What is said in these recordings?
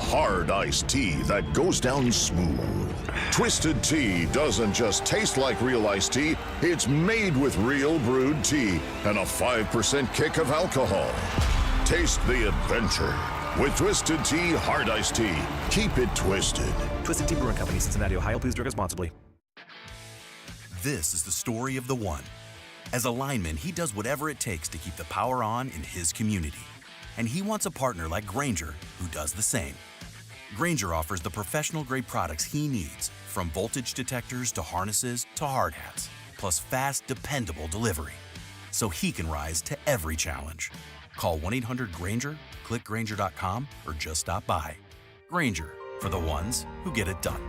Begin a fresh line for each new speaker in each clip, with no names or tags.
hard iced tea that goes down smooth. Twisted Tea doesn't just taste like real iced tea, it's made with real brewed tea and a 5% kick of alcohol. Taste the adventure with Twisted Tea hard iced tea. Keep it twisted.
Twisted Tea Brewing Company, Cincinnati, Ohio. Please drink responsibly.
This is the story of the one. As a lineman, he does whatever it takes to keep the power on in his community. And he wants a partner like Granger who does the same. Granger offers the professional-grade products he needs, from voltage detectors to harnesses to hard hats, plus fast, dependable delivery, so he can rise to every challenge. Call 1-800-GRANGER, click Granger.com, or just stop by. Granger, for the ones who get it done.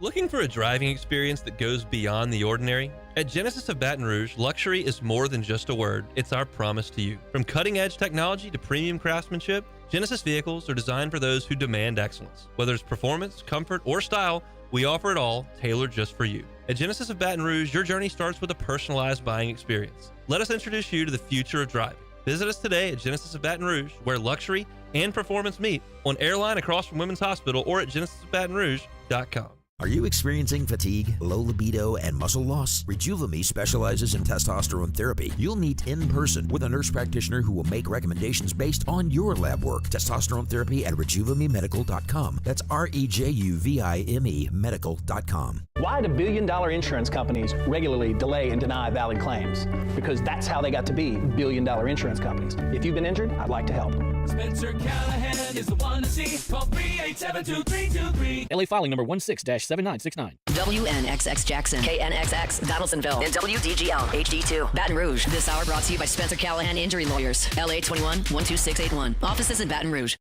Looking for a driving experience that goes beyond the ordinary? At Genesis of Baton Rouge, luxury is more than just a word. It's our promise to you. From cutting-edge technology to premium craftsmanship, Genesis vehicles are designed for those who demand excellence. Whether it's performance, comfort, or style, we offer it all, tailored just for you. At Genesis of Baton Rouge, your journey starts with a personalized buying experience. Let us introduce you to the future of driving. Visit us today at Genesis of Baton Rouge, where luxury and performance meet, on Airline across from Women's Hospital, or at genesisofbatonrouge.com.
Are you experiencing fatigue, low libido, and muscle loss? Rejuven specializes in testosterone therapy. You'll meet in person with a nurse practitioner who will make recommendations based on your lab work. Testosterone therapy at RejuvemeMedical.com. That's REJUVIME Medical.com.
Why do billion-dollar insurance companies regularly delay and deny valid claims? Because that's how they got to be billion-dollar insurance companies. If you've been injured, I'd like to help.
Spencer Callahan is the one to see. Call 387-2323.
LA filing number 16-7969.
WNXX Jackson, KNXX Donaldsonville, and WDGL HD2 Baton Rouge. This hour brought to you by Spencer Callahan Injury Lawyers. LA 21-12681. Offices in Baton Rouge.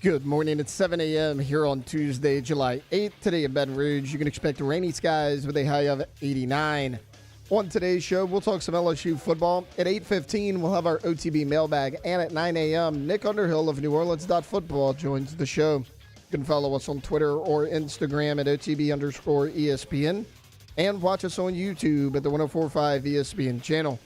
Good morning. It's 7 a.m. here on Tuesday, July 8th. Today in Baton Rouge, you can expect rainy skies with a high of 89. On today's show, we'll talk some LSU football. At 8:15, we'll have our OTB mailbag. And at 9 a.m., Nick Underhill of NewOrleans.football joins the show. You can follow us on Twitter or Instagram at OTB_ESPN. And watch us on YouTube at the 104.5 ESPN channel.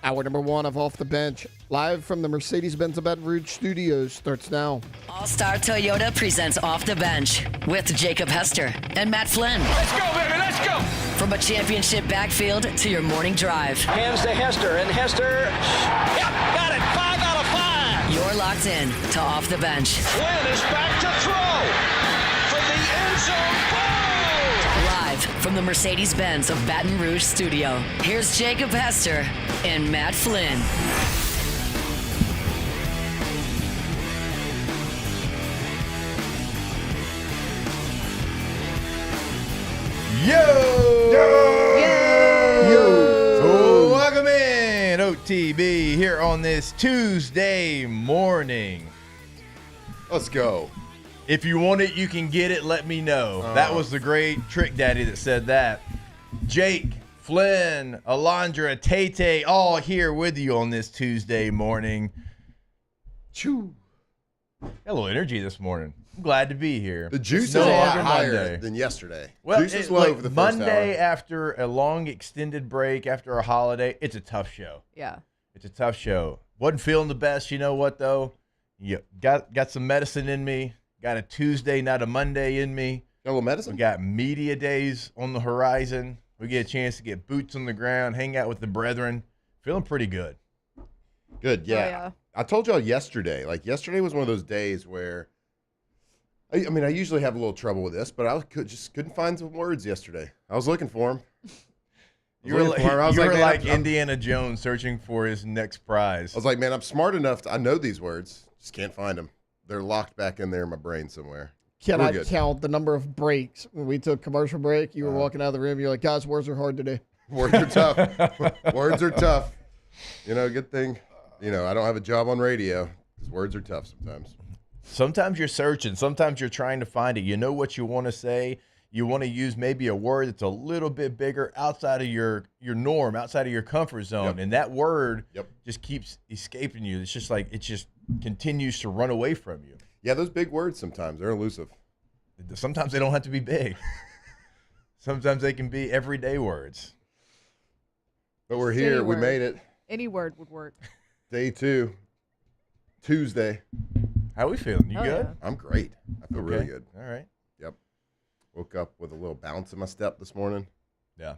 Hour number one of Off the Bench, live from the Mercedes-Benz of Baton Rouge studios, starts now.
All-Star Toyota presents Off the Bench with Jacob Hester and Matt Flynn.
Let's go, baby, let's go!
From a championship backfield to your morning drive.
Hands to Hester, and Hester,
Yep, got it, 5 out of 5!
You're locked in to Off the Bench.
Flynn is back to throw from the end zone. Boom!
Live from the Mercedes-Benz of Baton Rouge studio, here's Jacob Hester and Matt Flynn.
Yo! Welcome in, OTB, here on this Tuesday morning.
Let's go.
If you want it, you can get it. Let me know. That was the great Trick Daddy that said that. Jake, Flynn, Alondra, Tay-Tay, all here with you on this Tuesday morning. Choo. Got a little energy this morning. I'm glad to be here.
The juice is a lot higher than yesterday.
Well,
juice is low for the first
Monday
hour.
after a long extended break, after a holiday, it's a tough show.
Yeah.
It's a tough show. Wasn't feeling the best. You know what, though? You got some medicine in me. Got a Tuesday, not a Monday in me.
Got a little medicine?
We got media days on the horizon. We get a chance to get boots on the ground, hang out with the brethren. Feeling pretty good.
Good, yeah.
Oh, yeah.
I told y'all yesterday. Like, yesterday was one of those days where, I mean, I usually have a little trouble with this, but I just couldn't find some words yesterday. I was looking for them.
You were like Indiana Jones searching for his next prize.
I was like, man, I'm smart enough. I know these words. Just can't find them. They're locked back in there in my brain somewhere.
Can I count the number of breaks? When we took commercial break, you were walking out of the room. You're like, guys, words are hard today.
Words are tough. Words are tough. You know, good thing, I don't have a job on radio because words are tough sometimes.
Sometimes you're searching. Sometimes you're trying to find it. You know what you want to say. You want to use maybe a word that's a little bit bigger outside of your norm, outside of your comfort zone.
Yep.
And that word just keeps escaping you. It's just like it just continues to run away from you.
Yeah, those big words sometimes, they're elusive.
Sometimes they don't have to be big. Sometimes they can be everyday words.
But we're here. We made it.
Any word would work.
Day 2. Tuesday.
How we feeling? You good?
Yeah.
I'm great. I feel really good.
All right.
Yep. Woke up with a little bounce in my step this morning.
Yeah.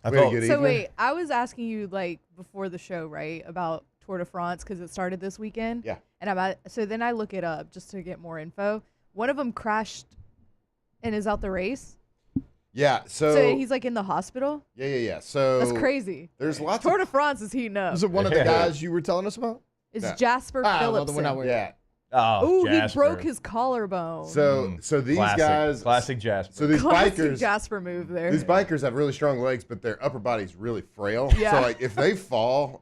So wait, I was asking you like before the show, right, about Tour de France because it started this weekend.
Yeah.
And so then I look it up just to get more info. One of them crashed and is out the race.
Yeah. So
he's like in the hospital.
Yeah. So
that's crazy.
There's lots.
Tour de France is heating up.
Is it one of the guys you were telling us about?
It's Jasper Philipsen.
Yeah.
Oh,
he broke his collarbone.
So these guys,
classic Jasper.
So these
classic
bikers,
Jasper move there.
These bikers have really strong legs, but their upper body's really frail.
Yeah.
So like if they fall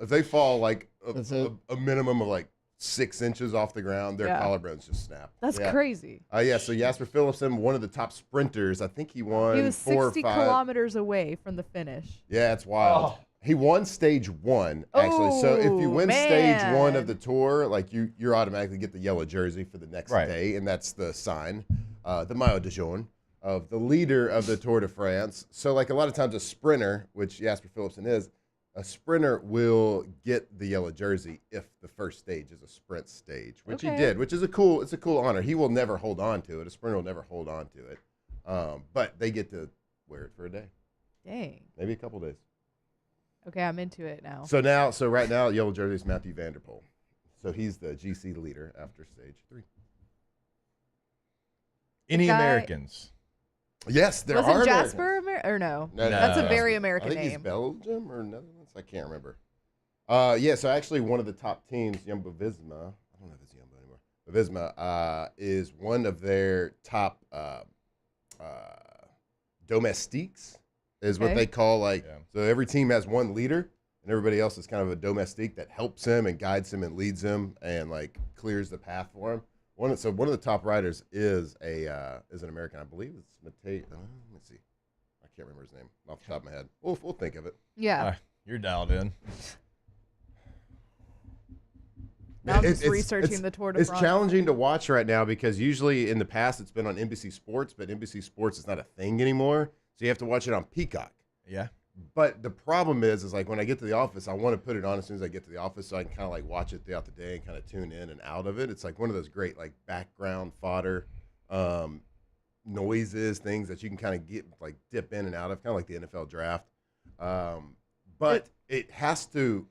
like a minimum of like 6 inches off the ground, their collarbones just snap.
That's crazy.
Yeah. So Jasper Philipsen, one of the top sprinters, I think he won.
He was
4 or 5
kilometers away from the finish.
Yeah, it's wild. Oh. He won stage 1, actually. So if you win stage 1 of the tour, like you automatically get the yellow jersey for the next day, and that's the sign, the maillot de jaune of the leader of the Tour de France. So like a lot of times a sprinter, which Jasper Philipsen is, a sprinter will get the yellow jersey if the first stage is a sprint stage, which he did, which is a cool honor. He will never hold on to it. A sprinter will never hold on to it, but they get to wear it for a day.
Dang.
Maybe a couple days.
Okay, I'm into it now.
So right now, yellow jersey is Matthew van der Poel. So he's the GC leader after stage 3.
Any Americans?
Yes, there are.
Was it Jasper or no?
No,
that's a very American
name. I think he's Belgium or Netherlands. I can't remember. Yeah, so actually one of the top teams, Jumbo-Visma, I don't know if it's Jumbo anymore, but Visma is one of their top domestiques. Is what they call so every team has one leader and everybody else is kind of a domestique that helps him and guides him and leads him and like clears the path for him. One of the top riders is an American, I believe it's Matej. Let me see, I can't remember his name off the top of my head. We'll think of it.
Yeah,
you're dialed in.
Now I'm just researching the Tour de France.
It's challenging to watch right now because usually in the past it's been on NBC Sports, but NBC Sports is not a thing anymore. So you have to watch it on Peacock.
Yeah.
But the problem is like when I get to the office, I want to put it on as soon as I get to the office so I can kind of like watch it throughout the day and kind of tune in and out of it. It's like one of those great like background fodder noises, things that you can kind of get like dip in and out of, kind of like the NFL draft. But it has to,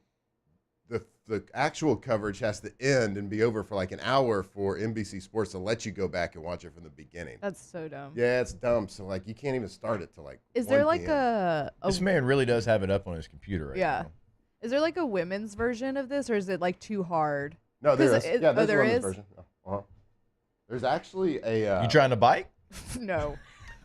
the actual coverage has to end and be over for like an hour for NBC Sports to let you go back and watch it from the beginning.
That's so dumb.
Yeah, it's dumb. So like you can't even start it till like.
Is there like a
This man really does have it up on his computer right now.
Is there like a women's version of this, or is it like too hard?
No, there is. Yeah, there's
there
a women's
is?
version. There's actually a.
You trying to bike?
No.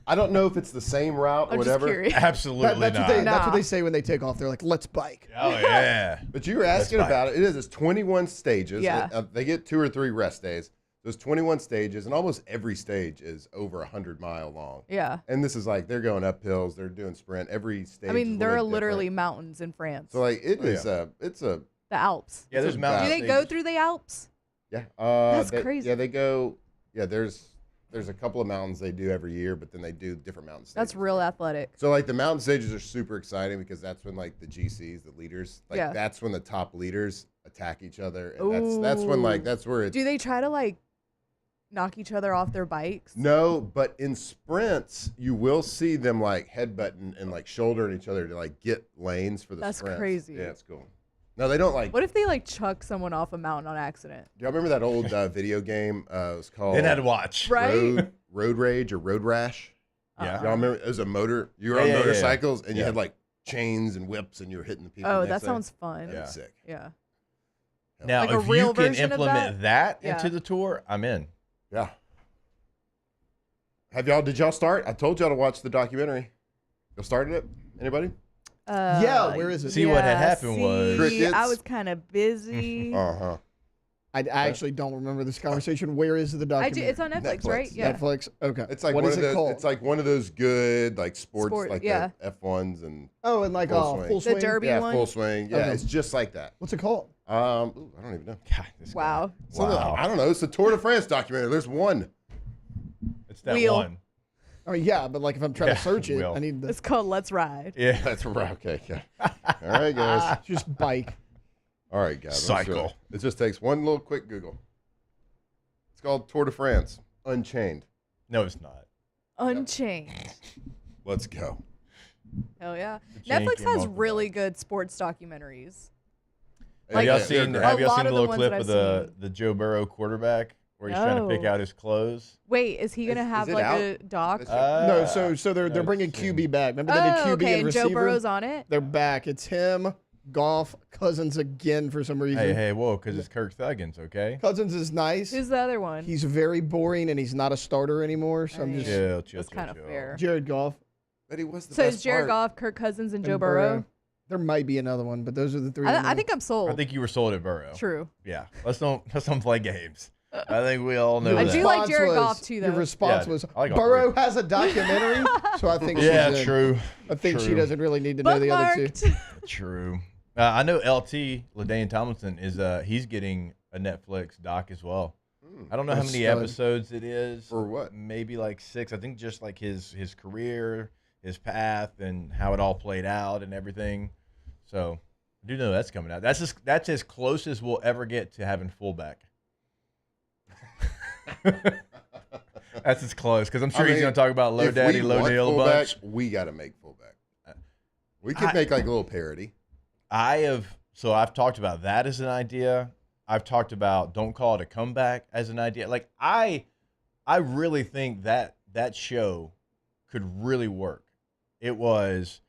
I don't know if it's the same route or
I'm
whatever.
just curious.
Absolutely
That's
not.
what they say when they take off. They're like, let's bike.
Oh, yeah.
But you were asking about it. It's 21 stages.
Yeah.
They get 2 or 3 rest days. There's 21 stages, and almost every stage is over 100-mile long.
Yeah.
And this is like they're going up hills. They're doing sprint. Every stage.
I mean,
is
there are
different.
literally mountains in France.
So like it's
the Alps.
Yeah, there's mountains.
Do they go through the Alps?
Yeah.
That's crazy.
Yeah, they go. Yeah, there's a couple of mountains they do every year, but then they do different mountain stages.
That's real athletic.
So like the mountain stages are super exciting because that's when like the GCs, the leaders, like that's when the top leaders attack each other, and that's when like that's where it.
Do they try to like knock each other off their bikes?
No, but in sprints you will see them like headbutting and like shouldering each other to like get lanes for the sprints.
That's crazy.
Yeah, it's cool. No, they don't like.
What if they like chuck someone off a mountain on accident?
Do y'all remember that old video game? It was called.
Didn't have to watch.
Right?
Road Rage or Road Rash.
Yeah.
Y'all remember? It was a motor. You were on motorcycles and you had like chains and whips and you were hitting the people.
Oh, that sounds fun.
Yeah. Sick.
Yeah.
Now,
like
if you can implement that into the tour, I'm in.
Yeah. Did y'all start? I told y'all to watch the documentary. Y'all started it? Anybody?
Yeah, where is it?
See, what had happened was
Crickets.
I was kind of busy.
Uh-huh.
I actually don't remember this conversation. Where is the documentary?
It's on Netflix, right? Yeah.
Netflix. Okay.
It's like
what
one
is
of
it
those.
called?
It's like one of those good like sports like
yeah.
the F1s and
and like full swing.
The Derby one.
Full swing. Yeah, it's just like that.
What's it called?
I don't even know.
Wow.
I don't know. It's the Tour de France documentary. There's one.
Step
Wheel.
1.
Oh yeah, but like if I'm trying to search it,
wheel.
I need the
It's called Let's Ride.
Yeah.
That's right. Okay. All right, guys.
just bike.
All right, guys.
Cycle.
It just takes one little quick Google. It's called Tour de France Unchained.
No, it's not.
Unchained.
Let's go.
Hell yeah.
chain
Netflix
came
has
off the
really good sports documentaries.
Have y'all seen the little
ones
clip
that
of
I've
the Joe Burrow quarterback where he's trying to pick
No.
out his clothes?
Wait, is he gonna have
it
like
out?
a doc?
No, so they're
no,
bringing
it's
QB back. Remember they did QB
okay,
and
and
receiver.
Joe Burrow's on it.
They're back. It's him, Goff, Cousins again for some reason.
Hey, whoa, because it's Kirk Thuggins, okay?
Cousins is nice.
Who's the other one?
He's very boring and he's not a starter anymore. So I'm just
Chill.
That's kind of fair.
Jared Goff.
But he was the
So
best
it's Jared
part.
Goff, Kirk Cousins, and Joe Burrow.
There might be another one, but those are the three.
I think I'm sold.
I think you were sold at Burrow.
True.
Yeah. Let's don't play games. I think we all know
Your
that.
I do like
response
Jared
was-
Goff too, though.
Your response
Yeah,
was
I like all
Burrow has a documentary, so I think
Yeah,
she's in.
true.
I think she
True.
doesn't really need to know the other two.
Bookmarked.
True. I know LT, LaDainian Tomlinson, is he's getting a Netflix doc as well. I don't know how
That's
many
stud.
episodes it is.
For what?
Maybe like 6. I think just like his career, his path, and how it all played out and everything. So I do know that's coming out. That's as close as we'll ever get to having fullback. That's as close because I'm sure he's going to talk about Low
if
Daddy,
we
Low
want
Neil a
fullback,
bunch.
we got to make fullback. We could make like a little parody.
I've talked about that as an idea. I've talked about don't call it a comeback as an idea. Like I really think that show could really work. It was,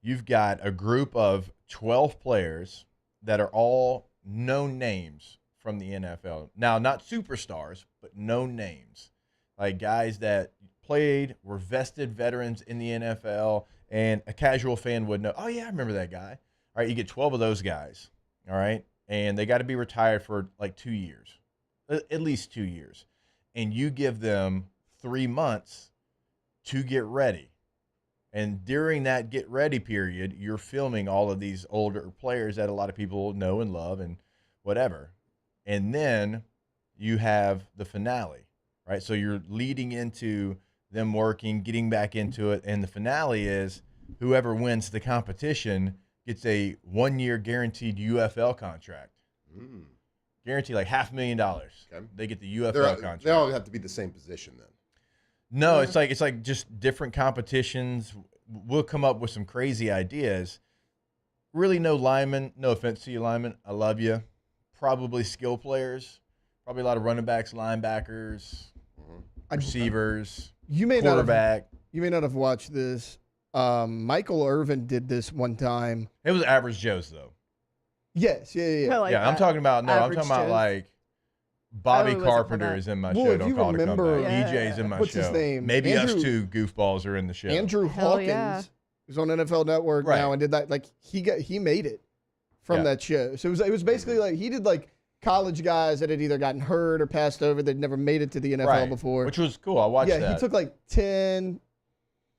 you've got a group of 12 players that are all known names from the NFL. Now, not superstars, but known names. Like guys that played, were vested veterans in the NFL, and a casual fan would know, oh, yeah, I remember that guy. All right, you get 12 of those guys, all right? And they got to be retired for like 2 years, at least 2 years. And you give them 3 months to get ready. And during that get ready period, you're filming all of these older players that a lot of people know and love and whatever. And then you have the finale, right? So you're leading into them working, getting back into it. And the finale is whoever wins the competition gets a 1-year guaranteed UFL contract. Guaranteed like $500,000. Okay. They get the UFL contract.
They all have to be the same position then.
No, it's like just different competitions. We'll come up with some crazy ideas. Really no linemen. No offense to you, linemen. I love you. Probably skill players. Probably a lot of running backs, linebackers, receivers, quarterback.
You may not have watched this. Michael Irvin did this one time.
It was Average Joe's though.
Yes, yeah.
Like
I'm talking about I'm talking about like Bobby Carpenter is in my show. Don't call it a comeback. EJ's in my
What's
show.
his name?
Maybe
Andrew,
us two goofballs are in the show.
Andrew Hawkins is on NFL Network now and did that. Like he made it from that show. So it was basically like he did like college guys that had either gotten hurt or passed over that never made it to the NFL before,
which was cool. I watched that.
Yeah, he took like 10,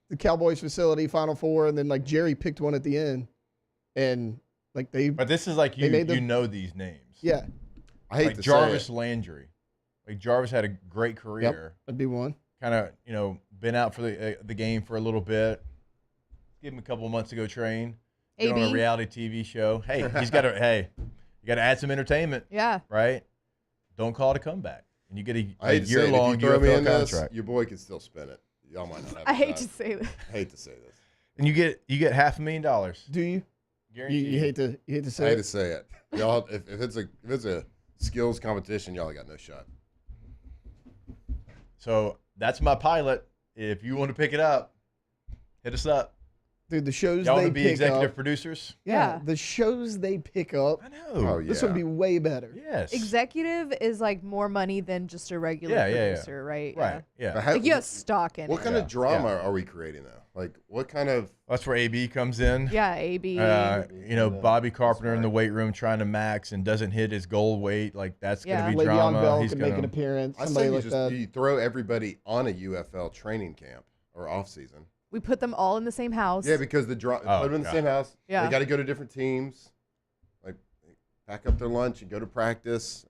the Cowboys facility, Final Four, and then like Jerry picked one at the end, and like they.
But this is like you know these names.
Yeah,
I hate
like
to
Jarvis
say it.
Landry. Like Jarvis had a great career.
Yep, that'd be one.
Kind of been out for the game for a little bit. Give him a couple of months to go train. Get on a reality TV show. Hey, he's got to. You got to add some entertainment.
Yeah.
Right? Don't call it a comeback. And you get
I hate
a
to say it,
year-long
if you throw me in
UFL
this,
contract.
your boy can still spin it. Y'all might not have
I
a
hate
shot.
to say this.
I hate to say this.
And you get $500,000.
Do you?
Guaranteed.
You hate to say
I
it.
hate to say it. Y'all, if it's a skills competition, y'all got no shot.
So that's my pilot. If you want to pick it up, hit us up.
Dude, the shows
Y'all
they
want to be
pick
executive
up,
producers?
Yeah, the shows they pick up.
I know.
Oh,
This
yeah.
would be way better.
Yes.
Executive is like more money than just a regular producer, right?
Right. Yeah.
But how-
Like you have stock in
What
it.
kind of drama are we creating now? Like, what kind of?
That's where AB comes in.
Yeah, AB.
Bobby Carpenter in the weight room trying to max and doesn't hit his goal weight. Like that's gonna be
Le'Veon
drama.
Bell
He's
could
gonna
make an appearance.
I
Somebody
say
like that.
you throw everybody on a UFL training camp or off season.
We put them all in the same house.
Yeah, because put them in the same house.
Yeah.
They got to go to different teams. Like pack up their lunch and go to practice.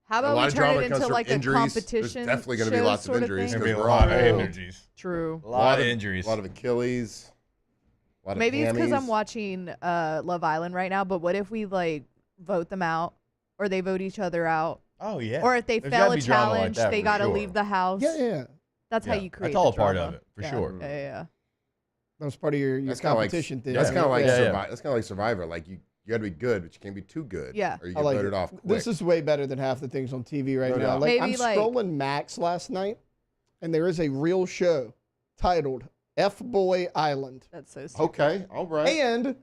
How
A
about
lot
we
of
turn
drama
it
comes
into
from
like
injuries.
a
There's
competition?
definitely going to be
show
lots of
sort
injuries.
thing?
There'll be a
because we're
lot
all
of
old.
injuries.
True.
A lot of injuries.
A lot of Achilles. A lot
Maybe
of
it's because I'm
hammies.
watching Love Island right now. But what if we like vote them out, or they vote each other out?
Oh yeah.
Or if they
There's
fail
gotta
a
be drama like
challenge,
that
they
for
got to
sure.
leave the house.
Yeah.
That's how
Yeah,
you create.
that's all
the
part
drama.
of it, for
Yeah,
sure.
Yeah.
That was part of your
That's kinda
competition thing.
That's kind of like
Yeah.
That's kind of like Survivor. Like you got to be good, but you can't be too good.
Yeah.
Or you
I
get
like
voted
it.
off quick.
This is way better than half the things on TV right
No
now.
doubt.
Like,
Maybe,
I'm
like-
scrolling Max last night, and there is a real show titled F-Boy Island
That's so stupid.
Okay, all right.
and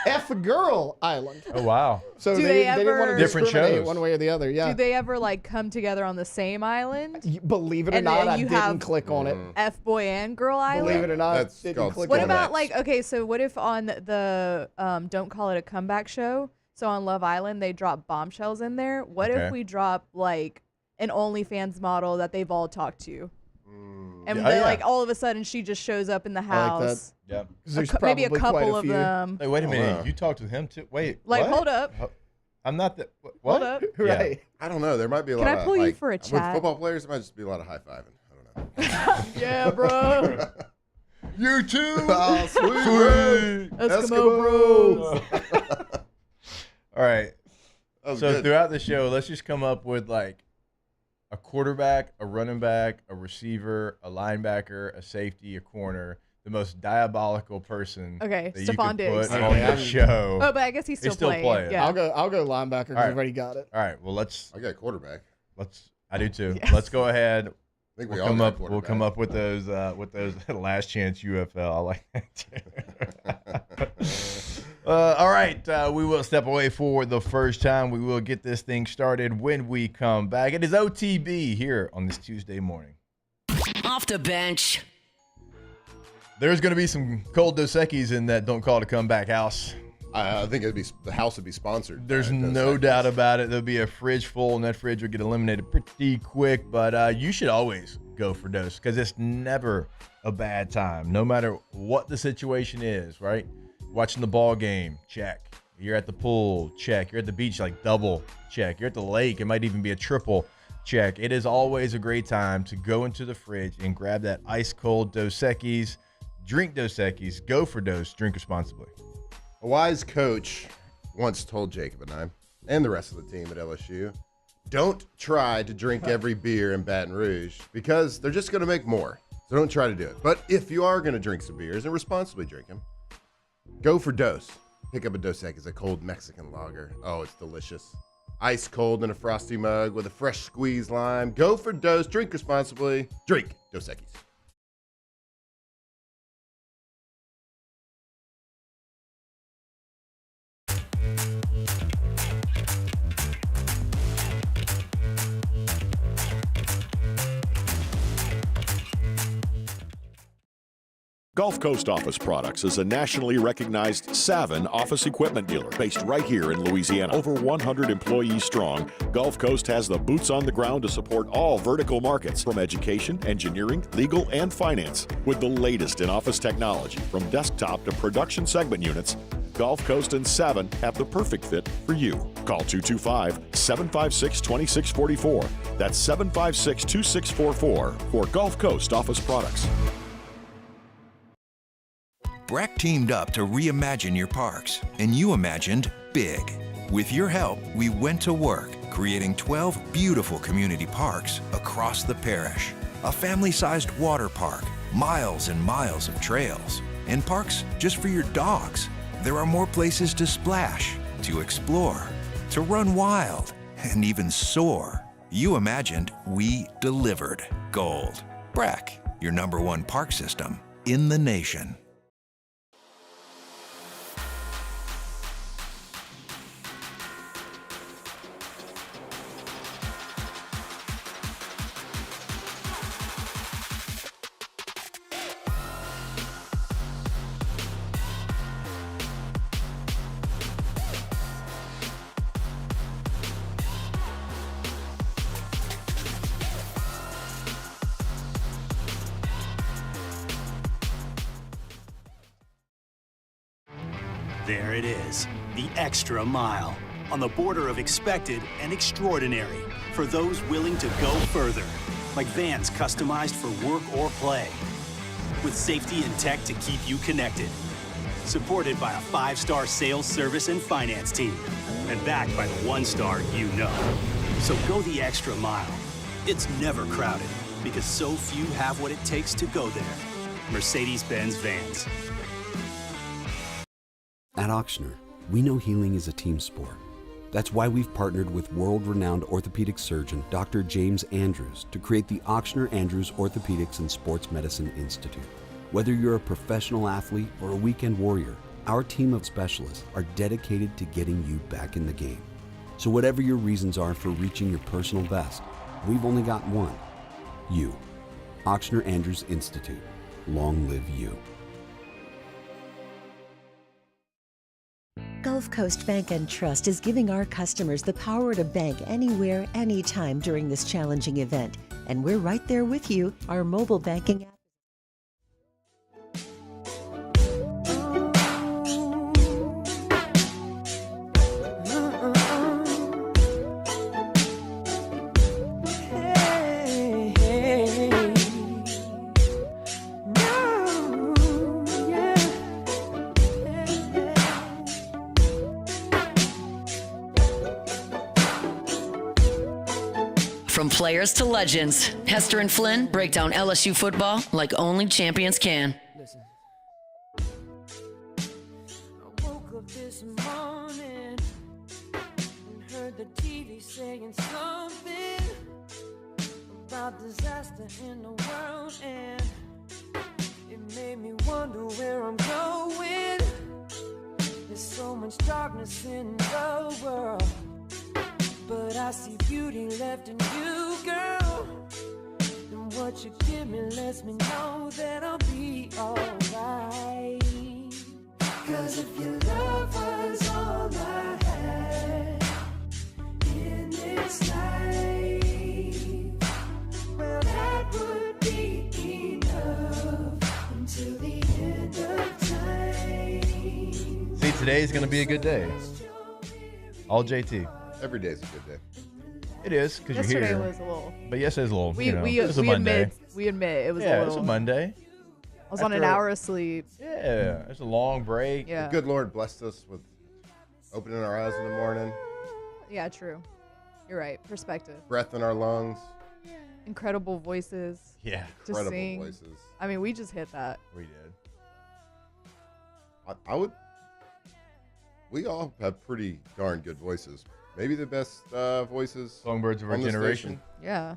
F-Girl Island.
Oh wow.
So
Do
they
they
didn't want to
ever-
Different
discriminate
shows.
one way or the other. Yeah.
Do they ever like come together on the same island?
Believe it or
And
not,
then
I
you
didn't
have-
click on it.
F boy and girl island.
Believe it or not,
That's
didn't
called
click
What
on
about
it.
like okay, so what if on the Don't Call It a Comeback show? So on Love Island they drop bombshells in there. What
Okay.
if we drop like an OnlyFans model that they've all talked to? And
Yeah.
then
Oh, yeah.
like all of a sudden she just shows up in the
like that.
house.
Yeah.
'Cause there's
Maybe a
probably quite
couple of
few.
them.
Hey, wait a minute.
wow.
You talked with him too? Wait.
Like
what?
hold up.
I'm not the. What?
Hold up.
Yeah.
Right.
I don't know. There might be a
Can
lot
I
of
pull you
like,
for a
with
chat?
football players. There might just be a lot of high fiving. I don't know.
Yeah, bro.
You too.
Oh, sweet.
Eskimo bros.
All right.
Oh,
So
good.
throughout the show, let's just come up with like a quarterback, a running back, a receiver, a linebacker, a safety, a corner, the most diabolical person
Okay,
that you
Stephon
could
Diggs.
put
Okay,
on the
I'm-
show.
Oh, but I guess he's still,
still playing.
Yeah.
I'll go linebacker because
All right.
I've already got it.
All right. Well, let's
I got a quarterback.
I do too.
Yes.
Let's go ahead.
I think we
We'll
all
come
got a
up. We'll come
quarterback.
up with those last chance UFL. I like that too. All right, we will step away for the first time. We will get this thing started when we come back. It is OTB here on this Tuesday morning.
Off the bench.
There's going to be some cold Dos Equis in that Don't Call It a Comeback house.
I think the house would be sponsored.
There's
by Dos
no
Equis.
doubt about it. There'll be a fridge full, and that fridge will get eliminated pretty quick. But you should always go for Dos because it's never a bad time, no matter what the situation is, right? Watching the ball game, check. You're at the pool, check. You're at the beach, like double, check. You're at the lake, it might even be a triple, check. It is always a great time to go into the fridge and grab that ice cold Dos Equis. Drink Dos Equis, go for Dos, drink responsibly.
A wise coach once told Jacob and the rest of the team at LSU, don't try to drink every beer in Baton Rouge because they're just going to make more. So don't try to do it. But if you are going to drink some beers and responsibly drink them, go for Dos. Pick up a Dos Equis, a cold Mexican lager. Oh, it's delicious. Ice cold in a frosty mug with a fresh squeezed lime. Go for Dos. Drink responsibly. Drink Dos Equis.
Gulf Coast Office Products is a nationally recognized Savin office equipment dealer based right here in Louisiana. Over 100 employees strong, Gulf Coast has the boots on the ground to support all vertical markets from education, engineering, legal, and finance. With the latest in office technology from desktop to production segment units, Gulf Coast and Savin have the perfect fit for you. Call 225-756-2644. That's 756-2644 for Gulf Coast Office Products.
Breck teamed up to reimagine your parks, and you imagined big. With your help, we went to work, creating 12 beautiful community parks across the parish. A family-sized water park, miles and miles of trails, and parks just for your dogs. There are more places to splash, to explore, to run wild, and even soar. You imagined, we delivered. Gold. Breck, your #1 park system in the nation.
There it is, the extra mile. on the border of expected and extraordinary for those willing to go further, like vans customized for work or play, with safety and tech to keep you connected, supported by a 5-star sales, service, and finance team, and backed by the 1-star you know. So go the extra mile. It's never crowded because so few have what it takes to go there. Mercedes-Benz Vans.
At Ochsner, we know healing is a team sport. That's why we've partnered with world-renowned orthopedic surgeon Dr. James Andrews to create the Ochsner Andrews Orthopedics and Sports Medicine Institute. Whether you're a professional athlete or a weekend warrior, our team of specialists are dedicated to getting you back in the game. So whatever your reasons are for reaching your personal best, we've only got one: you. Ochsner Andrews Institute. Long live you.
Gulf Coast Bank and Trust is giving our customers the power to bank anywhere, anytime during this challenging event. And we're right there with you. Our mobile banking app.
From players to legends, Hester and Flynn break down LSU football like only champions can.
Listen. I woke up this morning and heard the TV saying something about disaster in the world, and it made me wonder where I'm going. There's so much darkness in the world, but I see beauty left in you, girl. And what you give me lets me know that I'll be alright. 'Cause if your love was all I had in this life, well, that would be enough until the end of time.
See, today's going to be a good day. All JT.
Every day's a good day.
It is, because you're here.
Yesterday was a little.
But yesterday's a little,
it was a Monday. We admit it was a little.
Yeah, it's a Monday.
I was on an hour of sleep.
Yeah, it's a long break.
Yeah.
The good Lord blessed us with opening our eyes in the morning.
Yeah, true. You're right. Perspective.
Breath in our lungs.
Incredible voices.
Yeah.
To
Incredible
sing.
voices.
I mean, we just hit that.
We did.
I would. We all have pretty darn good voices. Maybe the best voices.
Songbirds of our generation.
Yeah.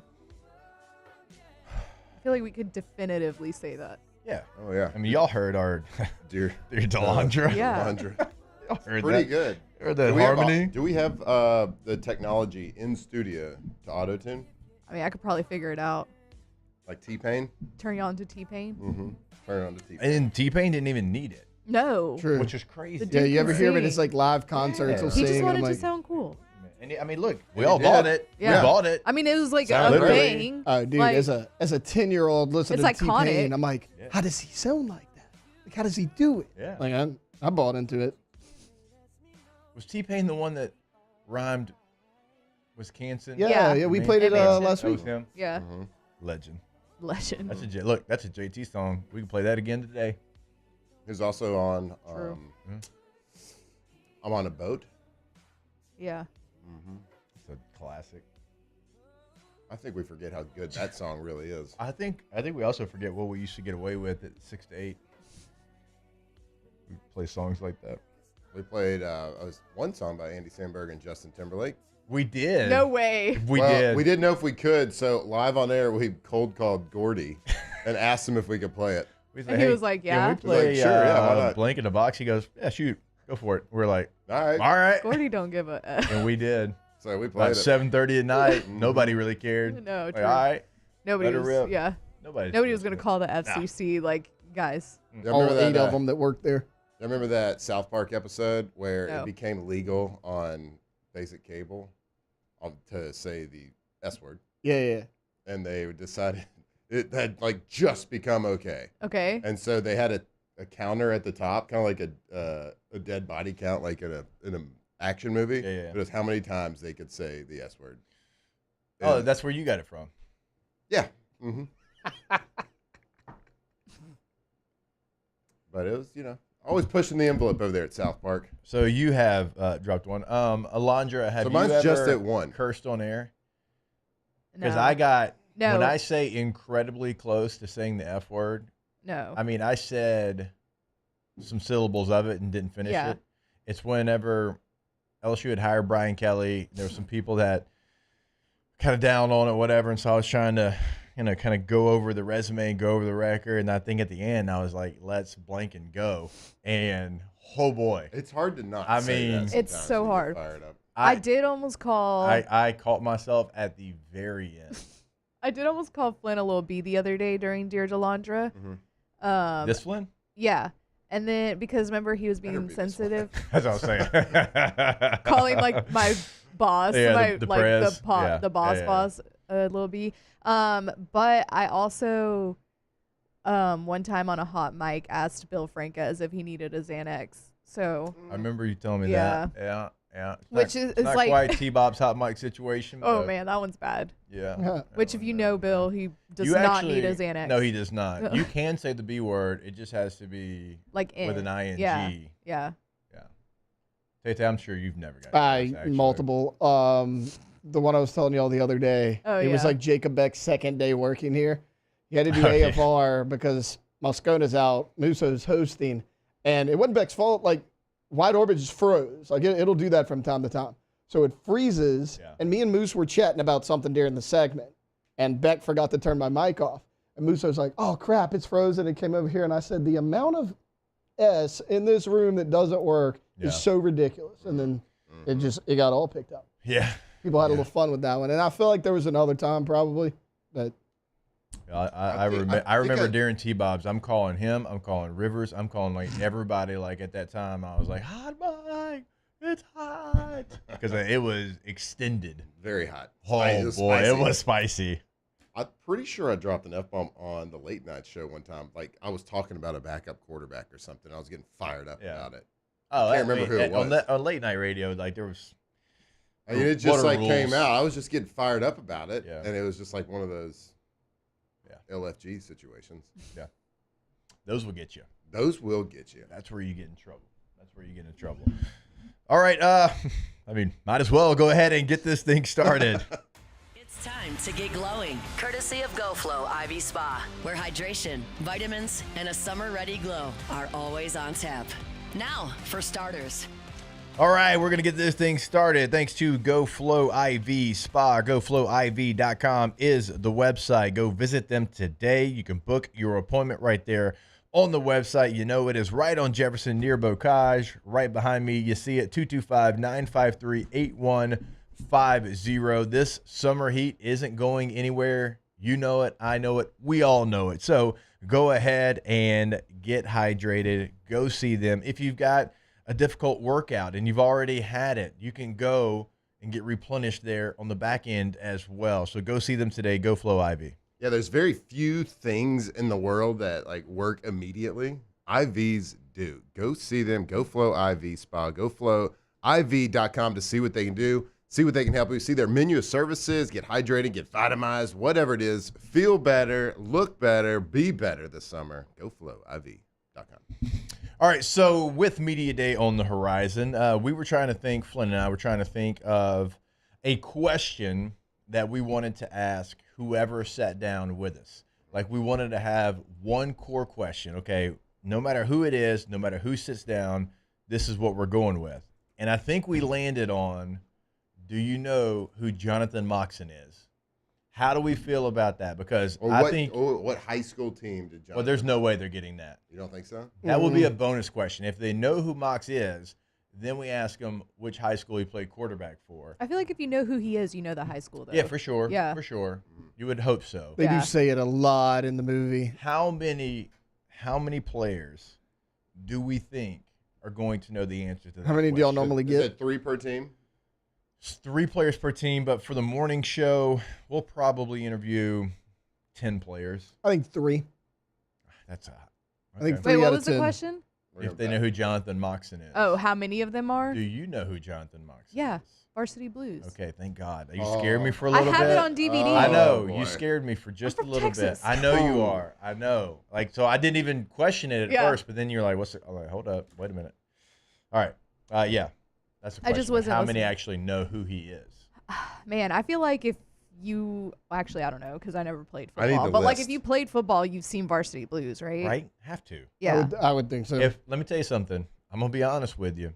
I feel like we could definitively say that.
Yeah.
Oh, yeah.
I mean, y'all heard our
Dear
Delandra.
Yeah.
Delandra.
Y'all heard
Pretty
that.
good.
Heard that harmony.
Do we have the technology in studio to auto-tune?
I mean, I could probably figure it out.
Like T-Pain?
Turn you on to T-Pain?
Mm-hmm. Turn it on to T-Pain.
And T-Pain didn't even need it.
No.
True.
Which is crazy.
Yeah, you ever hear him at his like live concerts?
Yeah.
He'll
He just
sing.
wanted
I'm
to
like,
sound cool.
And I mean, look, we all bought it.
Yeah.
We bought it.
I mean, it was like
Sound
a
literally.
thing.
oh, dude,
Like,
as a 10-year-old listening
It's
to T-Pain,
iconic.
I'm like, how does he sound like that? Like, how does he do it?
Yeah.
Like, I bought into it.
Was T-Pain the one that rhymed Wisconsin?
Yeah, we played it last
That
week.
was him?
Yeah.
Legend.
Legend.
That's look, that's a JT song. We can play that again today.
He's also on
True.
I'm on a Boat.
Yeah.
Mm-hmm.
It's a classic.
I think we forget how good that song really is.
I think we also forget what we used to get away with at 6 to 8. We play songs like that.
We played one song by Andy Samberg and Justin Timberlake.
We did.
No way.
We did.
We didn't know if we could, so live on air we cold called Gordy and asked him if we could play it.
We
And he was like,
Can
yeah.
we play
Like, sure, yeah, why not?
Blank in the Box? He goes, yeah, shoot. Go for it. We're like,
All right.
all right.
Gordy don't give a.
And we did.
So we
About
played it.
7:30 at night. Nobody really cared.
No,
Like,
true.
all right.
Nobody
Let her
was.
rip.
Yeah.
Nobody
was gonna call the FCC. Like, guys.
You
All
remember
8
that,
of them that worked there.
You remember that South Park episode where
No.
it became legal on basic cable to say the S word?
Yeah.
And they decided it had like just become okay.
Okay.
And so they had a counter at the top, kind of like a dead body count, like in a action movie.
Yeah.
But it's how many times they could say the S word.
Oh, that's where you got it from.
Yeah. Mm-hmm. But it was, always pushing the envelope over there at South Park.
So you have dropped one. Alondra, have
So
you
mine's
ever
just at one.
cursed on air?
No.
Because I got,
No.
when I say incredibly close to saying the F word,
No.
I mean, I said some syllables of it and didn't finish
Yeah.
it. It's whenever LSU had hired Brian Kelly, there were some people that kind of down on it, whatever, and so I was trying to, kind of go over the resume and go over the record, and I think at the end I was like, let's blank and go, and oh boy.
It's hard to not
I
say
mean,
that
It's
sometimes
so
when you get
hard.
fired up.
I did almost call.
I caught myself at the very end.
I did almost call Flynn a little B the other day during Dear Delandra.
This Flynn?
Yeah. And then, because remember, he was being sensitive.
That's what I was saying.
Calling like my boss,
Yeah, the
like
prez.
the boss, Lil B. But I also, one time on a hot mic, asked Bill Franca as if he needed a Xanax. So
I remember you telling me
Yeah.
that. Yeah. It's
Which
not,
is
it's not
like-
quite T-Bob's hot mic situation.
oh
but
man, that one's bad.
Yeah.
Which, if you know Bill, he does
You
not need a
actually-
Xanax.
No, he does not. You can say the B word. It just has to be
Like
with an ing.
Yeah. Yeah.
Tate, I'm sure you've never got this, actually.
Multiple. The one I was telling you all the other day.
Oh,
it was
yeah.
like Jacob Beck's second day working here. He had to do
Oh, yeah.
AFR because Moscona's out, Musso's hosting, and it wasn't Beck's fault. Like, Wide Orbit just froze. Like, it'll do that from time to time. So it freezes, and me and Moose were chatting about something during the segment, and Beck forgot to turn my mic off. And Musso's like, oh, crap, it's frozen. And came over here, and I said, the amount of S in this room that doesn't work is so ridiculous. And then it got all picked up.
Yeah.
People had a little fun with that one. And I feel like there was another time probably, but
I remember during T-Bob's, I'm calling him, I'm calling Rivers, I'm calling like everybody. Like at that time, I was like, hot mic, it's hot. Because it was extended.
Very hot.
Oh,
It
boy, it was spicy.
I'm pretty sure I dropped an F-bomb on the late night show one time. Like, I was talking about a backup quarterback or something. I was getting fired up about it.
Oh,
I can't remember who it was.
On late night radio, like there was.
I mean, it just
what are
like came
rules?
out. I was just getting fired up about it.
Yeah.
And it was just like one of those LFG situations.
Yeah. Those will get you.
Those will get you.
That's where you get in trouble. That's where you get in trouble. All right. I mean, might as well go ahead and get this thing started.
It's time to get glowing, courtesy of GoFlow IV Spa, where hydration, vitamins, and a summer-ready glow are always on tap. Now, for starters.
All right, we're going to get this thing started. Thanks to GoFlow IV Spa. GoFlowIV.com is the website. Go visit them today. You can book your appointment right there on the website. You know it is right on Jefferson near Bocage. Right behind me, you see it, 225-953-8150. This summer heat isn't going anywhere. You know it. I know it. We all know it. So go ahead and get hydrated. Go see them. If you've got a difficult workout and you've already had it, you can go and get replenished there on the back end as well. So go see them today. GoFlow IV.
Yeah, there's very few things in the world that like work immediately. IVs do. Go see them. GoFlow IV Spa. GoFlowIV.com to see what they can do. See what they can help you. See their menu of services. Get hydrated. Get vitamized. Whatever it is. Feel better. Look better. Be better this summer. GoFlowIV.com.
All right, so with Media Day on the horizon, we were trying to think, Flynn and I were trying to think of a question that we wanted to ask whoever sat down with us. Like, we wanted to have one core question, okay? No matter who it is, no matter who sits down, this is what we're going with. And I think we landed on, do you know who Jonathan Moxon is? How do we feel about that? Because
what high school team did Jonathan?
Well, there's no way they're getting that.
You don't think so?
That will be a bonus question. If they know who Mox is, then we ask them which high school he played quarterback for.
I feel like if you know who he is, you know the high school, though.
Yeah, for sure.
Yeah.
For sure. You would hope so.
they do say it a lot in the movie.
How many players do we think are going to know the answer to that
How many do y'all normally
Is
get?
it 3 per team?
It's 3 players per team, but for the morning show, we'll probably interview 10 players.
I think 3.
That's a
I think
okay.
3
Wait,
out
what
of
was the
10.
question?
If they know who Jonathan Moxon is.
Oh, how many of them are?
Do you know who Jonathan Moxon is?
Yeah, Varsity Blues.
Okay, thank God. You scared me for a little bit.
I have it on DVD.
I know.
boy.
You scared me for just a little
Texas.
bit. I know you are. I know. Like, so I didn't even question it at first, but then you're like, what's it? I'm like, hold up. Wait a minute. All right. Yeah. That's a question.
I just wasn't
How many
listening.
actually know who he is?
Man, I feel like if you actually, I don't know because I never played
I need
football.
the
But like
list.
if you played football, you've seen Varsity Blues, right?
Right? Have to.
Yeah.
I would think so.
Let me tell you something. I'm gonna be honest with you.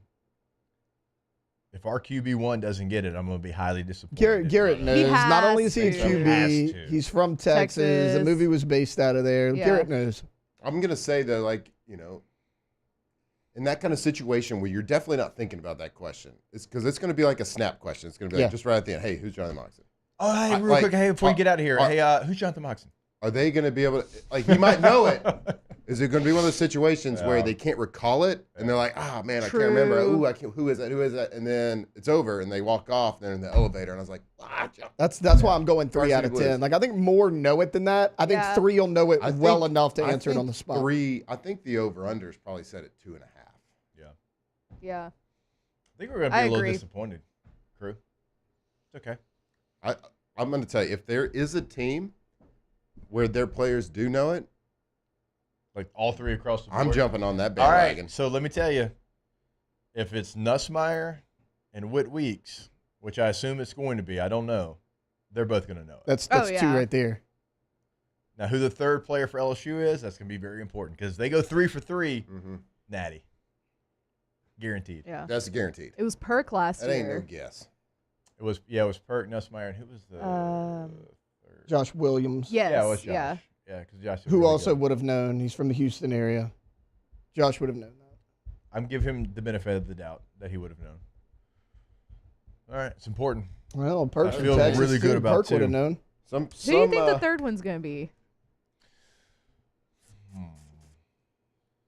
If our QB1 doesn't get it, I'm gonna be highly disappointed.
Garrett knows. Not only is he a
He has
QB,
to.
he's from Texas. The movie was based out of there.
Yeah.
Garrett knows.
I'm gonna say though, like, you know, in that kind of situation where you're definitely not thinking about that question, it's because it's gonna be like a snap question. It's gonna be like just right at the end. Hey, who's Jonathan Moxon?
Oh, hey, real quick, hey, before you get out of here, who's Jonathan Moxon?
Are they going to be able to, like, you might know it. Is it going to be one of those situations where they can't recall it and they're like, oh, man, I can't remember. Ooh, who is that? Who is that? And then it's over and they walk off and they're in the elevator. And I was like,
That's why I'm going 3 out of 10. Like, I think more know it than that. I think 3 will know it well enough to answer it on the spot.
3, I think the over-under is probably set at 2.5.
Yeah.
Yeah.
I think we're going to be a little disappointed, crew. It's okay.
I'm going to tell you, if there is a team where their players do know it,
like all 3 across the board.
I'm jumping on that
All
bandwagon.
right, so let me tell you, if it's Nussmeier and Whit Weeks, which I assume it's going to be, I don't know, they're both going to know it.
That's 2 right there.
Now, who the third player for LSU is, that's going to be very important because they go 3 for 3, natty. Guaranteed.
Yeah.
That's guaranteed.
It was Perk last
That ain't
year.
no guess.
It was Perk, Nussmeier, and who was the
Josh Williams.
Yes.
Yeah, it was Josh.
Yeah.
Yeah, because Josh is
Who
really
also
good.
would have known. He's from the Houston area. Josh would have known that.
I'm giving him the benefit of the doubt that he would have known. All right, it's important.
Well, Perk's
I
from
feel
Texas,
really good
too.
about
Perk would have
two.
known.
Who do you think the third one's going to be?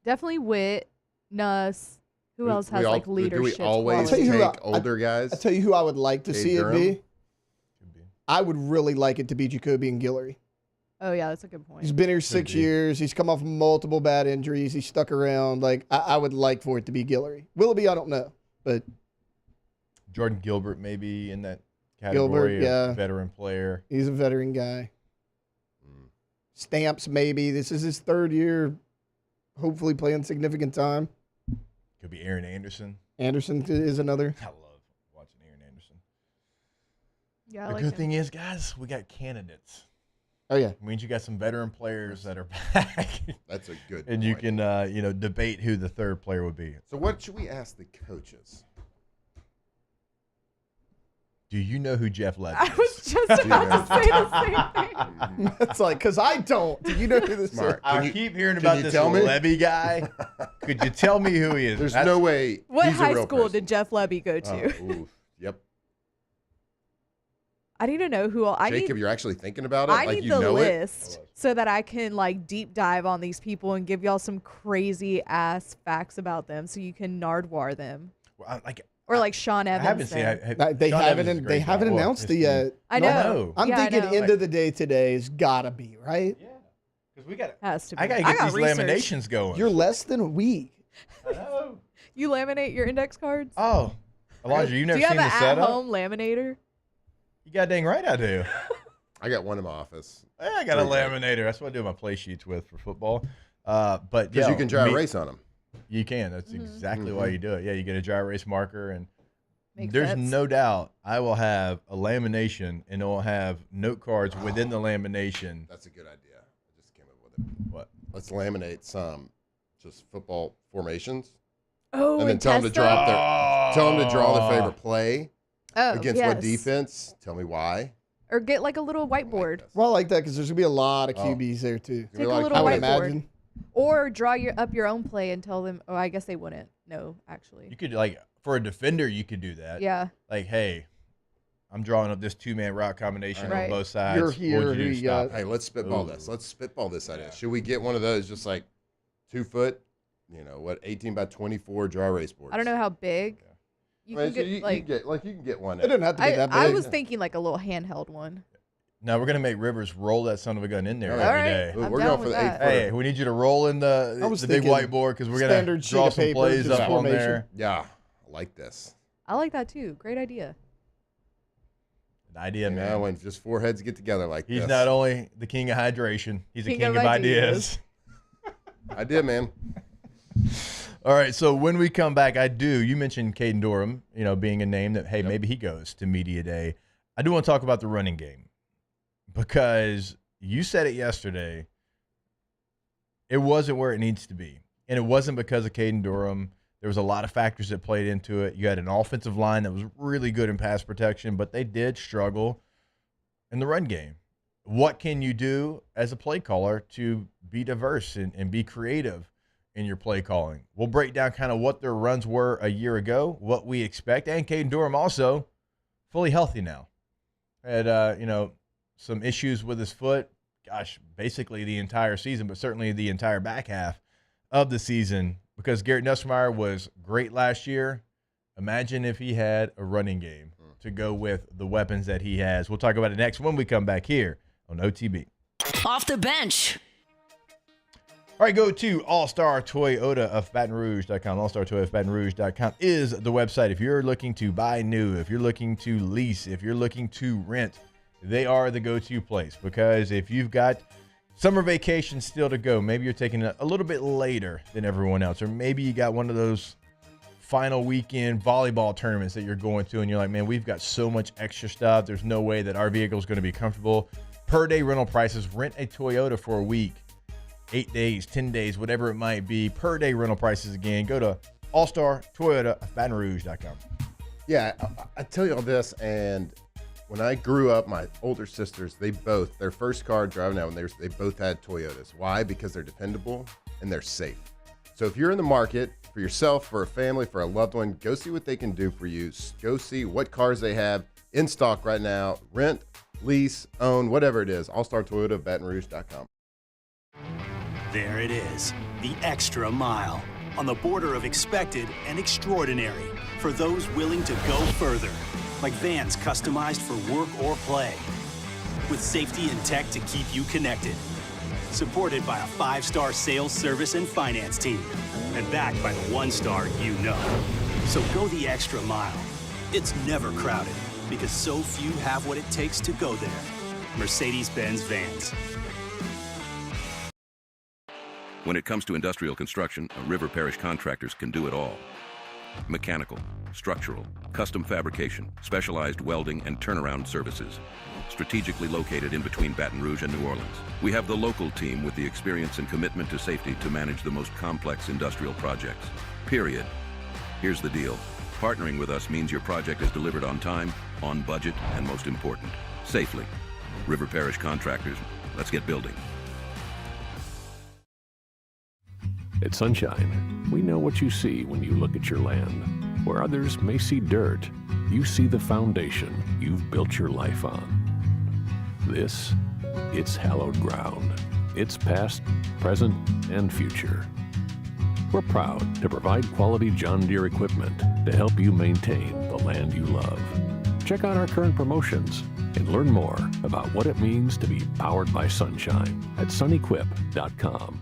Definitely Whit, Nuss. Who else has like leadership?
Do we always
I'll tell you who
take older guys?
I tell you who I would like to
Cade
see
Durham?
it be. I would really like it to be Jacoby and Guillory.
Oh yeah, that's a good point.
He's been here 6 years. He's come off multiple bad injuries. He's stuck around. Like I would like for it to be Guillory. Will it be? I don't know, but
Jordan Gilbert maybe in that category of veteran player.
He's a veteran guy. Stamps maybe. This is his 3rd year. Hopefully playing significant time.
Could be Aaron Anderson.
Anderson is another.
I love watching Aaron Anderson.
Yeah,
The good thing is, guys, we got candidates.
Oh yeah,
It means you got some veteran players that are back.
That's a good
And you
point.
can debate who the third player would be.
So what should we ask the coaches?
Do you know who Jeff Levy
I
is?
was just about to say the same thing.
That's like because I don't. Do you know who this is?
Mark,
I keep hearing
can
about
you
this
tell me?
Levy guy. Could you tell me who he is?
There's no way.
What
he's a
high
real
school
person.
did Jeff Levy go to?
Oh, oof. Yep.
I need to know who all.
Jacob, you're actually thinking about it?
I
like
need
you
the
know
list so that I can like deep dive on these people and give y'all some crazy ass facts about them, so you can Nardwar them.
Well,
Or like Sean
I
Evans.
haven't seen.
They
Sean
haven't.
Evans is a
They
great
haven't
guy. Well,
announced it yet.
I know.
I'm
Yeah, I
thinking
know.
end of the day today has gotta be right. Yeah,
because we got.
Has to be.
I gotta get these laminations going.
You're less than a week.
I know.
You laminate your index cards?
Oh, Elijah, you've never
Do you
seen
have
the
an
setup?
at-home laminator?
You got dang right I do.
I got one in my office.
Yeah, I got a laminator. That's what I do my play sheets with for football. But
Because you can dry erase on them.
You can. That's exactly why you do it. Yeah, you get a dry erase marker, and
Makes
there's
sense.
no doubt I will have a lamination, and it will have note cards within the lamination.
That's a good idea. I just came up with it.
What?
Let's laminate some just football formations.
Oh,
and then tell them to draw their favorite play against what
yes.
defense. Tell me why.
Or get like a little whiteboard.
Well, I like that because there's gonna be a lot of QBs there too.
Take a little
I would
whiteboard.
imagine.
Or draw up your own play and tell them. Oh, I guess they wouldn't. No, actually.
You could for a defender, you could do that.
Yeah.
Like, hey, I'm drawing up this 2-man route combination
Right.
on both sides.
You're
What
here,
would you do
who
to
you
stop
got?
it?
Hey, let's spitball this. Let's spitball this idea. Should we get one of those just like 2 foot, 18 by 24 dry erase boards?
I don't know how big. You
Right,
can
so
get
you
like.
can get one.
It doesn't have to be that big.
I was thinking like a little handheld one.
Now we're gonna make Rivers roll that son of a gun in there every day.
We're going for the 8 footer.
Hey, we need you to roll in the big whiteboard because we're gonna draw some plays up on there.
Yeah, I like this.
I like that too. Great idea.
An idea, man.
Yeah, when just four heads get together like this.
He's not only the king of hydration, he's a king of ideas.
Idea, man.
All right, so when we come back, you mentioned Caden Durham, being a name that, hey, maybe he goes to Media Day. I do want to talk about the running game because you said it yesterday. It wasn't where it needs to be, and it wasn't because of Caden Durham. There was a lot of factors that played into it. You had an offensive line that was really good in pass protection, but they did struggle in the run game. What can you do as a play caller to be diverse and be creative in your play calling? We'll break down kind of what their runs were a year ago, what we expect, and Caden Durham also fully healthy now. Had, some issues with his foot, basically the entire season, but certainly the entire back half of the season because Garrett Nussmeier was great last year. Imagine if he had a running game to go with the weapons that he has. We'll talk about it next when we come back here on OTB.
Off the bench.
All right, go to All-Star Toyota of Baton Rouge.com. All-Star Toyota of Baton Rouge.com is the website. If you're looking to buy new, if you're looking to lease, if you're looking to rent, they are the go-to place because if you've got summer vacation still to go, maybe you're taking it a little bit later than everyone else, or maybe you got one of those final weekend volleyball tournaments that you're going to and you're like, man, we've got so much extra stuff. There's no way that our vehicle is going to be comfortable. Per day rental prices, rent a Toyota for a week. 8 days, 10 days, whatever it might be, per day rental prices again. Go to All-Star Toyota of Baton Rouge.com.
Yeah, I tell you all this, and when I grew up, my older sisters, their first car driving out, when they both had Toyotas. Why? Because they're dependable and they're safe. So if you're in the market for yourself, for a family, for a loved one, go see what they can do for you. Go see what cars they have in stock right now. Rent, lease, own, whatever it is. All-Star Toyota of Baton Rouge.com.
There it is, the extra mile, on the border of expected and extraordinary for those willing to go further, like vans customized for work or play, with safety and tech to keep you connected, supported by a 5-star sales, service, and finance team, and backed by the 1-star you know. So go the extra mile. It's never crowded because so few have what it takes to go there. Mercedes-Benz Vans.
When it comes to industrial construction, River Parish Contractors can do it all. Mechanical, structural, custom fabrication, specialized welding, and turnaround services. Strategically located in between Baton Rouge and New Orleans, we have the local team with the experience and commitment to safety to manage the most complex industrial projects. Period. Here's the deal. Partnering with us means your project is delivered on time, on budget, and most important, safely. River Parish Contractors, let's get building.
At Sunshine, we know what you see when you look at your land. Where others may see dirt, you see the foundation you've built your life on. It's hallowed ground. It's past, present, and future. We're proud to provide quality John Deere equipment to help you maintain the land you love. Check out our current promotions and learn more about what it means to be powered by Sunshine at sunequip.com.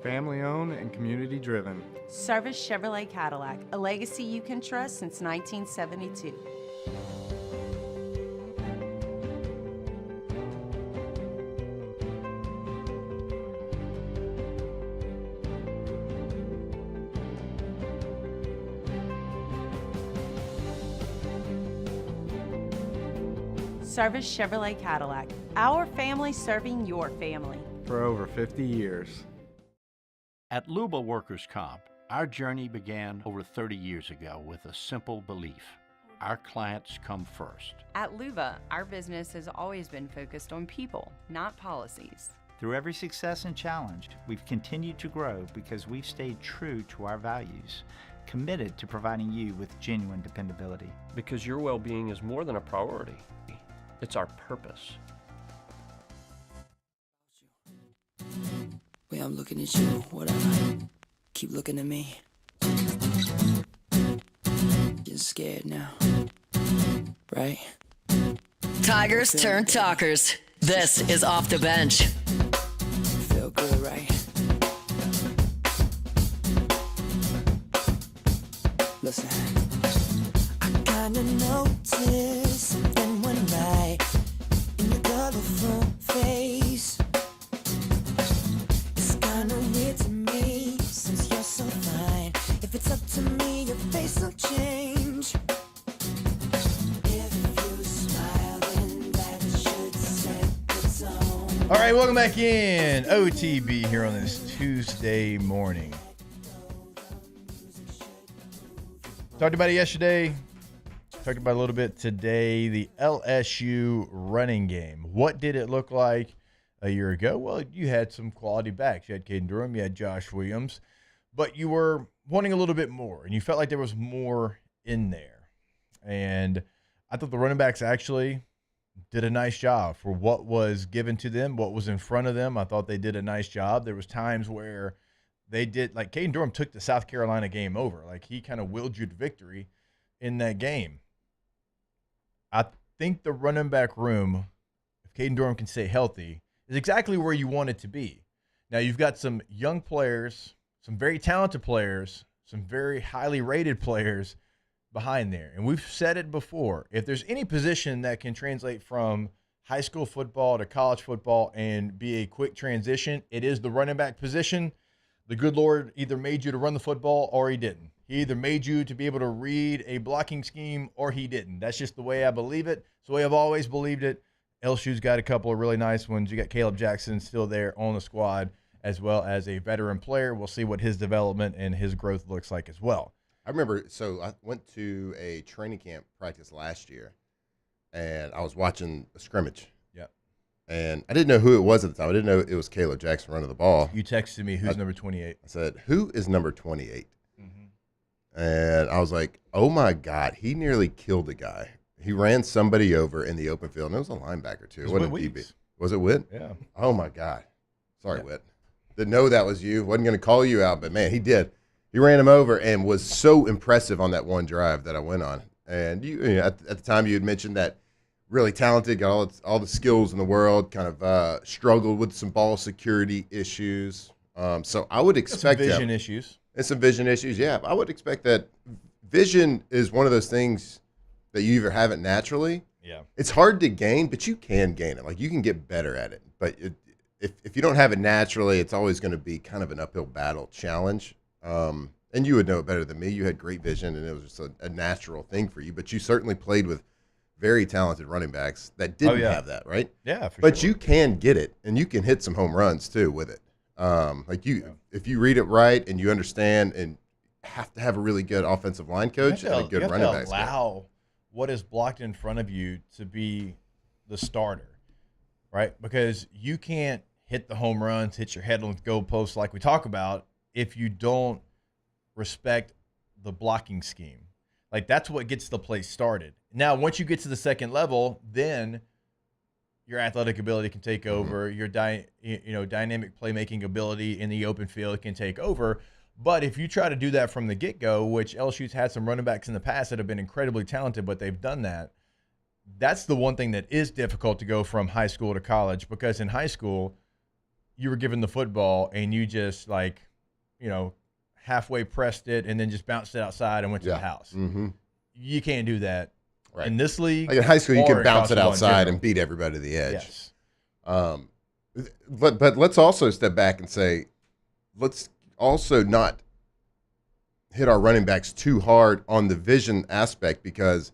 Family owned and community driven.
Service Chevrolet Cadillac, a legacy you can trust since 1972. Service Chevrolet Cadillac, our family serving your family.
For over 50 years.
At Luba Workers' Comp, our journey began over 30 years ago with a simple belief.
our clients come first.
At Luva, our business has always been focused on people, not policies.
Through every success and challenge, we've continued to grow because we've stayed true to our values, committed to providing you with genuine dependability.
Because your well-being is more than a priority. It's our purpose.
Way I'm looking at you, what I keep looking at me. Getting scared now, right?
Tigers turn talkers. This is Off the Bench.
Feel good, right? Listen. I kinda noticed something one night in your colorful face. It's kinda weird to me since you're so fine. If it's up to me, your face will change. If you smile, then that should set the tone.
All right, welcome back in. OTB here on this Tuesday morning. Talked about it yesterday. Talked about it a little bit today. The LSU running game. What did it look like a year ago? Well, you had some quality backs. You had Caden Durham. You had Josh Williams. But you were wanting a little bit more, and you felt like there was more in there. And I thought the running backs actually did a nice job for what was given to them, what was in front of them. I thought they did a nice job. There was times where they did, like Caden Durham took the South Carolina game over. Like he kind of willed you to victory in that game. I think the running back room, if Caden Durham can stay healthy, is exactly where you want it to be. Now you've got some young players, some very talented players, some very highly rated players behind there. And we've said it before. If there's any position that can translate from high school football to college football and be a quick transition, it is the running back position. The good Lord either made you to run the football or he didn't. He either made you to be able to read a blocking scheme or he didn't. That's just the way I believe it. It's the way I've always believed it. LSU's got a couple of really nice ones. You got Caleb Jackson still there on the squad, as well as a veteran player. We'll see what his development and his growth looks like as well.
I remember, so I went to a training camp practice last year, and I was watching a scrimmage.
Yep.
And I didn't know who it was at the time. I didn't know it was Caleb Jackson running the ball.
You texted me, who's number 28?
I said, who is number 28? And I was like, oh, my God, he nearly killed a guy. He ran somebody over in the open field, and it was a linebacker, too. It wasn't DB. Was it Witt?
Yeah.
Oh, my God. Sorry, Witt. Didn't know that was you. Wasn't going to call you out, but, man, he did. He ran him over and was so impressive on that one drive that I went on. And you know, at the time, you had mentioned that really talented, got all the skills in the world, kind of struggled with some ball security issues. So I would expect
some vision issues.
And some vision issues, yeah. I would expect that vision is one of those things that you either have it naturally.
Yeah.
It's hard to gain, but you can gain it. Like you can get better at it. But if you don't have it naturally, it's always going to be kind of an uphill battle challenge. And you would know it better than me. You had great vision, and it was just a natural thing for you. But you certainly played with very talented running backs that didn't have that, right?
Yeah, for
but
sure.
you can get it, and you can hit some home runs too with it. If you read it right and you understand, and have to have a really good offensive line coach and a good running back.
Allow what is blocked in front of you to be the starter, right? Because you can't hit the home runs, hit your head on the goalpost like we talk about if you don't respect the blocking scheme. Like that's what gets the play started. Now, once you get to the second level, then your athletic ability can take over. Your dynamic playmaking ability in the open field can take over. But if you try to do that from the get-go, which LSU's had some running backs in the past that have been incredibly talented, but they've done that, that's the one thing that is difficult to go from high school to college, because in high school, you were given the football and you just halfway pressed it and then just bounced it outside and went to the house. You can't do that in this league.
Like in high school, you can bounce it outside and beat everybody to the edge.
Yes.
But let's also step back and say, let's also not hit our running backs too hard on the vision aspect, because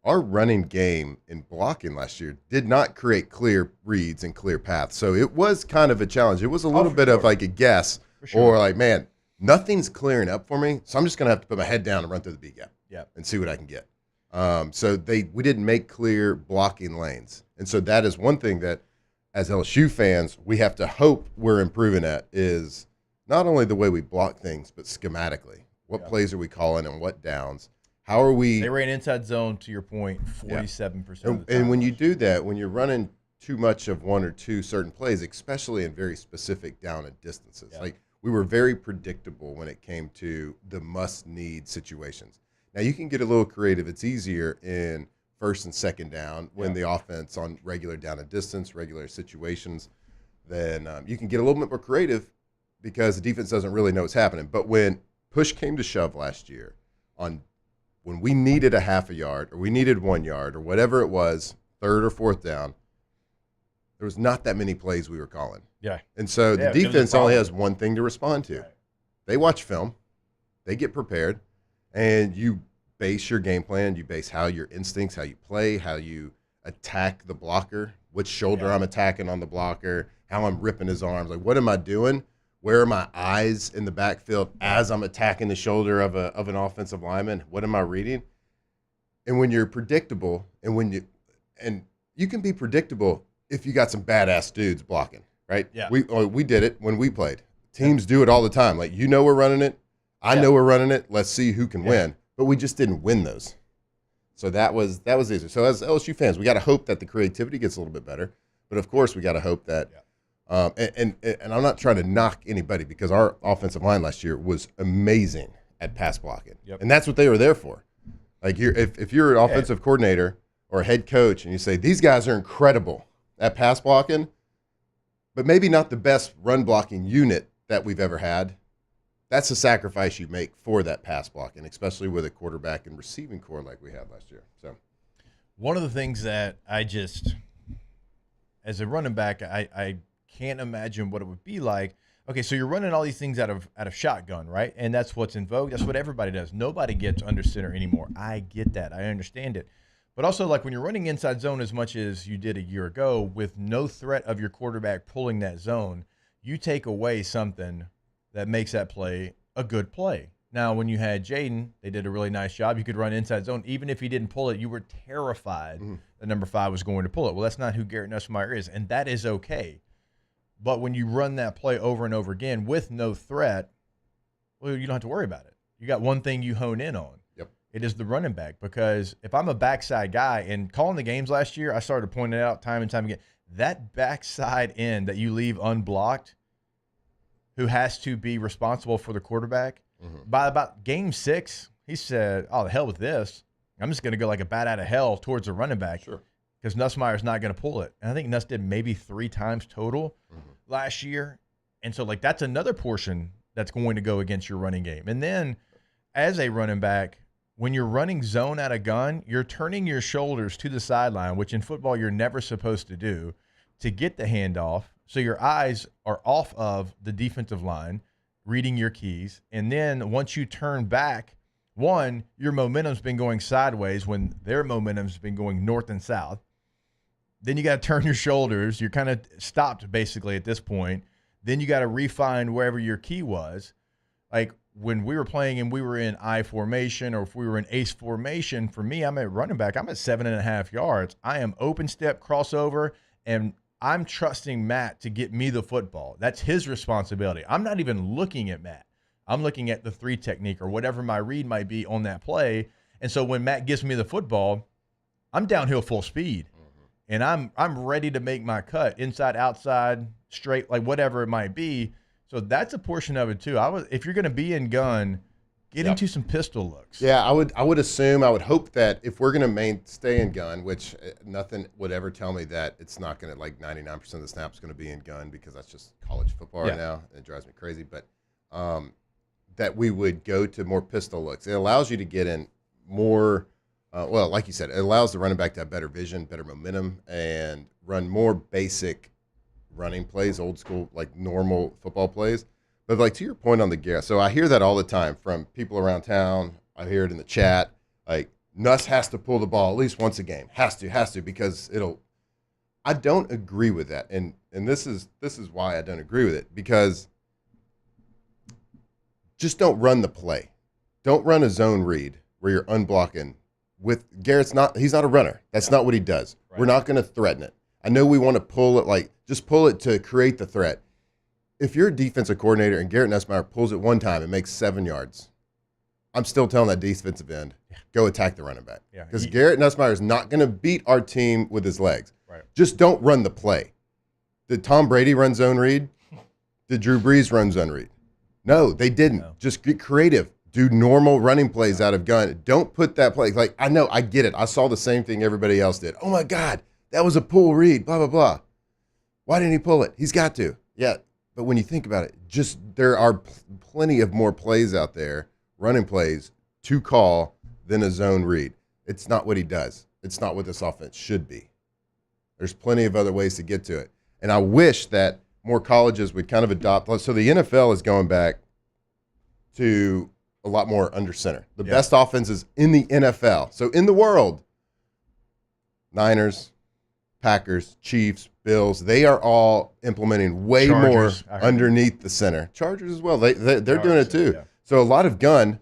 our running game in blocking last year did not create clear reads and clear paths. So it was kind of a challenge. It was a little bit of like a guess or like, man, nothing's clearing up for me, so I'm just going to have to put my head down and run through the B gap and see what I can get. So we didn't make clear blocking lanes. And so that is one thing that, as LSU fans, we have to hope we're improving at, is not only the way we block things, but schematically. What plays are we calling and what downs? How are we?
They ran inside zone, to your point, 47% of the time.
And when you do that, when you're running too much of one or two certain plays, especially in very specific down and distances, like we were very predictable when it came to the must-need situations. Now, you can get a little creative. It's easier in first and second down when the offense on regular down and distance, regular situations, then you can get a little bit more creative because the defense doesn't really know what's happening. But when push came to shove last year, when we needed a half a yard or we needed 1 yard or whatever it was, third or fourth down, there was not that many plays we were calling.
Yeah.
And so the defense only has one thing to respond to. Right. They watch film, they get prepared, and you base your game plan, you base how your instincts, how you play, how you attack the blocker, which shoulder I'm attacking on the blocker, how I'm ripping his arms. Like, what am I doing? Where are my eyes in the backfield as I'm attacking the shoulder of an offensive lineman? What am I reading? And when you're predictable, and you can be predictable if you got some badass dudes blocking, right?
Yeah.
We did it when we played. Teams do it all the time. Like, you know we're running it. I know we're running it. Let's see who can win. But we just didn't win those. So that was easy. So as LSU fans, we got to hope that the creativity gets a little bit better. But of course, we got to hope that. And I'm not trying to knock anybody, because our offensive line last year was amazing at pass blocking, and that's what they were there for. Like, if you're an offensive coordinator or a head coach, and you say these guys are incredible at pass blocking, but maybe not the best run blocking unit that we've ever had, that's a sacrifice you make for that pass blocking, especially with a quarterback and receiving core like we had last year. So,
one of the things that as a running back, I can't imagine what it would be like. Okay, so you're running all these things out of shotgun, right? And that's what's in vogue. That's what everybody does. Nobody gets under center anymore. I get that. I understand it. But also, like, when you're running inside zone as much as you did a year ago with no threat of your quarterback pulling that zone, you take away something that makes that play a good play. Now, when you had Jaden, they did a really nice job. You could run inside zone. Even if he didn't pull it, you were terrified that number 5 was going to pull it. Well, that's not who Garrett Nussmeier is, and that is okay. But when you run that play over and over again with no threat, well, you don't have to worry about it. You got one thing you hone in on.
Yep.
It is the running back. Because if I'm a backside guy, and calling the games last year, I started pointing it out time and time again, that backside end that you leave unblocked, who has to be responsible for the quarterback, by about game 6, he said, oh, the hell with this. I'm just going to go like a bat out of hell towards the running back.
Sure.
Because Nussmeier's not going to pull it. And I think Nuss did maybe 3 times total last year. And so, like, that's another portion that's going to go against your running game. And then as a running back, when you're running zone out of gun, you're turning your shoulders to the sideline, which in football you're never supposed to do, to get the handoff. So your eyes are off of the defensive line, reading your keys. And then once you turn back, one, your momentum's been going sideways when their momentum's been going north and south. Then you got to turn your shoulders. You're kind of stopped basically at this point. Then you got to refine wherever your key was. Like when we were playing and we were in I formation, or if we were in ace formation, for me, I'm at running back. I'm at 7.5 yards. I am open step, crossover, and I'm trusting Matt to get me the football. That's his responsibility. I'm not even looking at Matt. I'm looking at the 3 technique or whatever my read might be on that play. And so when Matt gives me the football, I'm downhill full speed. And I'm ready to make my cut, inside, outside, straight, like whatever it might be. So that's a portion of it too. If you're going to be in gun, get into some pistol looks.
Yeah, I would hope that if we're going to stay in gun, which nothing would ever tell me that it's not going to, like 99% of the snaps going to be in gun, because that's just college football right now, and it drives me crazy. But that we would go to more pistol looks. It allows you to get in more. Well, like you said, it allows the running back to have better vision, better momentum, and run more basic running plays, old school, like normal football plays. But like to your point on the gear, so I hear that all the time from people around town. I hear it in the chat, like Nuss has to pull the ball at least once a game. Has to, because it'll. I don't agree with that, and this is why I don't agree with it, because just don't run the play. Don't run a zone read where you're unblocking with Garrett's he's not a runner. That's not what he does. Right. We're not going to threaten it. I know we want to pull it, just pull it to create the threat. If you're a defensive coordinator and Garrett Nussmeier pulls it one time and makes 7 yards, I'm still telling that defensive end, go attack the running back. Because Garrett Nussmeier is not going to beat our team with his legs. Right. Just don't run the play. Did Tom Brady run zone read? Did Drew Brees run zone read? No, they didn't. No. Just get creative. Do normal running plays out of gun. Don't put that play. I know, I get it. I saw the same thing everybody else did. Oh, my God, that was a pull read, blah, blah, blah. Why didn't he pull it? He's got to. Yeah, but when you think about it, there are plenty of more plays out there, running plays, to call than a zone read. It's not what he does. It's not what this offense should be. There's plenty of other ways to get to it. And I wish that more colleges would kind of adopt. So the NFL is going back to a lot more under center. The best offenses in the NFL. So in the world, Niners, Packers, Chiefs, Bills, they are all implementing way Chargers, more underneath the center. Chargers as well. They're doing it too. Yeah. So a lot of gun,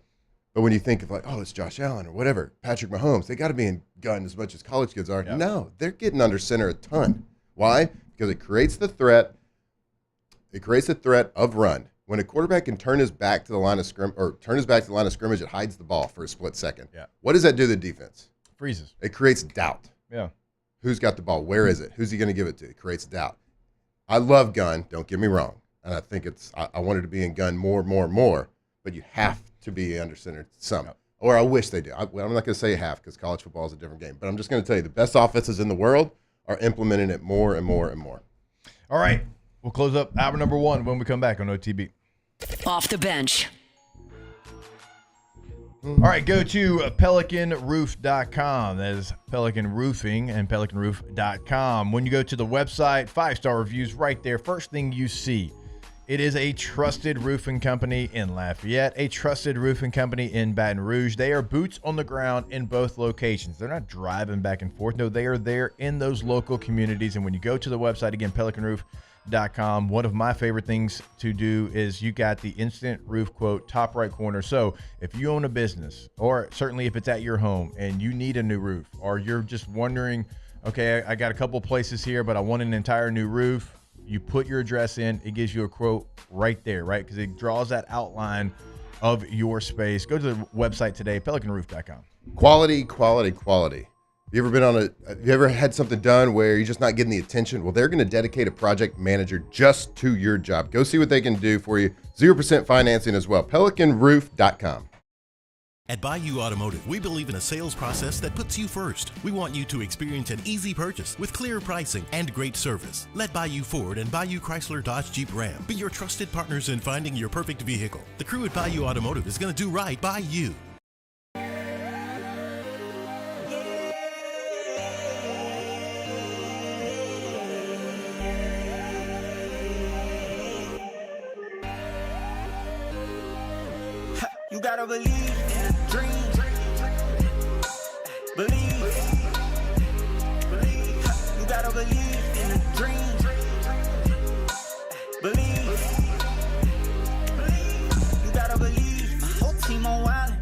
but when you think of it's Josh Allen or whatever, Patrick Mahomes, they got to be in gun as much as college kids are. Yeah. No, they're getting under center a ton. Why? Because it creates the threat. It creates a threat of run. When a quarterback can turn his back to the line of scrimmage, it hides the ball for a split second. Yeah. What does that do to the defense?
Freezes.
It creates doubt.
Yeah.
Who's got the ball? Where is it? Who's he going to give it to? It creates doubt. I love gun. Don't get me wrong. And I think I wanted to be in gun more. But you have to be under center some. Yep. Or I wish they do. I'm not going to say half because college football is a different game. But I'm just going to tell you the best offenses in the world are implementing it more and more and more.
All right. We'll close up hour number 1 when we come back on OTB.
Off the bench.
All right, go to pelicanroof.com. That is Pelican Roofing and pelicanroof.com. When you go to the website, 5-star reviews right there. First thing you see, it is a trusted roofing company in Lafayette, a trusted roofing company in Baton Rouge. They are boots on the ground in both locations. They're not driving back and forth. No, they are there in those local communities. And when you go to the website, again, pelicanroof.com, one of my favorite things to do is you got the instant roof quote top right corner. So if you own a business, or certainly if it's at your home and you need a new roof, or you're just wondering, okay, I got a couple places here, but I want an entire new roof. You put your address in, it gives you a quote right there, right? Because it draws that outline of your space. Go to the website today, pelicanroof.com.
Quality. You ever had something done where you're just not getting the attention? Well, they're going to dedicate a project manager just to your job. Go see what they can do for you. 0% financing as well. pelicanroof.com.
At Bayou Automotive, we believe in a sales process that puts you first. We want you to experience an easy purchase with clear pricing and great service. Let Bayou Ford and Bayou Chrysler Dodge Jeep Ram be your trusted partners in finding your perfect vehicle. The crew at Bayou Automotive is going to do right by you.
You gotta believe in a dream. Believe. You gotta believe in a dream. Believe. You gotta believe. My whole team on wild.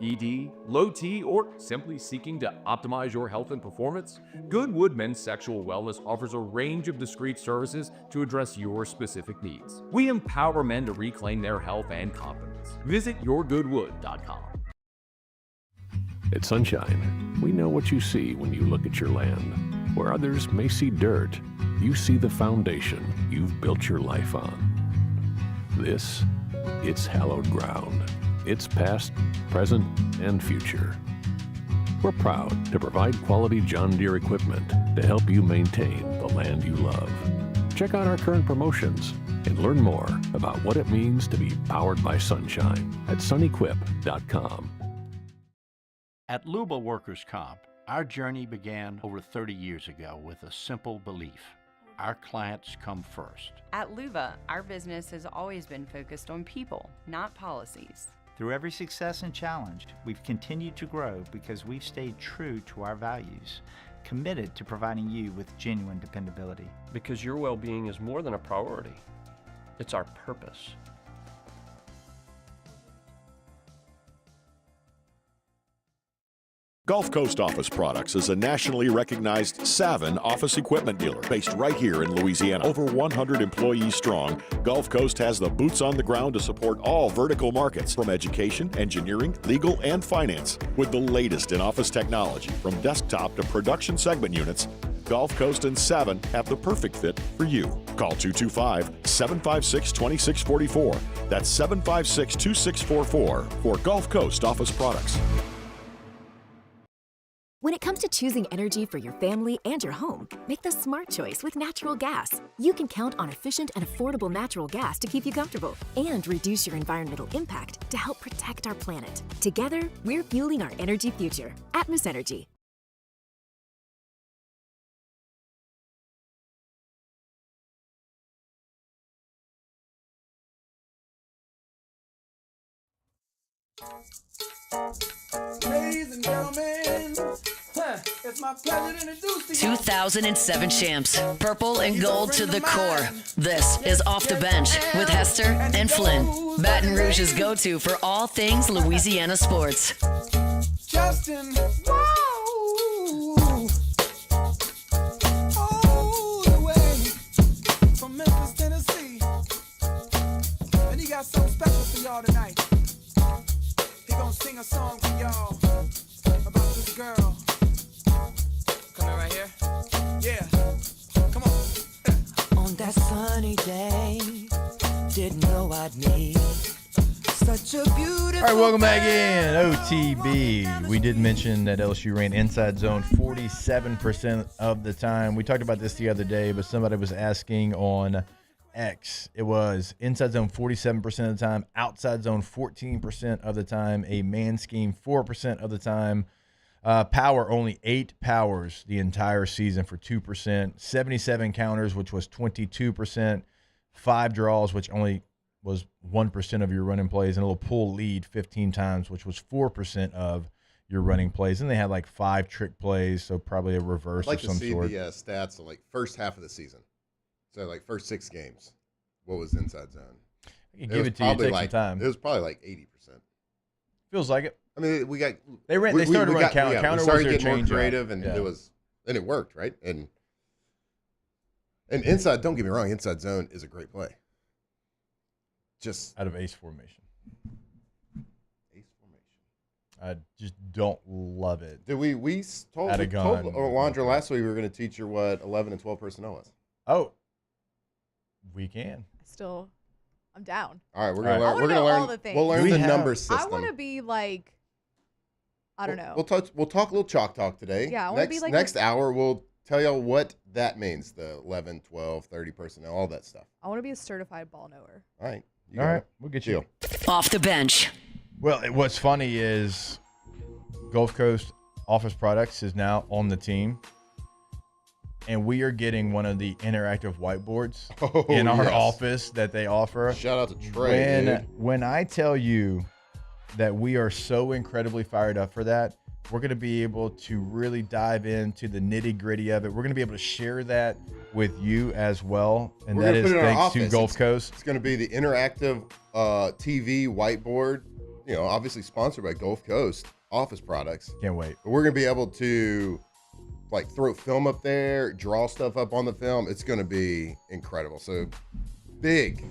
ED, low T, or simply seeking to optimize your health and performance? Goodwood Men's Sexual Wellness offers a range of discreet services to address your specific needs. We empower men to reclaim their health and confidence. Visit yourgoodwood.com.
At Sunshine, we know what you see when you look at your land. Where others may see dirt, you see the foundation you've built your life on. This, it's hallowed ground. It's past, present, and future. We're proud to provide quality John Deere equipment to help you maintain the land you love. Check out our current promotions and learn more about what it means to be powered by sunshine at sunequip.com.
At Luba Workers' Comp, our journey began over 30 years ago with a simple belief. Our clients come first.
At Luba, our business has always been focused on people, not policies.
Through every success and challenge, we've continued to grow because we've stayed true to our values, committed to providing you with genuine dependability.
Because your well-being is more than a priority. It's our purpose.
Gulf Coast Office Products is a nationally recognized Savin office equipment dealer based right here in Louisiana. Over 100 employees strong, Gulf Coast has the boots on the ground to support all vertical markets, from education, engineering, legal, and finance. With the latest in office technology, from desktop to production segment units, Gulf Coast and Savin have the perfect fit for you. Call 225-756-2644. That's 756-2644 for Gulf Coast Office Products.
When it comes to choosing energy for your family and your home, make the smart choice with natural gas. You can count on efficient and affordable natural gas to keep you comfortable and reduce your environmental impact to help protect our planet. Together, we're fueling our energy future. Atmos Energy.
Ladies and gentlemen, it's my pleasure to introduce to you
2007 champs, purple and gold to the core. This is Off the Bench with Hester and Flynn, Baton Rouge's go-to for all things Louisiana sports.
Justin. Whoa. All the way from Memphis, Tennessee. And he got something special for y'all tonight. He gonna sing a song for y'all about this girl. Coming right here? Yeah. Come on.
On that sunny day, didn't know I'd meet such a beautiful.
All right, welcome back in OTB. We did mention that LSU ran inside zone 47% of the time. We talked about this the other day, but somebody was asking on X. It was inside zone 47% of the time, outside zone 14% of the time, a man scheme 4% of the time. Power, only 8 powers the entire season for 2%, 77 counters, which was 22%, 5 draws, which only was 1% of your running plays, and a little pull lead 15 times, which was 4% of your running plays. And they had like 5 trick plays, so probably a reverse of some sort.
I'd like to see the stats of like first half of the season. So like first 6 games, what was inside zone?
I can give it to you. Take some time.
It was probably like 80%.
Feels like it.
I mean, we got
they started running counter.
Yeah,
counter
we started
was their
getting more
change
creative, and it worked, right? And inside, don't get me wrong, inside zone is a great play. Just
out of ace formation. I just don't love it.
Did we told Alondra last week we were going to teach her what 11 and 12 personnel was?
Oh, we can.
I'm down.
All right, we're gonna learn all the things. We'll learn the number system.
I want to be like, I don't know.
We'll talk a little chalk talk today.
Yeah, I want to be like
next hour. We'll tell y'all what that means. The 11, 12, 30 personnel, all that stuff.
I want to be a certified ball knower.
All right.
All right, we'll get you.
Off the bench.
Well, what's funny is Gulf Coast Office Products is now on the team, and we are getting one of the interactive whiteboards in our office that they offer.
Shout out to Trey.
When I tell you that we are so incredibly fired up for that, we're going to be able to really dive into the nitty-gritty of it. We're going to be able to share that with you as well, and that is thanks to Gulf Coast.
It's going to be the interactive TV whiteboard, obviously sponsored by Gulf Coast Office Products.
Can't wait.
But we're going to be able to like throw film up there, draw stuff up on the film. It's going to be incredible. So big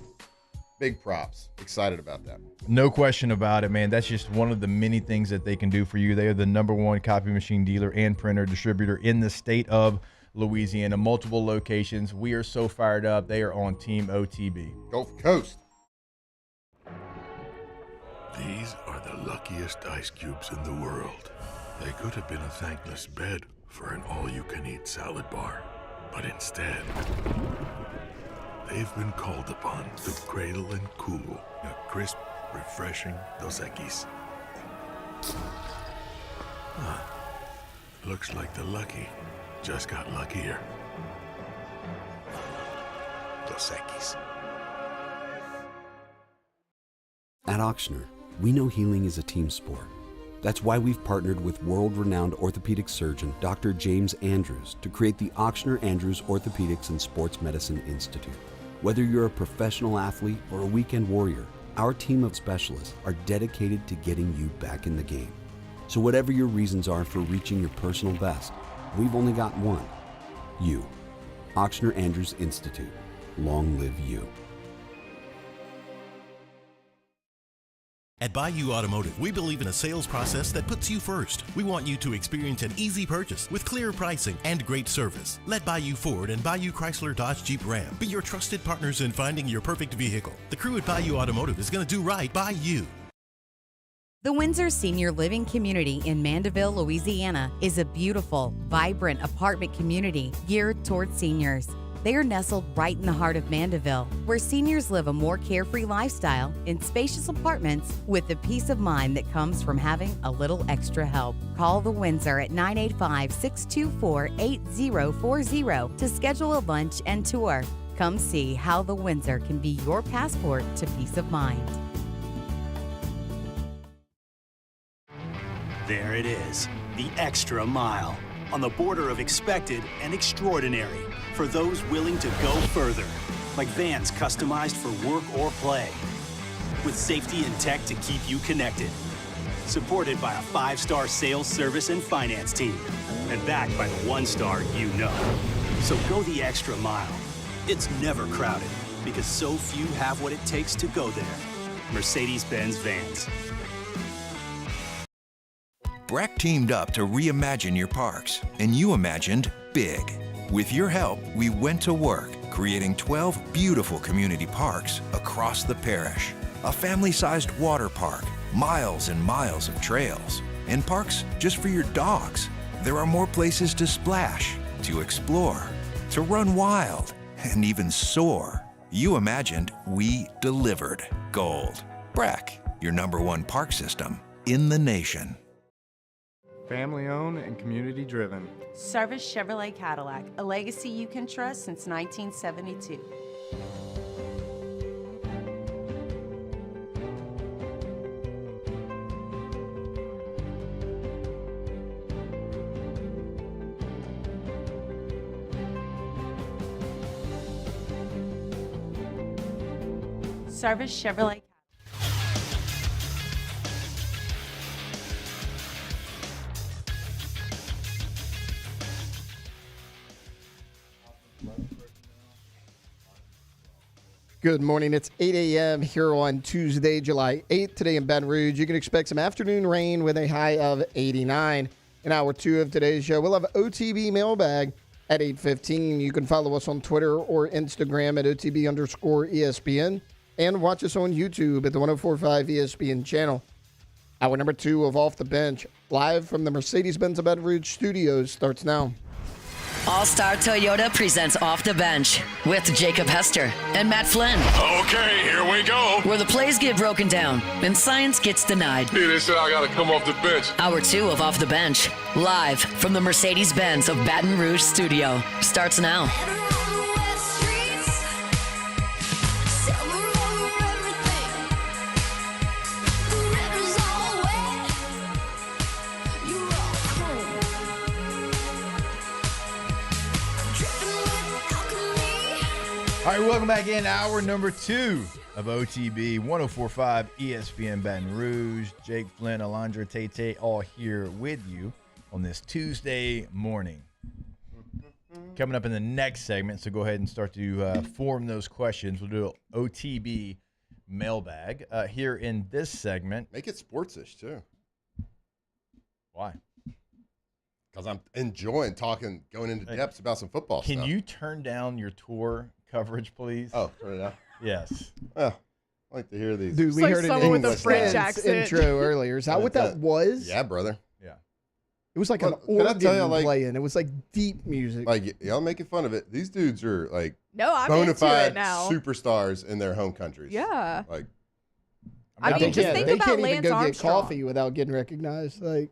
props. Excited about that.
No question about it, man. That's just one of the many things that they can do for you. They are the #1 copy machine dealer and printer distributor in the state of Louisiana, multiple locations. We are so fired up. They are on Team OTB.
Gulf Coast.
These are the luckiest ice cubes in the world. They could have been a thankless bed for an all-you-can-eat salad bar, but instead, they've been called upon to cradle and cool a crisp, refreshing Dos Equis. Looks like the lucky just got luckier. Dos Equis.
At Auctioner, we know healing is a team sport. That's why we've partnered with world-renowned orthopedic surgeon Dr. James Andrews to create the Auctioner Andrews Orthopedics and Sports Medicine Institute. Whether you're a professional athlete or a weekend warrior, our team of specialists are dedicated to getting you back in the game. So whatever your reasons are for reaching your personal best, we've only got one. You. Auctioneer Andrews Institute. Long live you.
At Bayou Automotive, we believe in a sales process that puts you first. We want you to experience an easy purchase with clear pricing and great service. Let Bayou Ford and Bayou Chrysler Dodge Jeep Ram be your trusted partners in finding your perfect vehicle. The crew at Bayou Automotive is going to do right by you.
The Windsor Senior Living Community in Mandeville, Louisiana is a beautiful, vibrant apartment community geared towards seniors. They are nestled right in the heart of Mandeville, where seniors live a more carefree lifestyle in spacious apartments with the peace of mind that comes from having a little extra help. Call the Windsor at 985-624-8040 to schedule a lunch and tour. Come see how the Windsor can be your passport to peace of mind.
There it is, the extra mile, on the border of expected and extraordinary, for those willing to go further, like vans customized for work or play, with safety and tech to keep you connected, supported by a 5-star sales, service, and finance team, and backed by the 1-star you know. So go the extra mile. It's never crowded, because so few have what it takes to go there. Mercedes-Benz Vans.
Breck teamed up to reimagine your parks, and you imagined big. With your help, we went to work, creating 12 beautiful community parks across the parish. A family-sized water park, miles and miles of trails, and parks just for your dogs. There are more places to splash, to explore, to run wild, and even soar. You imagined, we delivered. Gold. Breck, your #1 park system in the nation.
Family owned and community driven.
Service Chevrolet Cadillac, a legacy you can trust since 1972. Service Chevrolet.
Good morning. It's 8 a.m. here on Tuesday, July 8th. Today in Baton Rouge, you can expect some afternoon rain with a high of 89. In hour 2 of today's show, we'll have OTB Mailbag at 8:15. You can follow us on Twitter or Instagram at OTB_ESPN and watch us on YouTube at the 104.5 ESPN channel. Hour number 2 of Off the Bench, live from the Mercedes-Benz of Baton Rouge studios, starts now.
All-Star Toyota presents Off the Bench with Jacob Hester and Matt Flynn.
Okay, here we go.
Where the plays get broken down and science gets denied.
Hey, they said I gotta come off the bench.
Hour 2 of Off the Bench, live from the Mercedes-Benz of Baton Rouge studio, starts now.
All right, welcome back in. Hour number 2 of OTB 104.5 ESPN Baton Rouge. Jake Flynn, Alondra Tate, all here with you on this Tuesday morning. Coming up in the next segment, so go ahead and start to form those questions. We'll do an OTB mailbag here in this segment.
Make it sports-ish, too.
Why?
Because I'm enjoying going into depths about some football stuff.
Can you turn down your tour coverage, please?
Oh, turn it down.
Yes.
Well, I like to hear these.
Dude, we heard an English intro earlier. Is that what that was?
Yeah, brother.
Yeah.
It was like
Well,
an
can I tell you,
organ
like-
playing. It was like deep music.
Like, y'all making fun of it. These dudes are like
No, I'm
bona
into it
fide
now.
superstars in their home countries.
Yeah.
Like,
I mean, just think
they
about
can't
Lance
even go
Armstrong.
get coffee without getting recognized. Like,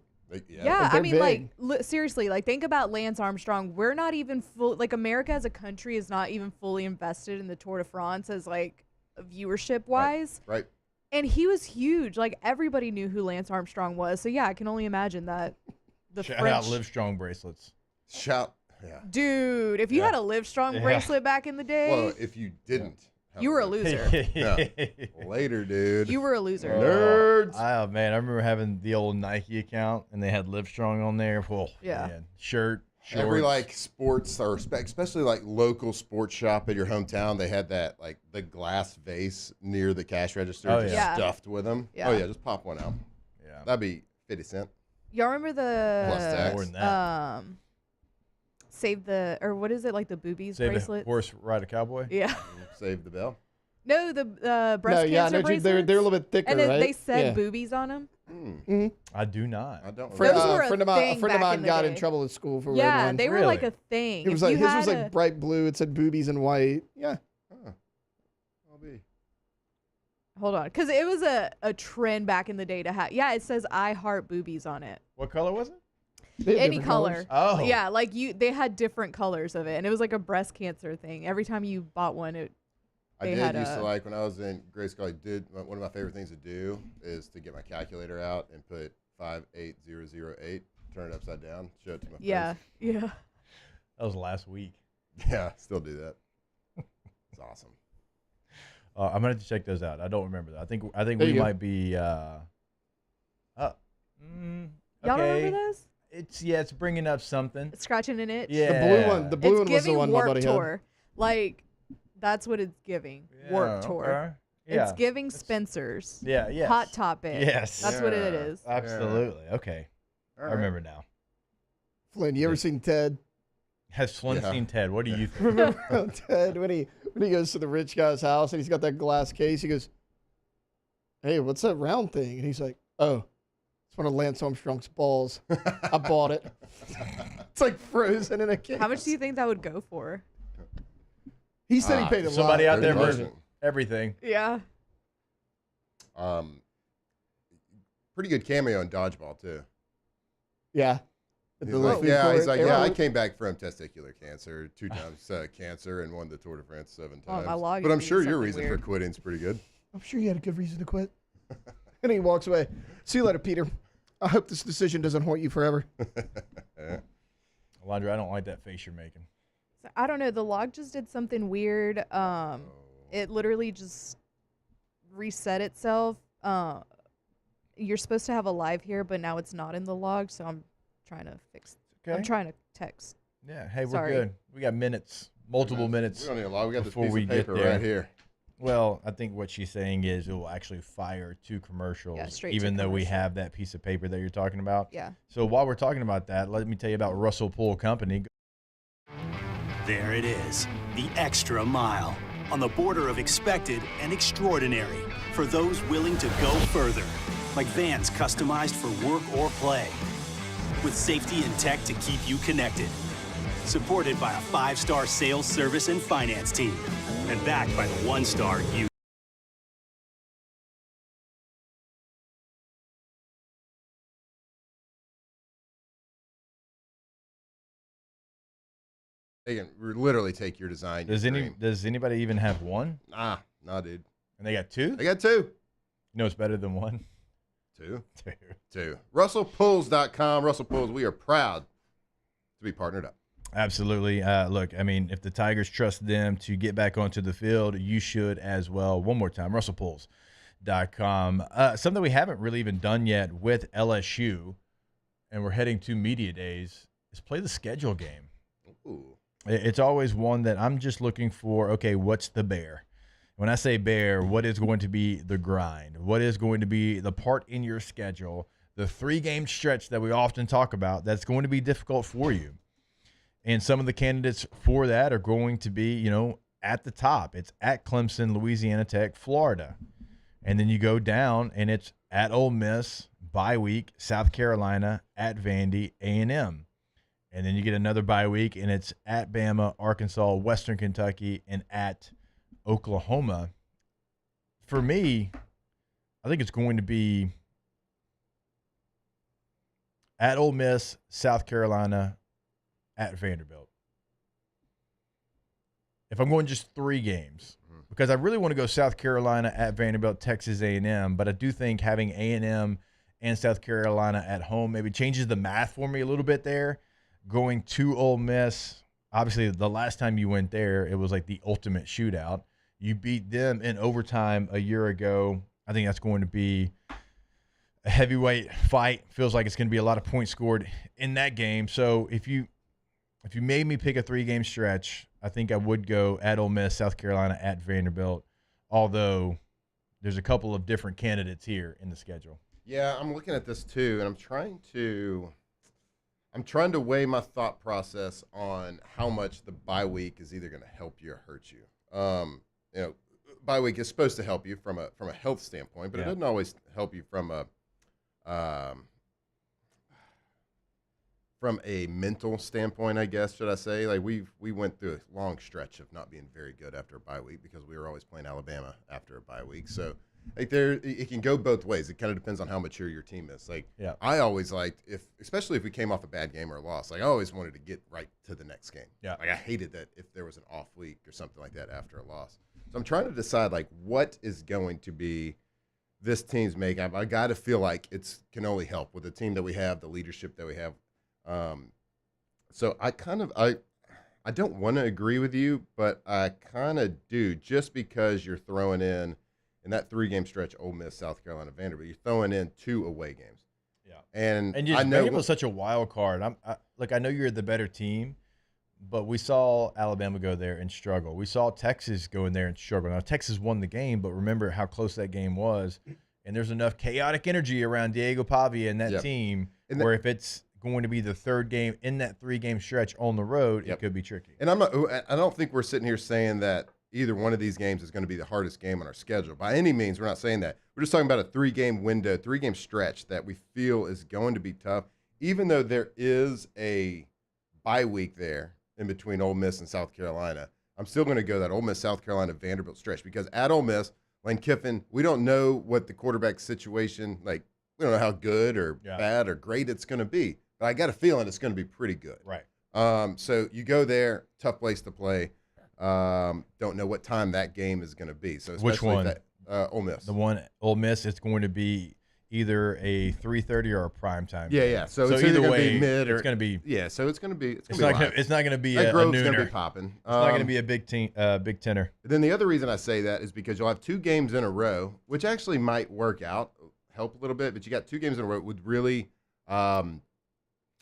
Yeah,
they're
I mean,
big.
like, seriously, like, think about Lance Armstrong. We're not even full, like, America as a country is not even fully invested in the Tour de France as, like, viewership wise.
Right.
And he was huge. Like, everybody knew who Lance Armstrong was. So, yeah, I can only imagine that the
Shout
French.
out Livestrong bracelets.
Shout. Yeah.
Dude, if you had a Livestrong bracelet back in the day.
Well, if you didn't
You were a loser.
Yeah. Later, dude.
You were a loser.
Nerds.
Oh, man. I remember having the old Nike account, and they had Livestrong on there. Whoa,
Yeah.
man. Shirt, shorts.
Every like sports or especially like local sports shop in your hometown, they had that like the glass vase near the cash register just stuffed with them.
Yeah.
Oh yeah, just pop one out.
Yeah.
That'd be 50 cents.
Y'all remember
Plus tax.
More than that.
Save the, or what is it, like the boobies
Save
bracelet?
a horse, ride a cowboy.
Yeah.
Save the bell.
No, the breast cancer bracelets.
they're a little bit thicker,
and then
right?
they said
Yeah.
boobies on them.
Mm-hmm.
I do not.
I don't.
Those were a
friend of
thing
mine
back in the
got
day.
in trouble at school for
Yeah,
wearing one.
they were like a thing.
It was
If
like
you
his was
had
like bright blue. It said boobies in white. Yeah.
I'll be.
Hold on, because it was a trend back in the day to have. Yeah, it says "I heart boobies" on it.
What color was it?
Any color.
Oh.
Yeah, like they had different colors of it, and it was like a breast cancer thing. Every time you bought one,
I did used to like when I was in grade school. I did one of my favorite things to do is to get my calculator out and put 58008, turn it upside down, show it to my friends.
Yeah.
That was last week.
Yeah, still do that. It's awesome.
I'm gonna have to check those out. I don't remember that. I think
There
we
you go.
might be.
Y'all
Okay.
remember those?
It's bringing up something.
Scratching an itch.
Yeah.
The blue one was the
giving
one my
Warped
buddy
Tour. Like that's what it's giving. Warped Tour.
okay.
It's
Yeah.
giving Spencer's.
Yeah. Yes.
Hot Topic.
Yes.
That's what it is.
Absolutely. Okay.
All
I
right.
remember now.
Flynn, you ever seen Ted?
Has Flynn
Yeah.
seen Ted? What do you think?
Remember Ted when he goes to the rich guy's house and he's got that glass case? He goes, "Hey, what's that round thing?" And he's like, "Oh, it's one of Lance Armstrong's balls. I bought it." It's like frozen in a case.
How much do you think that would go for?
He said he paid a lot.
Somebody out there
30,000.
for everything.
Yeah.
Pretty good cameo in Dodgeball too.
Yeah.
He's like, I came back from testicular cancer 2 times cancer and won the Tour de France 7
Oh,
times.
my log
But I'm
is
sure
doing
your
something
reason
weird.
for quitting's pretty good.
I'm sure you had a good reason to quit. And he walks away. See you later, Peter. I hope this decision doesn't haunt you forever.
Alondra, I don't like that face you're making.
So, I don't know. The log just did something weird. It literally just reset itself. You're supposed to have a live here, but now it's not in the log, so I'm trying to fix.
Okay.
I'm trying to text.
Yeah. Hey, we're
Sorry.
good. We got minutes, multiple minutes.
We don't need a lot. We got this
before
piece
we
of
get
paper
there.
right here.
Well, I think what she's saying is it will actually fire 2 commercials,
Yeah, straight to
even though we
commercial.
have that piece of paper that you're talking about.
Yeah.
So while we're talking about that, let me tell you about Russell Pool Company.
There it is, the extra mile, on the border of expected and extraordinary, for those willing to go further, like vans customized for work or play, with safety and tech to keep you connected, supported by a 5-star sales, service, and finance team, and backed by the 1-star you.
They can literally take your design.
Does anybody even have one?
Nah, dude.
And they got 2?
They got 2.
You know it's better than 1?
2.
2.
2. RussellPulls.com. Russell Pulls, we are proud to be partnered up.
Absolutely. Look, I mean, if the Tigers trust them to get back onto the field, you should as well. One more time, RussellPulls.com. Something we haven't really even done yet with LSU, and we're heading to media days, is play the schedule game.
Ooh.
It's always one that I'm just looking for, okay, what's the bear? When I say bear, what is going to be the grind? What is going to be the part in your schedule, the 3-game stretch that we often talk about that's going to be difficult for you? And some of the candidates for that are going to be, at the top. It's at Clemson, Louisiana Tech, Florida. And then you go down, and it's at Ole Miss, bye week, South Carolina, at Vandy, A&M. And then you get another bye week, and it's at Bama, Arkansas, Western Kentucky, and at Oklahoma. For me, I think it's going to be at Ole Miss, South Carolina, at Vanderbilt. If I'm going just 3 games, because I really want to go South Carolina, at Vanderbilt, Texas A&M, but I do think having A&M and South Carolina at home maybe changes the math for me a little bit there. Going to Ole Miss, obviously the last time you went there, it was like the ultimate shootout. You beat them in overtime a year ago. I think that's going to be a heavyweight fight. Feels like it's going to be a lot of points scored in that game. So if you made me pick a 3-game stretch, I think I would go at Ole Miss, South Carolina, at Vanderbilt, although there's a couple of different candidates here in the schedule.
Yeah, I'm looking at this too, and I'm trying to weigh my thought process on how much the bye week is either going to help you or hurt you. Bye week is supposed to help you from a health standpoint, but it doesn't always help you from a mental standpoint, I guess, should I say. Like we went through a long stretch of not being very good after a bye week because we were always playing Alabama after a bye week. So like it can go both ways. It kind of depends on how mature your team is. Like I always liked especially if we came off a bad game or a loss, like I always wanted to get right to the next game. Yeah. Like I hated that if there was an off week or something like that after a loss. So I'm trying to decide like what is going to be this team's makeup. I got to feel like it can only help with the team that we have, the leadership that we have. So I don't want to agree with you, but I kind of do, just because you're throwing in that 3-game stretch, Ole Miss, South Carolina, Vanderbilt, you're throwing in 2 away games. Yeah. And
I know Vanderbilt's such a wild card. I know you're the better team, but we saw Alabama go there and struggle. We saw Texas go in there and struggle. Now, Texas won the game, but remember how close that game was. And there's enough chaotic energy around Diego Pavia and that team where if it's going to be the 3rd game in that 3-game stretch on the road, it could be tricky.
And I don't think we're sitting here saying that either one of these games is going to be the hardest game on our schedule. By any means, we're not saying that. We're just talking about a 3-game window, 3-game stretch that we feel is going to be tough, even though there is a bye week there in between Ole Miss and South Carolina. I'm still going to go that Ole Miss, South Carolina, Vanderbilt stretch, because at Ole Miss, Lane Kiffin, we don't know what the quarterback situation, like we don't know how good or bad or great it's going to be. But I got a feeling it's going to be pretty good.
Right.
So you go there, tough place to play. Don't know what time that game is going to be. So
which one?
Ole Miss.
The one Ole Miss. It's going to be either a 3:30 or a prime time.
Yeah. So it's either
either way,
be mid or
it's going to be.
Yeah. So it's going to be.
It's not going to be
that
a
Grove's
nooner.
going to be popping.
It's not going to be a big tenor.
Then the other reason I say that is because you'll have 2 games in a row, which actually might work out, help a little bit. But you got 2 games in a row with really,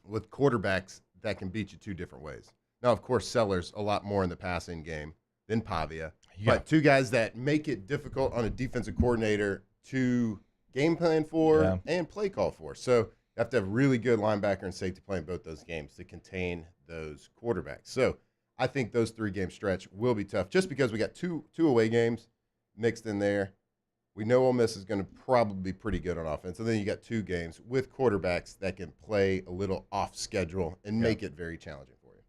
with quarterbacks that can beat you 2 different ways. Now, of course, Sellers a lot more in the passing game than Pavia, but 2 guys that make it difficult on a defensive coordinator to game plan for and play call for. So you have to have really good linebacker and safety playing both those games to contain those quarterbacks. So I think those 3-game stretch will be tough just because we got two away games mixed in there. We know Ole Miss is going to probably be pretty good on offense. And then you got 2 games with quarterbacks that can play a little off schedule and make it very challenging for you.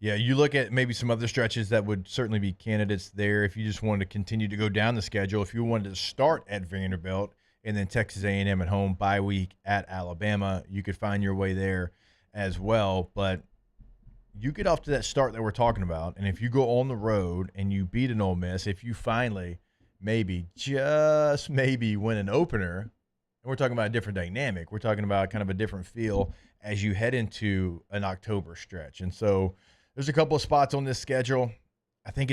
Yeah, you look at maybe some other stretches that would certainly be candidates there if you just wanted to continue to go down the schedule. If you wanted to start at Vanderbilt and then Texas A&M at home, bye week at Alabama, you could find your way there as well. But you get off to that start that we're talking about, and if you go on the road and you beat an Ole Miss, if you finally just maybe win an opener, and we're talking about a different dynamic. We're talking about kind of a different feel as you head into an October stretch. And so there's a couple of spots on this schedule. I think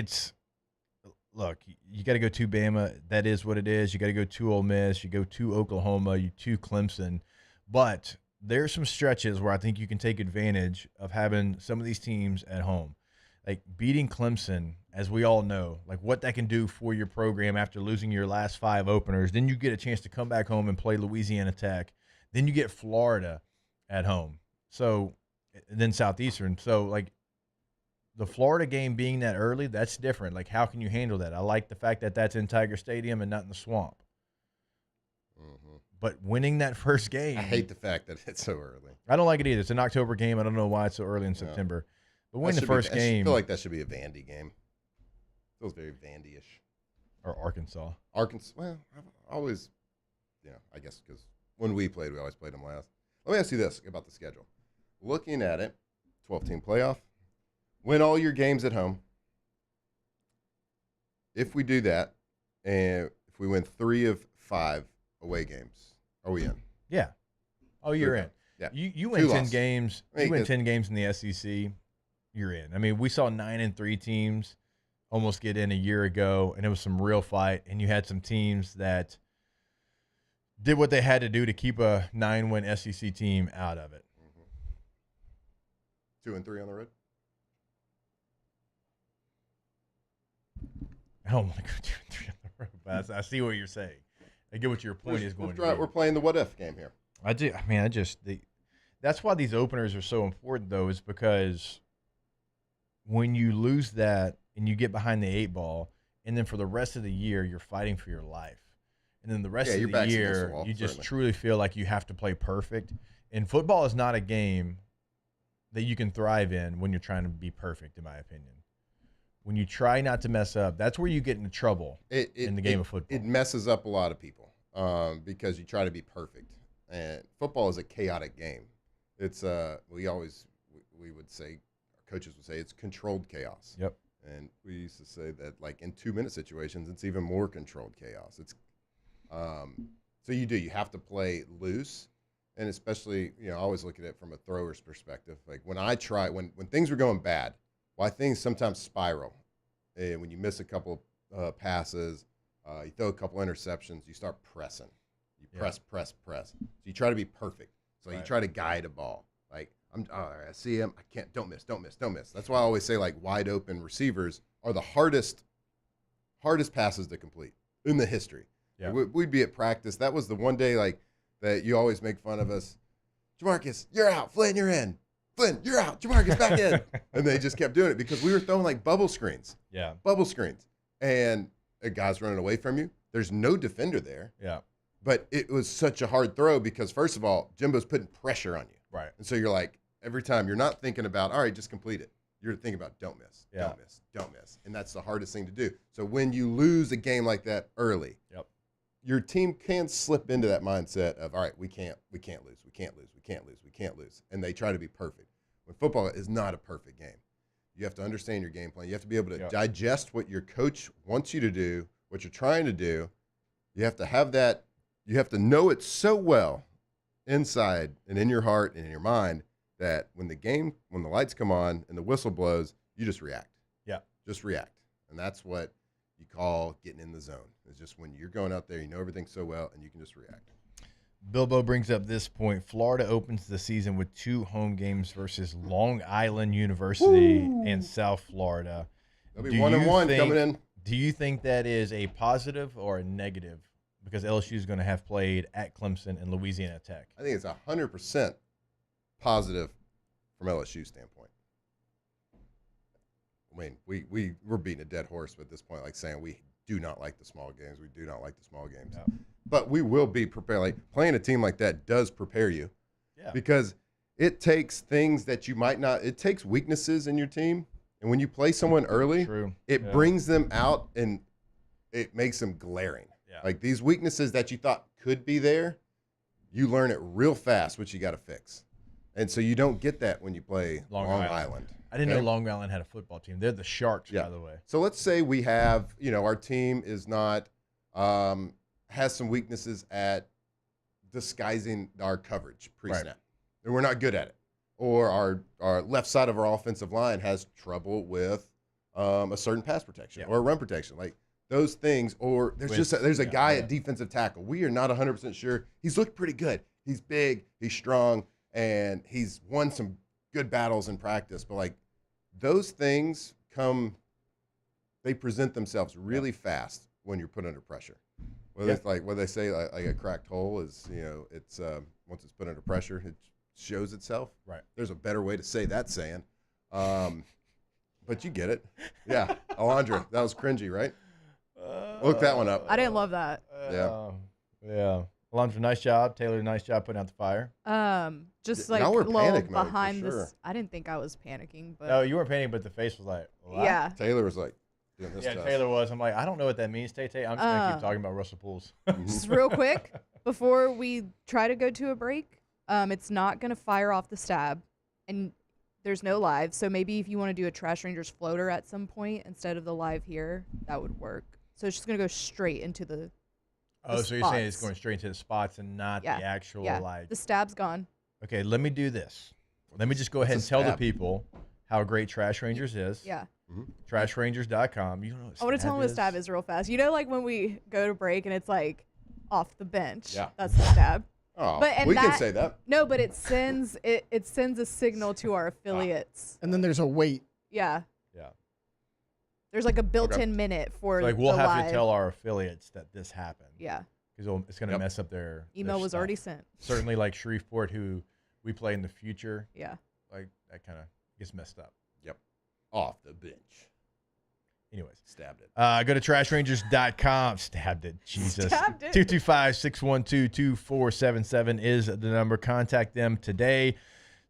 look, you got to go to Bama. That is what it is. You got to go to Ole Miss. You go to Oklahoma. You to Clemson. But there's some stretches where I think you can take advantage of having some of these teams at home. Like beating Clemson, as we all know, like what that can do for your program after losing your last 5 openers. Then you get a chance to come back home and play Louisiana Tech. Then you get Florida at home. So then Southeastern. So like the Florida game being that early, that's different. Like how can you handle that? I like the fact that that's in Tiger Stadium and not in the Swamp.
Mm-hmm.
But winning that first game.
I hate the fact that it's so early.
I don't like it either. It's an October game. I don't know why it's so early in September. But winning the first game.
I feel like that should be a Vandy game. Feels very Vandy-ish.
Or Arkansas.
Well, I've always, I guess because when we played, we always played them last. Let me ask you this about the schedule. Looking at it, 12-team playoff, win all your games at home. If we do that, and if we win 3 of 5 away games, are we in?
Yeah. Oh, you're in.
Yeah.
You win 10 games. You win 10 games in the SEC. You're in. I mean, we saw 9-3 teams almost get in a year ago, and it was some real fight, and you had some teams that did what they had to do to keep a 9-win SEC team out of it.
2-3 on the road.
I don't want to go 2-3 on the road, but I see what you're saying. I get what your point is going to be.
We're playing the what-if game here.
That's why these openers are so important, though, is because when you lose that and you get behind the 8 ball, and then for the rest of the year, you're fighting for your life. And then the rest of the year, you just truly feel like you have to play perfect. And football is not a game that you can thrive in when you're trying to be perfect, in my opinion. When you try not to mess up, that's where you get into trouble in the game of football.
It messes up a lot of people because you try to be perfect. And football is a chaotic game. It's we would say, our coaches would say, it's controlled chaos.
Yep.
And we used to say that, like, in 2-minute situations, it's even more controlled chaos. It's so you have to play loose, and especially, I always look at it from a thrower's perspective. Like when things were going bad, why things sometimes spiral, and when you miss a couple passes, you throw a couple interceptions, you start pressing. You press. So you try to be perfect. So you try to guide a ball. Like I see him, I can't. Don't miss. That's why I always say, like, wide open receivers are the hardest passes to complete in the history.
Yeah.
We'd be at practice. That was the one day, like, that you always make fun of us. Jamarcus, you're out. Flynn, you're in. Flynn, you're out. Jamarcus, back in. And they just kept doing it because we were throwing, like, bubble screens.
Yeah.
Bubble screens. And a guy's running away from you. There's no defender there.
Yeah.
But it was such a hard throw because, first of all, Jimbo's putting pressure on you.
Right.
And so you're like, every time you're not thinking about, all right, just complete it. You're thinking about don't miss. And that's the hardest thing to do. So when you lose a game like that early, your team can slip into that mindset of, all right, we can't lose. And they try to be perfect. When football is not a perfect game. You have to understand your game plan. You have to be able to digest what your coach wants you to do, what you're trying to do. You have to have that. You have to know it so well inside and in your heart and in your mind that when the lights come on and the whistle blows, you just react.
Yeah.
Just react. And that's what you call getting in the zone. It's just when you're going out there, you know everything so well, and you can just react.
Bilbo brings up this point. Florida opens the season with 2 home games versus Long Island University and South Florida.
They'll be 1-1 coming in.
Do you think that is a positive or a negative? Because LSU is going to have played at Clemson and Louisiana Tech.
I think it's 100% positive from LSU standpoint. I mean, we're beating a dead horse at this point, like saying we do not like the small games. We do not like the small games.
Yeah.
But we will be prepared. Like, playing a team like that does prepare you.
Yeah.
Because it takes things that you might not – it takes weaknesses in your team. And when you play someone early, it brings them out and it makes them glaring.
Yeah.
Like, these weaknesses that you thought could be there, you learn it real fast, which you got to fix. And so you don't get that when you play Long Island.
I didn't know Long Island had a football team. They're the Sharks, by the way.
So let's say we have, our team is not has some weaknesses at disguising our coverage pre-snap. And we're not good at it. Or our left side of our offensive line has trouble with a certain pass protection or run protection. Like, those things, or there's a guy at defensive tackle. We are not 100% sure. He's looked pretty good. He's big, he's strong, and he's won some good battles in practice. But, like, those things they present themselves really fast when you're put under pressure. It's like what they say, like a cracked hole is, it's once it's put under pressure, it shows itself.
Right.
There's a better way to say that saying. But you get it. Yeah. Alondra, that was cringy, right? Look that one up.
I didn't love that.
Yeah. Alondra, nice job. Taylor, nice job putting out the fire.
Just like
Y'all were
little
panic mode, for
behind
sure.
this. I didn't think I was panicking, but
No, you weren't panicking, but the face was like, what?
Yeah.
Taylor was like doing this.
Yeah,
to us.
Taylor was. I'm like, I don't know what that means, Tay-Tay. I'm just going to keep talking about Russell Pools.
Just real quick before we try to go to a break, it's not going to fire off the stab, and there's no live. So maybe if you want to do a Trash Rangers floater at some point instead of the live here, that would work. So it's just going to go straight into the
so you're saying it's going straight into the spots and not the actual
The stab's gone.
Okay, let me do this. Let me just go ahead and tell the people how great Trash Rangers is.
Yeah.
TrashRangers.com. You know what
I want to tell them what
is?
stab is real fast. You know, like when we go to break and it's like off the bench.
Yeah.
That's the stab.
Oh,
and
we can say that.
No, but it sends it sends a signal to our affiliates.
And then there's a wait.
Yeah.
Yeah.
There's like a built-in minute for
Like we'll
the
have
live.
to tell our affiliates that this happened.
Yeah.
Because it's going to mess up their
Email was
stuff.
already sent.
Certainly like Shreveport, who we play in the future.
Yeah.
Like that kind of gets messed up.
Yep. Off the bench.
Anyways.
Stabbed it.
Go to trashrangers.com. Stabbed it. Jesus.
Stabbed it.
225-612-2477 is the number. Contact them today.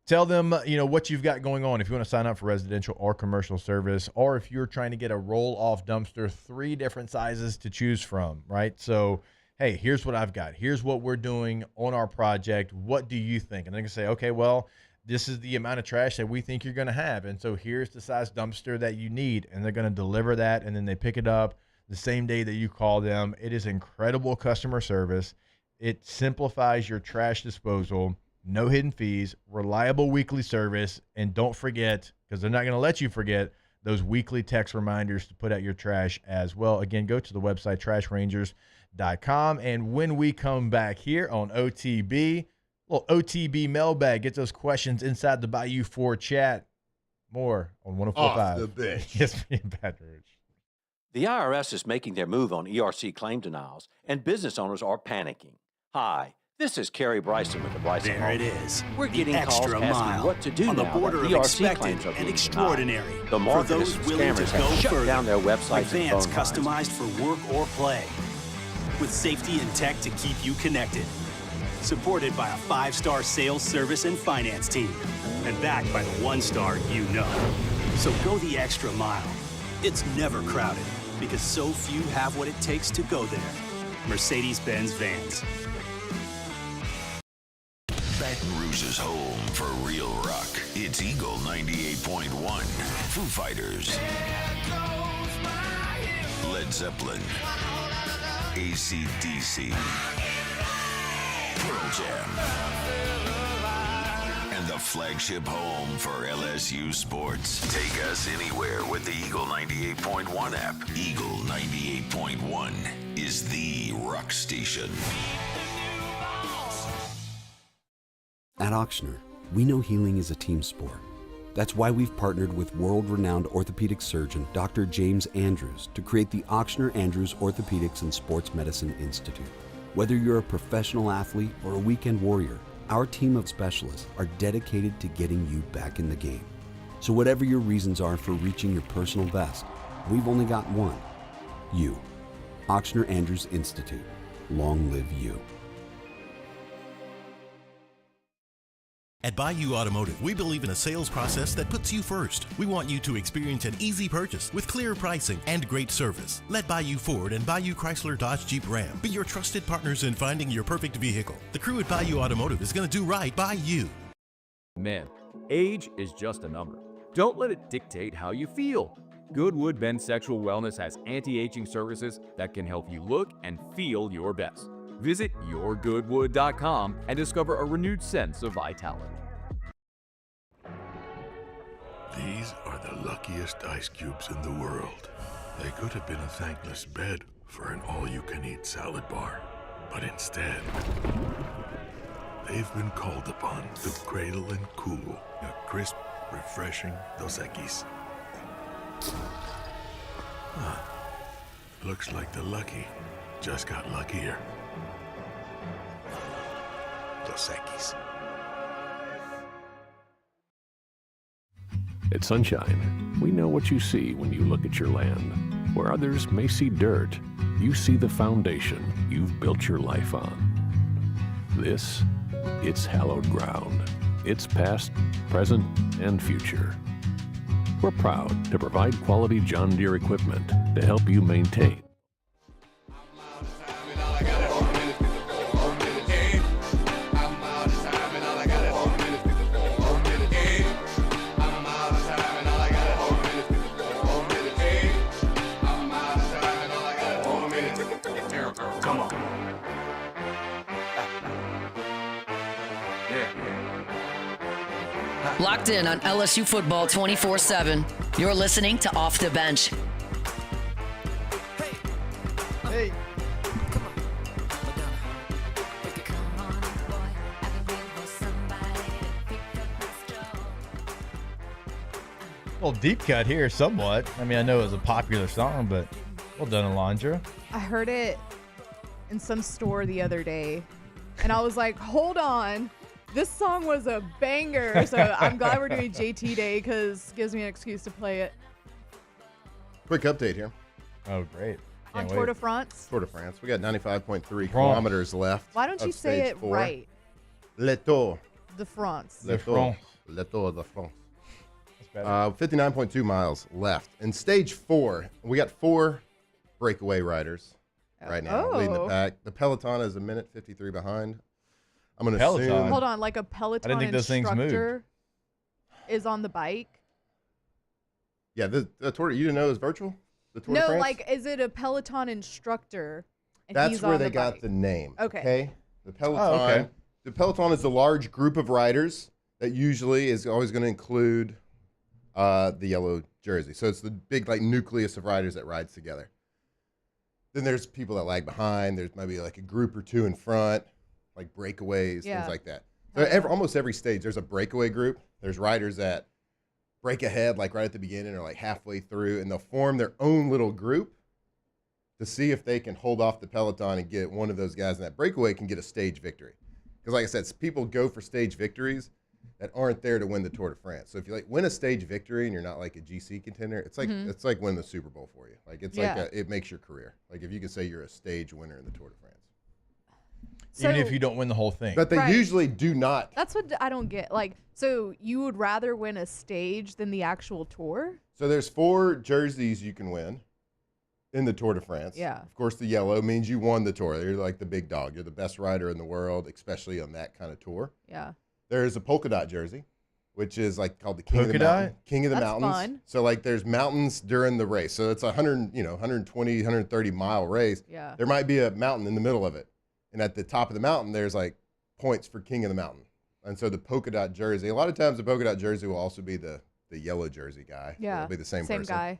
Tell them, what you've got going on. If you want to sign up for residential or commercial service, or if you're trying to get a roll-off dumpster, 3 different sizes to choose from, right? So, hey, here's what I've got. Here's what we're doing on our project. What do you think? And they're going to say, okay, well, this is the amount of trash that we think you're going to have. And so here's the size dumpster that you need. And they're going to deliver that, and then they pick it up the same day that you call them. It is incredible customer service. It simplifies your trash disposal. No hidden fees, reliable weekly service, and don't forget, because they're not going to let you forget, those weekly text reminders to put out your trash as well. Again, go to the website, trashrangers.com. And when we come back here on OTB, little OTB mailbag, get those questions inside the Bayou 4 chat. More on 104.5.
Off the bench.
ESPN Baton Rouge.
The IRS is making their move on ERC claim denials, and business owners are panicking. Hi. This is Kerry Bryson with the Bryson
There
Home.
it is.
We're
The
getting calls
extra
asking
mile
what to do
on the
now
border
that
of
ERC
expected
claims are
and
being
extraordinary.
denied. The
For
marketers
those
and
willing to
scammers
go
have shut
further,
down their
like
websites and
vans
phone lines.
customized for work or play, with safety and tech to keep you connected. Supported by a 5-star sales, service, and finance team, and backed by the 1-star you know. So go the extra mile. It's never crowded because so few have what it takes to go there. Mercedes-Benz Vans.
Baton Rouge's home for real rock. It's Eagle 98.1. Foo Fighters. Led Zeppelin. AC/DC. Pearl Jam. And the flagship home for LSU sports. Take us anywhere with the Eagle 98.1 app. Eagle 98.1 is the rock station.
At Auctioner, we know healing is a team sport. That's why we've partnered with world-renowned orthopedic surgeon Dr. James Andrews to create the Auctioner Andrews Orthopedics and Sports Medicine Institute. Whether you're a professional athlete or a weekend warrior, our team of specialists are dedicated to getting you back in the game. So whatever your reasons are for reaching your personal best, we've only got one. You. Auctioner Andrews Institute. Long live you.
At Bayou Automotive, we believe in a sales process that puts you first. We want you to experience an easy purchase with clear pricing and great service. Let Bayou Ford and Bayou Chrysler Dodge Jeep Ram be your trusted partners in finding your perfect vehicle. The crew at Bayou Automotive is going to do right by you.
Men, age is just a number. Don't let it dictate how you feel. Goodwood Men's Sexual Wellness has anti-aging services that can help you look and feel your best. Visit yourgoodwood.com and discover a renewed sense of vitality.
These are the luckiest ice cubes in the world. They could have been a thankless bed for an all-you-can-eat salad bar. But instead, they've been called upon to cradle and cool a crisp, refreshing Dos Equis. Looks like the lucky just got luckier. Dos Equis.
At Sunshine, we know what you see when you look at your land. Where others may see dirt, you see the foundation you've built your life on. This, it's hallowed ground. It's past, present, and future. We're proud to provide quality John Deere equipment to help you maintain.
Locked in on LSU football 24/7. You're listening to Off the Bench.
Hey. Little deep cut here, somewhat. I mean, I know it was a popular song, but well done, Alondra.
I heard it in some store the other day, and I was like, hold on. This song was a banger. So I'm glad we're doing JT Day because it gives me an excuse to play it.
Quick update here.
Oh, great.
On Tour de France?
Tour de France. We got 95.3 kilometers left.
Why don't you say it right?
Le Tour
De France.
Le Tour de France. 59.2 miles left. In stage 4, we got 4 breakaway riders right now leading the pack. The peloton is a minute 53 behind. I'm going to assume.
Hold on, like a peloton instructor is on the bike?
Yeah, the tour, you didn't know it was virtual? The Tour de
No,
France?
like, is it a peloton instructor? And
That's
he's
where
on
they
the
got
bike?
the name.
Okay.
The peloton. The peloton is a large group of riders that usually is always going to include the yellow jersey. So it's the big like nucleus of riders that rides together. Then there's people that lag behind. There's maybe like a group or two in front, like breakaways, things like that. So almost every stage there's a breakaway group. There's riders that break ahead like right at the beginning or like halfway through, and they'll form their own little group to see if they can hold off the peloton and get one of those guys in that breakaway can get a stage victory. Because like I said, people go for stage victories that aren't there to win the Tour de France. So if you like win a stage victory and you're not like a GC contender, it's like it's like winning the Super Bowl for you. Like it's like it makes your career. Like if you can say you're a stage winner in the Tour de France.
Even if you don't win the whole thing.
But they usually do not.
That's what I don't get. Like, so you would rather win a stage than the actual tour?
So there's 4 jerseys you can win in the Tour de France.
Yeah.
Of course, the yellow means you won the tour. You're like the big dog. You're the best rider in the world, especially on that kind of tour.
Yeah.
There's a polka dot jersey, which is like called the King of the
Polka dot?
Mountain. King of the
That's
Mountains.
fun.
So like there's mountains during the race. So it's a 120, 130 mile race.
Yeah.
There might be a mountain in the middle of it. And at the top of the mountain, there's like points for King of the Mountain. And so the polka dot jersey, a lot of times the polka dot jersey will also be the yellow jersey guy. So
Yeah.
it'll be the same person.
guy.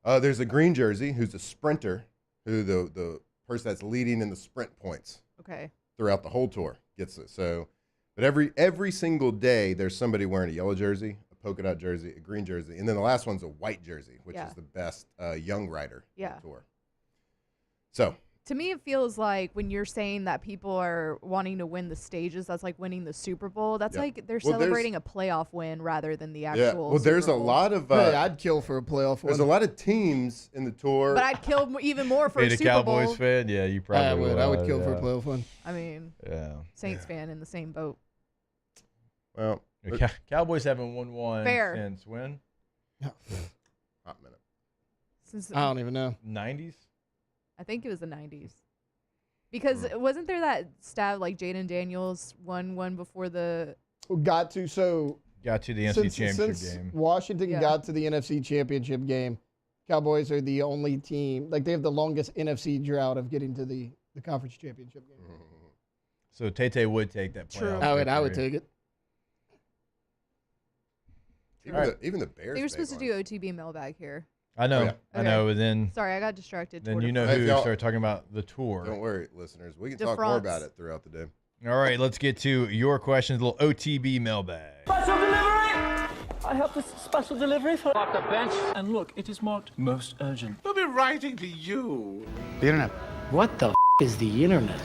There's a green jersey who's a sprinter, who the person that's leading in the sprint points.
Okay.
Throughout the whole tour gets it. So, but every single day there's somebody wearing a yellow jersey, a polka dot jersey, a green jersey, and then the last one's a white jersey, which is the best young rider on the tour. So
To me, it feels like when you're saying that people are wanting to win the stages, that's like winning the Super Bowl. That's like they're celebrating a playoff win rather than the actual.
yeah, well, there's
Super
a
Bowl.
lot of.
Hey, I'd kill for a playoff
There's
win.
a lot of teams in the tour.
But I'd kill even more for a
Being a
Super
Cowboys
Bowl.
fan, yeah, you probably
I would. I would kill for a
yeah.
playoff win.
I mean,
Yeah.
Saints fan in the same boat.
Well,
Cowboys haven't won one
Fair.
since when?
Hot minute.
Since
I don't even know.
90s?
I think it was the 90s. Because wasn't there that stat like Jaden Daniels won one before the
Got to
Got to the NFC Championship
since
game.
Washington
Yeah.
got to the NFC Championship game, Cowboys are the only team, like they have the longest NFC drought of getting to the conference championship game.
So Tay would take that
True.
playoff
I would
victory.
take it.
Even the Bears.
They were supposed to do OTB mailbag here.
I know.
Oh, yeah.
I know, but then
Sorry, I got distracted.
then
Tour
you
de
know
France.
who
Hey, y'all-
started talking about the tour.
Don't worry, listeners. We can
De
talk more
France.
about it throughout the day.
All right, let's get to your questions. A little OTB mailbag.
Special delivery! I have this special delivery for off the bench. And look, it is marked most urgent.
We'll be writing to you.
The internet. What the is the internet?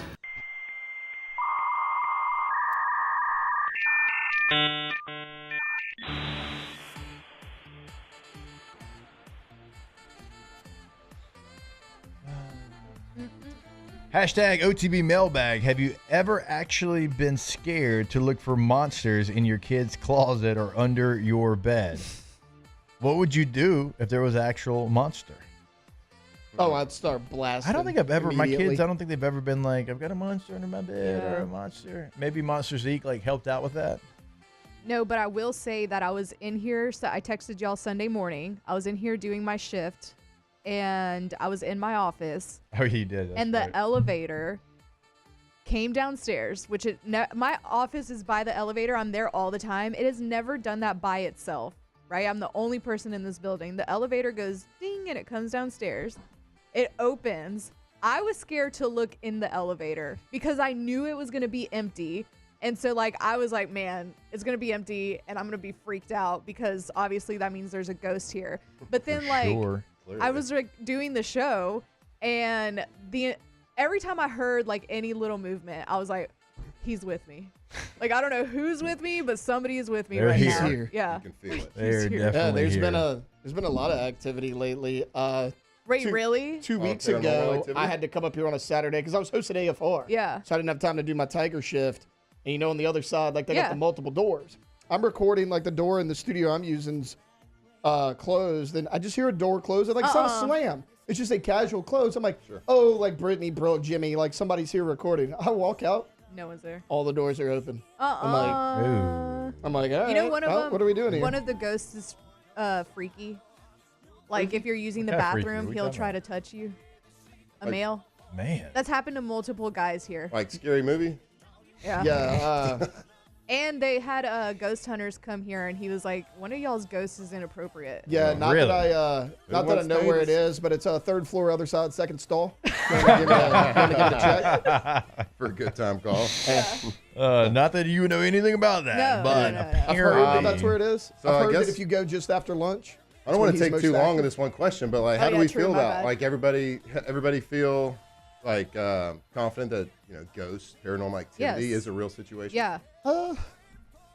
Hashtag OTB mailbag. Have you ever actually been scared to look for monsters in your kid's closet or under your bed? What would you do if there was an actual monster?
Oh, I'd start blasting.
I don't think I've ever, my
immediately.
kids, I don't think they've ever been like, I've got a monster under my bed or a monster. Maybe Monsters Inc. like helped out with that.
No, but I will say that I was in here. So I texted y'all Sunday morning. I was in here doing my shift, and I was in my office.
Oh, you did.
And the elevator came downstairs, which my office is by the elevator. I'm there all the time. It has never done that by itself, right? I'm the only person in this building. The elevator goes ding and it comes downstairs. It opens. I was scared to look in the elevator because I knew it was going to be empty. And so, like, I was like, man, it's going to be empty and I'm going to be freaked out because obviously that means there's a ghost here. But then, I was like doing the show and every time I heard like any little movement, I was like, he's with me. Like, I don't know who's with me, but somebody is with me right now.
Here.
Yeah.
You can feel it.
They're definitely here. There's been a lot of activity lately.
Really?
2 weeks ago, I had to come up here on a Saturday because I was hosting AFR.
Yeah.
So I didn't have time to do my Tiger shift. And you know, on the other side, like, they got the multiple doors. I'm recording, like, the door in the studio I'm using's closed. And I just hear a door close. And, like, it's not a slam. It's just a casual close. I'm like, oh, like, Brittany, bro, Jimmy, like, somebody's here recording. I walk out.
No one's there.
All the doors are open. I'm like, all right.
You know, one of them,
what are we doing here?
One of the ghosts is freaky. Like, if you're using the
What kind of
bathroom,
freaky?
he'll try to touch you. A
Like-
male.
Man.
That's happened to multiple guys here.
Like Scary Movie?
Yeah.
Yeah.
And they had ghost hunters come here, and he was like, one of y'all's ghosts is inappropriate.
Yeah, not
Really?
that I know where it is, but it's a third floor, other side, second stall. Give me a check.
For a good time call.
Not that you know anything about that,
No,
but
no.
I've heard that that's where it is.
So
I've
I
heard
guess-
that if you go just after lunch.
I don't want
that's
to
when
take
he's
too
most
long on
active.
this one question, but like, how
Oh,
do
yeah,
we
true,
feel
my
about
bad.
like everybody feel like confident that ghosts, paranormal activity
Yes.
is a real situation?
Yeah,
I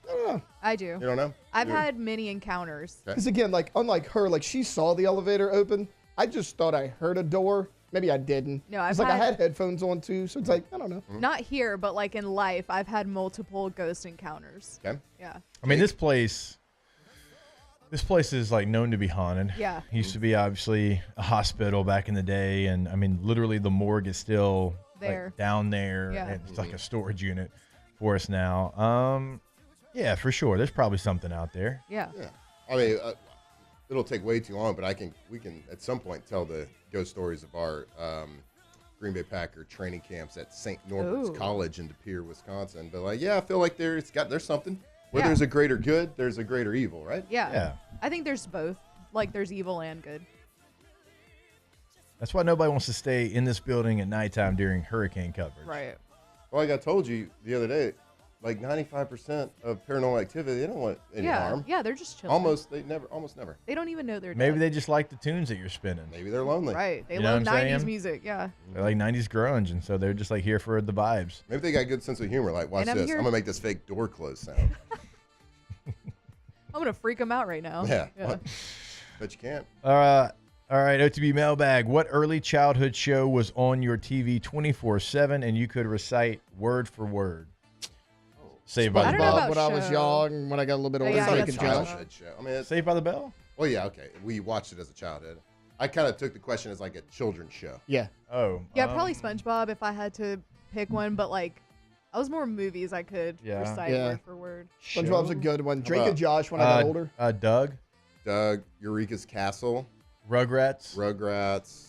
don't know.
I do.
You don't know?
I've had many encounters.
Okay.
Because again, like, unlike her, like, she saw the elevator open. I just thought I heard a door. Maybe I didn't.
No, I've
it's like I
had-
had headphones on too, so it's like, I don't know.
Not here, but like in life, I've had multiple ghost encounters.
Okay.
Yeah.
I mean, this place is like known to be haunted.
Yeah.
It used to be obviously a hospital back in the day, and I mean, literally the morgue is still
There.
like down there.
Yeah.
And it's like a storage unit for us now. Yeah, for sure. There's probably something out there.
Yeah.
Yeah. I mean, it'll take way too long, but we can at some point tell the ghost stories of our Green Bay Packer training camps at St. Norbert's
Ooh.
College in De Pere, Wisconsin. But like, yeah, I feel like there's something. Where
Yeah.
there's a greater good, there's a greater evil, right?
Yeah.
Yeah.
I think there's both. Like, there's evil and good.
That's why nobody wants to stay in this building at nighttime during hurricane coverage.
Right.
Well, like I told you the other day, like 95% of paranormal activity, they don't want any harm.
Yeah, they're just chilling.
Almost never.
They don't even know they're
Maybe
dead.
they just like the tunes that you're spinning.
Maybe they're lonely.
Right. They
You know
love
what I'm
90s
saying?
music. Yeah.
They're like 90s grunge, and so they're just like here for the vibes.
Maybe they got a good sense of humor. Like, watch
And I'm
this.
here-
I'm gonna make this fake door close sound.
I'm going to freak them out right now.
Yeah. But you can't.
All right, OTB Mailbag. What early childhood show was on your TV 24/7 and you could recite word for word? Saved by
I
the
don't know
Bell.
about
When I was
show.
young, when I got a little bit
Oh,
older,
yeah,
Drake
that's
and Josh.
Childhood show. I mean, it's,
Saved by the Bell?
well, yeah, okay. We watched it as a childhood. I kind of took the question as like a children's show.
Yeah.
Oh.
Yeah, probably SpongeBob if I had to pick one, but like, I was more movies I could
Yeah.
recite
Yeah.
word for word.
SpongeBob's a good one. Drake
about-
and Josh when I got older.
Doug.
Eureka's Castle,
Rugrats.
Rugrats.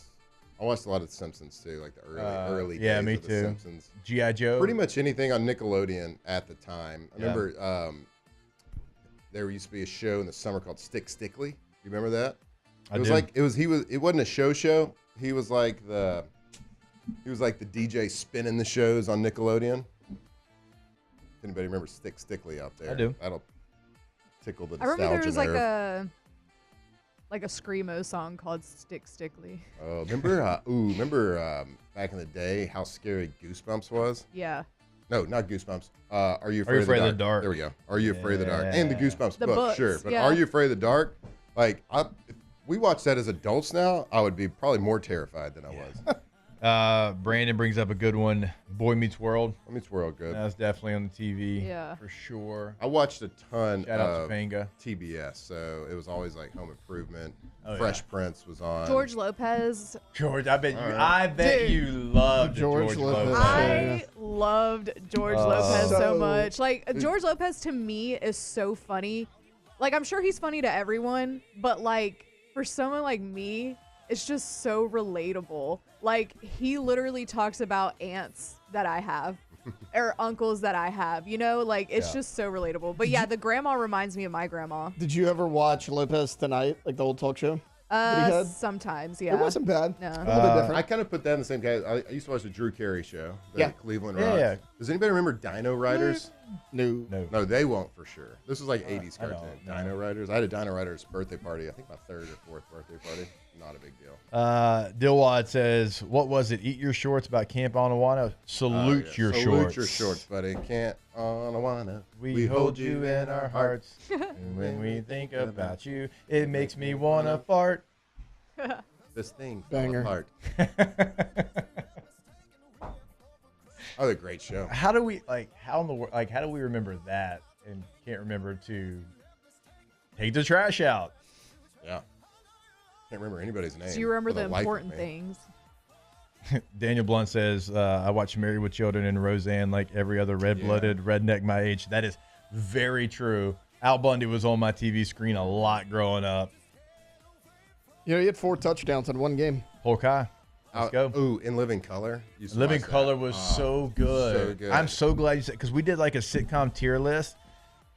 I watched a lot of The Simpsons too, like the early
yeah,
days
me
of The
too.
Simpsons.
G.I. Joe.
Pretty much anything on Nickelodeon at the time. I
Yeah.
remember there used to be a show in the summer called Stick Stickly. You remember that?
I
It was
do.
like it wasn't a show. He was like the DJ spinning the shows on Nickelodeon. If anybody remember Stick Stickly out there?
I do.
That'll tickle the
I
nostalgia
remember there was
nerve.
like a screamo song called Stick Stickly.
Oh, remember back in the day how scary Goosebumps was?
Yeah.
No, not Goosebumps. Are You Afraid,
Afraid
of the Dark?
of the Dark?
There we go. Are You Afraid of the Dark? And the
Yeah.
Goosebumps
The
book,
books,
sure. But
yeah.
Are You Afraid of the Dark? Like, if we watch that as adults now, I would be probably more terrified than I was.
Brandon brings up a good one. Boy Meets World.
Boy Meets World, good.
That was definitely on the TV.
Yeah.
For sure.
I watched a ton
Shout out
of
to Fanga.
TBS, so it was always like Home Improvement.
Oh,
Fresh Prince was on.
George Lopez.
George, I bet
All
you.
right.
I bet
Dude.
you loved
George Lopez.
I loved George Lopez so
So-
much. Like, George Lopez to me is so funny. Like, I'm sure he's funny to everyone, but like, for someone like me, it's just so relatable. Like, he literally talks about ants that I have. or uncles that I have. You know, like it's
Yeah.
just so relatable. But yeah, the grandma reminds me of my grandma.
Did you ever watch Lopez Tonight, like the old talk show? that he had?
Sometimes, yeah.
It wasn't bad.
No.
A little bit different.
I kind of put that in the same category. I used to watch the Drew Carey show, the
Yeah.
Cleveland
Yeah,
Rocks.
yeah.
Does anybody remember Dino Riders?
No.
No, they won't for sure. This was like 80s
I
cartoon.
don't,
Dino Riders. I had a Dino Riders birthday party. I think my 3rd or 4th birthday party. Not a big deal.
Dilwad says, what was it? Eat your shorts about Camp Onawana. Salute your shorts.
Salute your shorts, buddy. Camp Onawana.
We hold you in our hearts. And when we think about you, it makes me want to fart.
This thing
Banger.
fell apart. Oh, a great show.
How do we how do we remember that and can't remember to take the trash out?
Yeah. Can't remember anybody's name.
So you remember
for
the
life of
important
me.
things.
Daniel Blunt says, I watch Married with Children and Roseanne like every other red-blooded redneck my age. That is very true. Al Bundy was on my TV screen a lot growing up.
You know, he had 4 touchdowns in one game.
Hawkeye. Let's go.
Ooh, In Living Color. Used to
Living
watch
Color
that.
was
Oh,
so good.
So good.
I'm so glad you said, because we did like a sitcom tier list,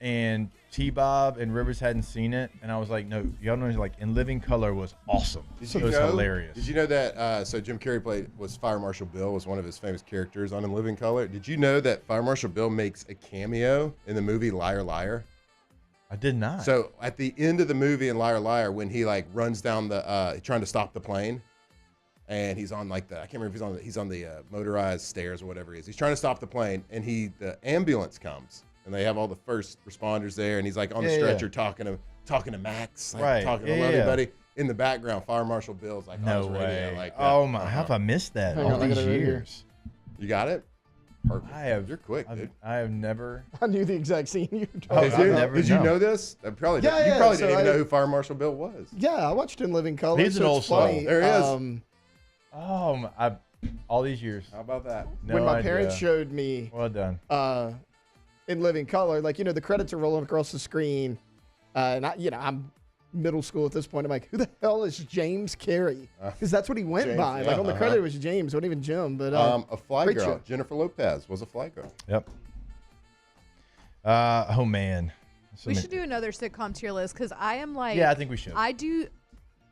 and T-Bob and Rivers hadn't seen it, and I was like, no, y'all know, like, In Living Color was awesome.
Did
It
you
was
know,
hilarious.
Did you know that? So Jim Carrey was Fire Marshal Bill, was one of his famous characters on In Living Color. Did you know that Fire Marshal Bill makes a cameo in the movie Liar Liar?
I did not.
So at the end of the movie in Liar Liar, when he like runs down the trying to stop the plane, and he's on like the, I can't remember if he's on the motorized stairs or whatever it is. He's trying to stop the plane, and the ambulance comes, and they have all the first responders there, and he's like on the stretcher talking to Max, like, talking to everybody. In the background, Fire Marshal Bill's like
No
on his radio,
way.
like
Oh my, how have I missed that
Hang
all
on, I
these
got it right here.
years?
You got it? Perfect. You're quick, dude.
I have never.
I knew the exact scene you were
Oh,
talking about.
Did you know this? I probably
Yeah,
you
yeah,
probably
so
didn't even
I-
know who Fire Marshal Bill was.
Yeah, I watched In Living Color.
He's an
so
old
it's funny.
soul. There he is.
All these years.
How about that?
No
when my
idea.
parents showed me
Well done.
In Living Color, like, the credits are rolling across the screen, and I'm middle school at this point. I'm like, who the hell is James Carey? Because that's what he went
James,
by.
yeah,
Like on the credit, it was James, wasn't even Jim. But
a fly
great
girl,
show.
Jennifer Lopez was a fly girl.
Yep. Oh man. So
We
many-
should do another sitcom tier list because I am like,
Yeah, I think we should.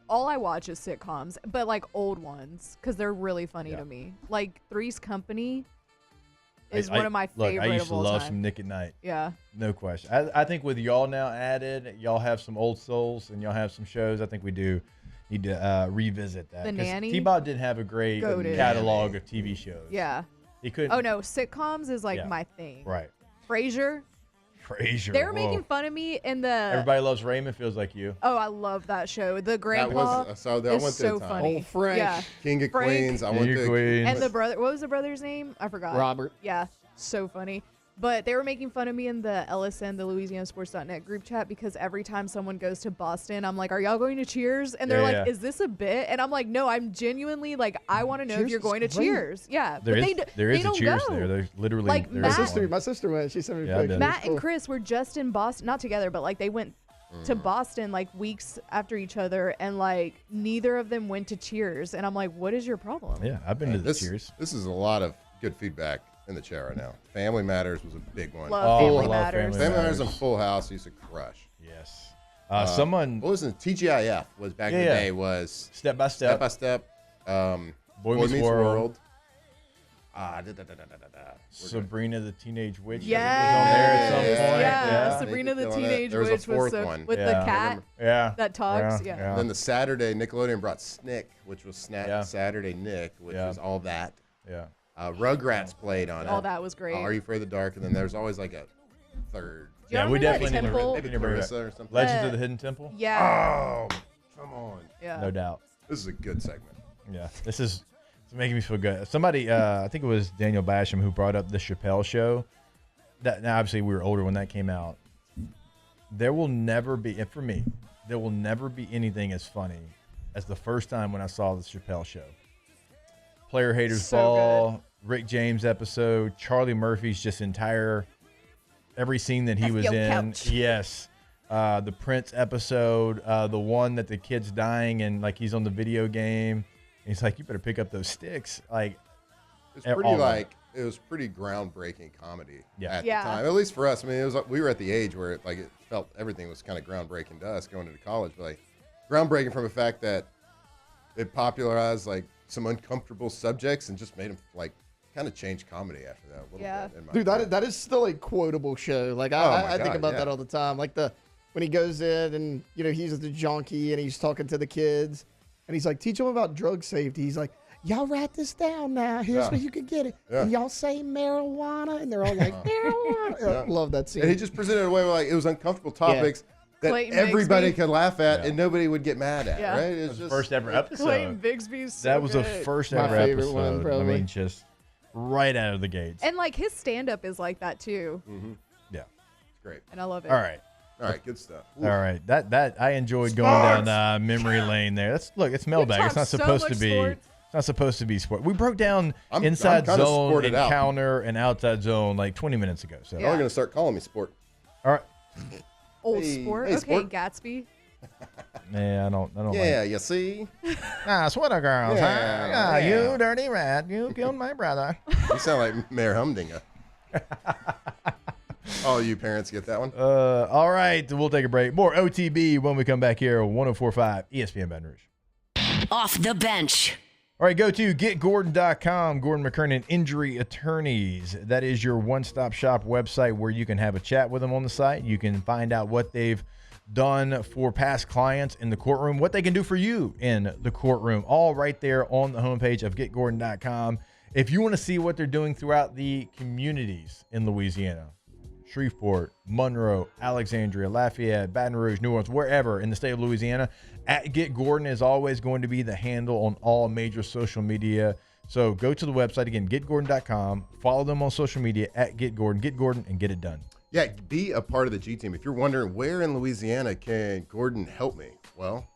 All I watch is sitcoms, but like old ones because they're really funny
Yeah.
to me. Like Three's Company is
I-
one of my favorite.
Look, I used
of
to
all
love
time.
some Nick at Night.
Yeah.
No question. I think with y'all now added, y'all have some old souls and y'all have some shows. I think we do need to revisit that.
The
'Cause
Nanny?
T-Bob did have a great
Goated.
catalog of TV shows.
Yeah.
He couldn't.
Oh no, sitcoms is like
Yeah.
my thing.
Right.
Frasier.
Frasier.
They were
whoa.
making fun of me in the.
Everybody Loves Raymond feels like you.
Oh, I love that show. The grandpa
I went
is
through
so
a time.
funny.
Old Frank.
Yeah.
King of
Frank.
Queens. I went
King of
through
Queens.
And the brother, what was the brother's name? I forgot.
Robert.
Yeah, so funny. But they were making fun of me in the LSN, the LouisianaSports.net group chat because every time someone goes to Boston, I'm like, "Are y'all going to Cheers?" And they're
Yeah,
like,
yeah.
"Is this a bit?" And I'm like, "No, I'm genuinely like, I want to know
Cheers
if you're
is
going to
great.
Cheers." Yeah,
There
but
is,
they
there
they
is a
don't
Cheers
go.
there. There's literally
Like,
there
My
is
sister,
one.
my sister went. She sent me
Yeah, I
pictures.
did.
Matt and Chris were just in Boston, not together, but like they went to Boston like weeks after each other, and like neither of them went to Cheers. And I'm like, "What is your problem?"
Yeah, I've been to the
this,
Cheers.
This is a lot of good feedback in the chat right now. Family Matters was a big one.
Love Family
love
Matters.
Family Matters and Full House used to crush.
Yes. Someone.
What was it? TGIF was back in the
Yeah.
day was
Step by
Step
Step.
by Step.
Boy Meets World. Sabrina the Teenage Witch.
Yes.
Was on there at some point.
Yeah, Sabrina the
Killing it.
Teenage
There was a
Witch was
fourth
so
one.
with the
Yeah.
cat
Yeah.
that talks. Yeah.
And then the Saturday, Nickelodeon brought Snick, which was
Yeah.
Saturday Nick, which
Yeah.
was all that.
Yeah.
Rugrats played on it.
All that was great.
Are You Afraid of the Dark? And then there's always like a third.
Do you
Yeah, we
remember that
definitely need to
temple?
Maybe
need to bring it
Clarissa
back.
or something.
Legends of the Hidden Temple.
Yeah.
Oh, come on.
Yeah.
No doubt.
This is a good segment.
Yeah, this is it's making me feel good. Somebody, I think it was Daniel Basham who brought up the Chappelle Show. That now obviously we were older when that came out. There will never be, and for me, there will never be anything as funny as the first time when I saw the Chappelle Show. Player Haters
So
Ball, Rick James episode, Charlie Murphy's just entire every scene that he was
FBO
in.
couch.
Yes. The Prince episode, the one that the kid's dying and like he's on the video game. And he's like, you better pick up those sticks. Like,
It's
all
pretty
of it.
like pretty groundbreaking comedy
Yeah.
at the
Yeah.
time. At least for us. I mean, we were at the age where it felt everything was kind of groundbreaking to us going into college, but like groundbreaking from the fact that it popularized like some uncomfortable subjects and just made them like kind of change comedy after that a little bit. in my
Dude,
opinion.
that is still a quotable show. Like I think about that all the time. Like when he goes in and he's the junkie and he's talking to the kids and he's like, teach them about drug safety. He's like, y'all write this down now. Here's where you can get it.
Yeah.
And y'all say marijuana, and they're all like, marijuana.
Yeah.
Love that scene.
And he just presented it away where like it was uncomfortable topics that
Clayton
everybody
Bigsby.
could laugh at
Yeah.
and nobody would get mad at.
Yeah.
Right? It's
The
just
first ever episode.
Clayton Bigsby's so
That was the
good.
first
My
ever
favorite
episode.
one,
I
probably.
mean, just right out of the gates.
And like his stand-up is like that too,
Yeah.
It's great.
and I love it.
All right.
All right, good stuff.
All right. That I enjoyed going down memory lane there. It's mailbag. It's
talked
not
so
supposed to
much
be.
sports.
It's not supposed to be sport. We broke down
I'm
inside
kinda
zone,
sported out.
encounter, and outside zone like 20 minutes ago. So
Y'all are going to start calling me sport.
all right.
Old
Hey,
sport.
hey,
Okay,
sport.
Gatsby.
Yeah, I don't
Yeah,
like.
you see?
Sweater girls.
Yeah,
huh?
yeah.
You dirty rat. You killed my brother.
You sound like Mayor Humdinger. All you parents get that one?
All right. We'll take a break. More OTB when we come back here. 104.5 ESPN Baton Rouge.
Off the bench.
All right, go to getgordon.com, Gordon McKernan Injury Attorneys. That is your one-stop shop website where you can have a chat with them on the site. You can find out what they've done for past clients in the courtroom, what they can do for you in the courtroom, all right there on the homepage of getgordon.com. If you want to see what they're doing throughout the communities in Louisiana, Shreveport, Monroe, Alexandria, Lafayette, Baton Rouge, New Orleans, wherever in the state of Louisiana, at Get Gordon is always going to be the handle on all major social media. So go to the website again, getgordon.com. Follow them on social media at Get Gordon, and get it done.
Yeah, be a part of the G team. If you're wondering where in Louisiana can Gordon help me, well,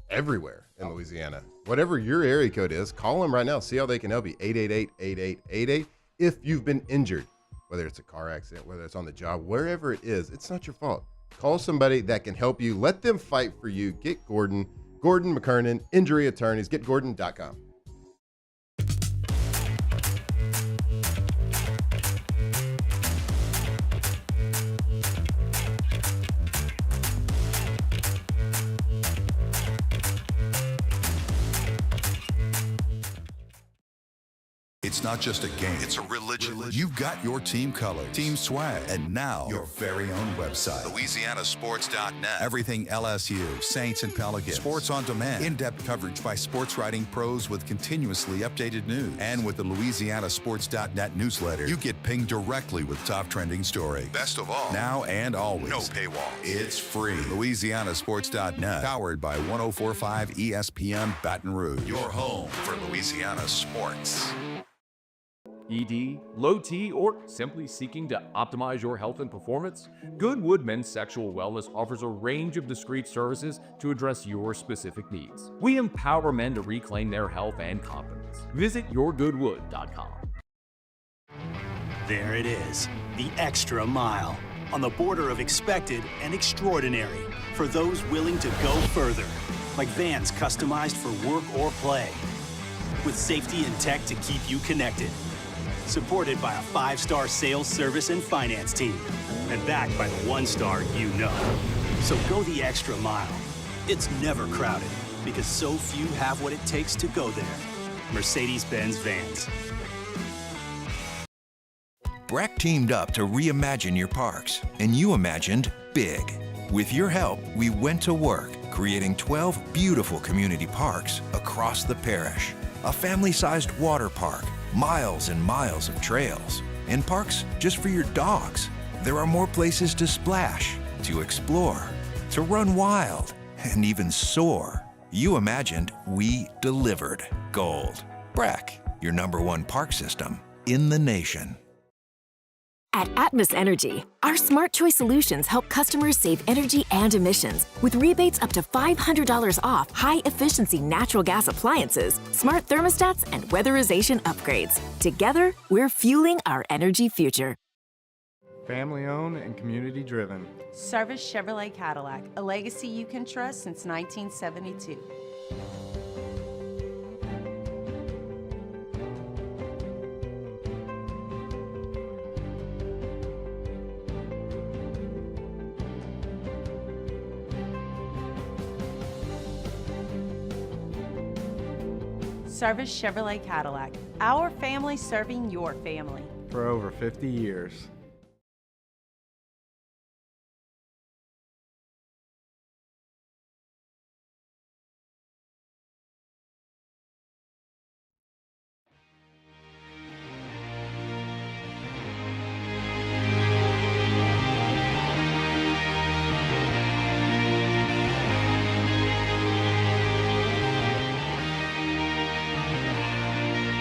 everywhere in Louisiana. Whatever your area code is, call them right now. See how they can help you. 888-8888. If you've been injured, whether it's a car accident, whether it's on the job, wherever it is, it's not your fault. Call somebody that can help you. Let them fight for you. Get Gordon. Gordon McKernan, Injury Attorneys. GetGordon.com.
It's not just a game, it's a religion. You've got your team colors, team swag, and now your very own website. LouisianaSports.net. Everything LSU, Saints, and Pelicans. Sports on demand. In-depth coverage by sports writing pros with continuously updated news. And with the LouisianaSports.net newsletter, you get pinged directly with top trending stories. Best of all, now and always. No paywall. It's free. LouisianaSports.net. Powered by 104.5 ESPN Baton Rouge. Your home for Louisiana sports.
ED, low T, or simply seeking to optimize your health and performance? Goodwood Men's Sexual Wellness offers a range of discreet services to address your specific needs. We empower men to reclaim their health and confidence. Visit yourgoodwood.com.
There it is, the extra mile, on the border of expected and extraordinary, for those willing to go further, like vans customized for work or play, with safety and tech to keep you connected. Supported by a 5-star sales, service, and finance team. And backed by the 1-star you know. So go the extra mile. It's never crowded because so few have what it takes to go there. Mercedes-Benz Vans.
Breck teamed up to reimagine your parks, and you imagined big. With your help, we went to work, creating 12 beautiful community parks across the parish. A family-sized water park, miles and miles of trails, and parks just for your dogs. There are more places to splash, to explore, to run wild, and even soar. You imagined, we delivered. Gold. Breck, your #1 park system in the nation.
At Atmos Energy, our Smart Choice solutions help customers save energy and emissions with rebates up to $500 off high-efficiency natural gas appliances, smart thermostats, and weatherization upgrades. Together, we're fueling our energy future.
Family owned and community driven.
Service Chevrolet Cadillac, a legacy you can trust since 1972. Service Chevrolet Cadillac. Our family serving your family.
For over 50 years.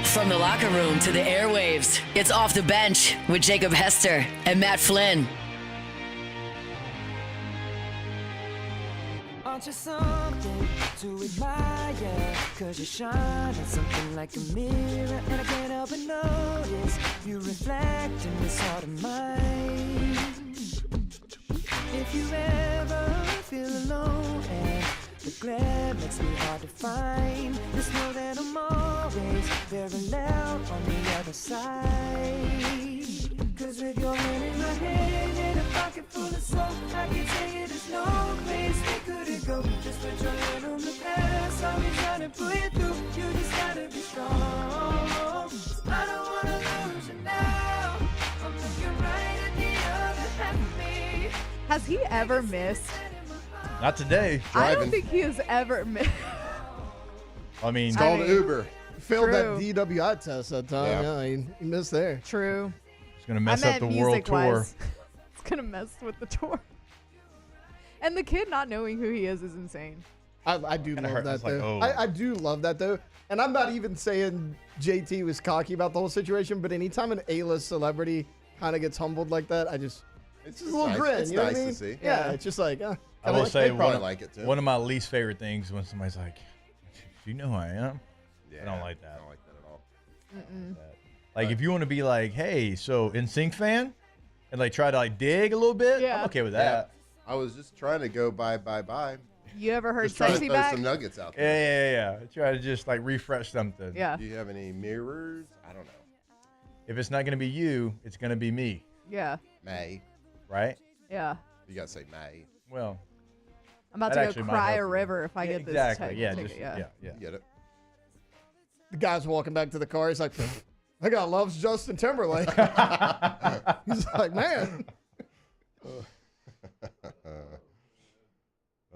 From the locker room to the airwaves, it's Off the Bench with Jacob Hester and Matt Flynn.
Aren't you something to admire? Cause you shine at something like a mirror, and I can't help but notice you reflect in this heart of mine. If you ever feel alone and the glare makes me hard to find, just know that I'm always very loud on the other side. Cause with your hand in my hand and a pocket full of soul, I can tell you there's no place we couldn't go. Just put your hand on the past, I'll be trying to pull you through. You just gotta be strong. I don't wanna lose you now. I'm looking right at the other half of me.
Has he ever missed?
Not today.
I don't think he has ever missed.
I mean,
called Uber.
Failed that
True.
DWI test that time. Yeah, he missed there.
True.
It's going to mess up the world tour.
music-wise. It's going to mess with the tour. And the kid not knowing who he is insane.
I do
Kinda
love
hurt.
that,
It's like,
though.
oh.
I do love that, though. And I'm not even saying JT was cocky about the whole situation, but anytime an A-list celebrity kind of gets humbled like that, it's just a little
nice.
grin.
It's
you know
nice
what I
to
mean?
see.
Yeah,
Yeah.
it's just like,
I will say
like it too.
one of my least favorite things when somebody's like, "Do you know who I am?"
Yeah,
I don't like that.
I don't like that at all.
Like if you want to be like, "Hey, so NSYNC fan," and like try to like dig a little bit,
Yeah.
I'm okay with that.
I was just trying to go bye.
You ever heard
Just trying to
Sexy
throw
Back?
some nuggets out
Yeah,
there.
yeah. Try to just like refresh something.
Yeah.
Do you have any mirrors? I don't know.
If it's not gonna be you, it's gonna be me,
Yeah.
May.
right?
Yeah.
You gotta say May.
Well,
I'm about
that
to
actually
go
might
cry
help
a
you.
river if I
Yeah,
get this
exactly.
ticket.
Yeah, just yeah.
You get it.
The guy's walking back to the car. He's like, that guy loves Justin Timberlake. He's like, man.